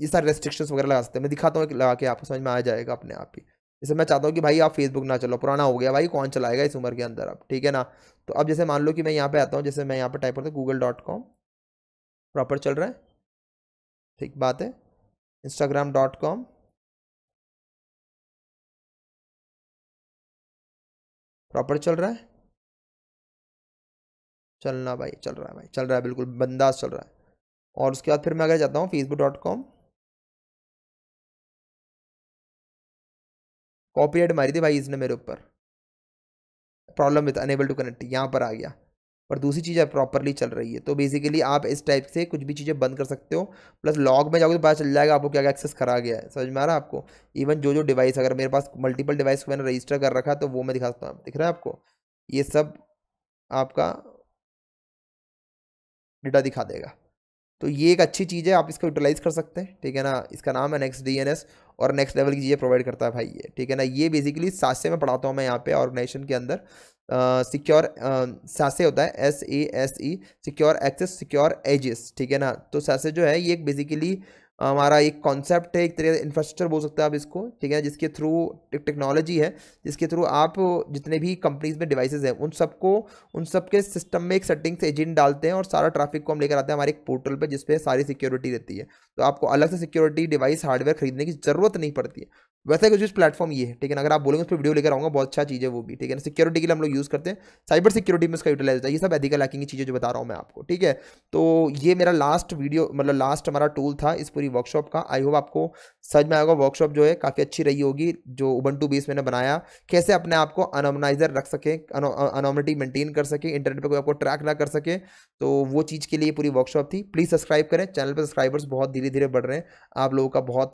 ये सारे रेस्ट्रिक्शंस वगैरह लगा सकते हैं। मैं दिखाता हूँ लगा के, आपको समझ में आ जाएगा अपने आप ही। जैसे मैं चाहता हूँ कि भाई आप फेसबुक ना चलो, पुराना हो गया भाई, कौन चलाएगा इस उम्र के अंदर अब, ठीक है ना। तो अब जैसे मान लो कि मैं यहाँ पे आता हूँ, जैसे मैं यहाँ पे टाइप करता हूँ google.com, प्रॉपर चल रहा है, ठीक बात है। instagram.com प्रॉपर चल रहा है, चलना भाई, चल रहा है भाई, चल रहा है, बिल्कुल बंदाज चल रहा है। और उसके बाद फिर मैं अगर जाता हूँ facebook.com, कॉपीराइट मारी थी भाई इसने मेरे ऊपर, problem with unable to connect, यहाँ पर आ गया। और दूसरी चीज़ प्रॉपरली चल रही है। तो बेसिकली आप इस टाइप से कुछ भी चीज़ें बंद कर सकते हो, प्लस लॉग में जाओगे तो पता चल जाएगा आपको क्या क्या एक्सेस करा गया है। समझ में आ रहा है आपको? इवन जो जो डिवाइस, अगर मेरे पास मल्टीपल डिवाइस को मैंने रजिस्टर कर रखा है तो वो मैं दिखा सकता हूँ। दिख रहा है आपको? ये सब आपका डेटा दिखा देगा। तो ये एक अच्छी चीज़ है, आप इसको यूटिलाइज कर सकते हैं, ठीक है ना। इसका नाम है नेक्स्ट डीएनएस, और नेक्स्ट लेवल की चीज़ें प्रोवाइड करता है भाई ये, ठीक है ना। ये बेसिकली सासे में पढ़ाता हूँ मैं यहाँ पे ऑर्गेनाइजेशन के अंदर। सिक्योर सासे होता है, SASE, secure access secure edges, ठीक है ना। तो सासे जो है ये एक बेसिकली हमारा एक कॉन्सेप्ट है, एक तरह का इंफ्रास्ट्रक्चर बोल सकते हैं आप इसको, ठीक है, जिसके थ्रू टेक्नोलॉजी है, जिसके थ्रू आप जितने भी कंपनीज में डिवाइसेज हैं उन सबके सिस्टम में एक सेटिंग्स एजेंट डालते हैं, और सारा ट्रैफिक को हम लेकर आते हैं हमारे एक पोर्टल पे, जिसपे सारी सिक्योरिटी रहती है। तो आपको अलग से सिक्योरिटी डिवाइस हार्डवेयर खरीदने की जरूरत नहीं पड़ती है। वैसे कुछ प्लेटफॉर्म ये है, ठीक है ना। अगर आप बोलेंगे उस पर वीडियो लेकर आऊंगा, बहुत अच्छा चीज़ है वो भी, ठीक है ना। सिक्योरिटी के लिए हम लोग यूज़ करते हैं, साइबर सिक्योरिटी में इसका यूटिलाइज होता है। ये सब एथिकल हैकिंग की चीज़ें जो बता रहा हूँ मैं आपको, ठीक है। तो ये मेरा लास्ट वीडियो, मतलब लास्ट हमारा टूल था इस पूरी वर्कशॉप का। आई होप आपको समझ में आएगा। वर्कशॉप जो है काफ़ी अच्छी रही होगी, जो उबंटू बेस मैंने बनाया, कैसे अपने आप को अनोमनाइजर रख सके, अनोमनिटी मेंटेन कर सके, इंटरनेट पर कोई आपको ट्रैक ना कर सके। तो वो चीज़ के लिए पूरी वर्कशॉप थी। प्लीज़ सब्सक्राइब करें, चैनल पर सब्सक्राइबर्स बहुत धीरे धीरे बढ़ रहे हैं, आप लोगों का बहुत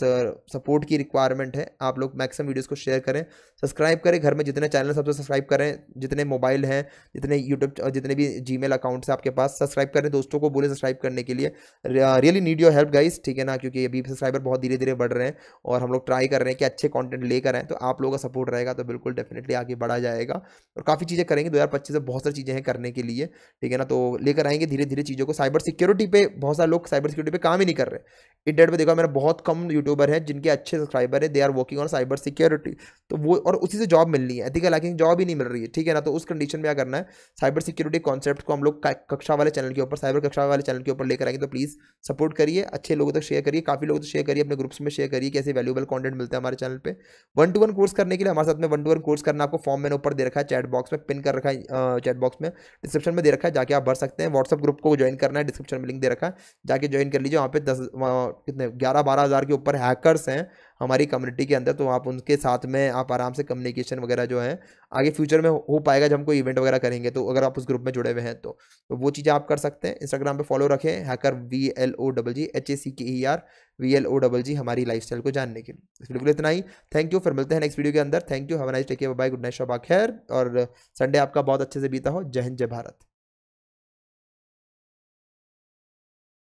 सपोर्ट की रिक्वायरमेंट है। आप लोग मैक्सिमम वीडियोस को शेयर करें, सब्सक्राइब करें, घर में जितने चैनल सबसे सब्सक्राइब करें, जितने मोबाइल हैं, जितने यूट्यूब, जितने भी जीमेल अकाउंट्स हैं आपके पास, सब्सक्राइब करें, दोस्तों को बोले सब्सक्राइब करने के लिए। Really need your help guys, ठीक है ना, क्योंकि अभी सब्सक्राइबर बहुत धीरे धीरे बढ़ रहे हैं और हम लोग ट्राई कर रहे हैं कि अच्छे कंटेंट लेकर आएँ। तो आप लोगों का सपोर्ट रहेगा तो बिल्कुल डेफिनेटली आगे बढ़ा जाएगा, और काफ़ी चीज़ें करेंगे। 2025 में बहुत सारी चीज़ें हैं करने के लिए, ठीक है ना। तो लेकर आएंगे धीरे धीरे चीज़ों को। साइबर सिक्योरिटी पे बहुत सारे लोग साइबर सिक्योरिटी पे काम ही नहीं कर रहे। इंटरनेट पे देखा, मेरा बहुत कम यूट्यूबर हैं जिनके अच्छे सब्सक्राइबर है, they are working on cyber security. तो वो, और उसी से जॉब मिलनी है, एथिकल हैकिंग जॉब ही नहीं मिल रही है, ठीक है ना। तो उस कंडीशन में क्या करना है, साइबर सिक्योरिटी कॉन्सेप्ट को हम लोग कक्षा वाले चैनल के ऊपर, साइबर कक्षा वाले चैनल के ऊपर लेकर आएंगे। तो प्लीज़ सपोर्ट करिए, अच्छे लोगों तक शेयर करिए, काफ़ी लोगों तक शेयर करिए, अपने ग्रुप्स में शेयर करिए, कैसे वैल्यूएबल कंटेंट मिलता है हमारे चैनल पे। 1-to-1 कोर्स करने के लिए हमारे साथ में 1-to-1 कोर्स करना, आपको फॉर्म मैंने ऊपर दे रखा है, चैट बॉक्स में पिन कर रखा है, चैट बॉक्स में डिस्क्रिप्शन में दे रखा है, जाके आप भर सकते हैं। व्हाट्सअप ग्रुप को ज्वाइन करना है, डिस्क्रिप्शन में लिंक दे रखा है, जाके ज्वाइन कर लीजिए। वहाँ पे 10 कितने 11-12 हज़ार के ऊपर हैकर्स हैं हमारी कम्युनिटी के अंदर। तो आप उनके साथ में आप आराम से कम्युनिकेशन वगैरह जो है आगे फ्यूचर में हो पाएगा जब हम कोई इवेंट वगैरह करेंगे। तो अगर आप उस ग्रुप में जुड़े हुए हैं तो वो चीज़ें आप कर सकते हैं। इंस्टाग्राम पे फॉलो रखें, हैकर VLOGG HACKER VLOGG, हमारी लाइफस्टाइल को जानने के लिए। बिल्कुल इतना ही, थैंक यू, फिर मिलते हैं नेक्स्ट वीडियो के अंदर। Thank you, have a nice, take care, bye, good night, शबा खैर, और संडे आपका बहुत अच्छे से बीता हो। जय हिंद, जय भारत।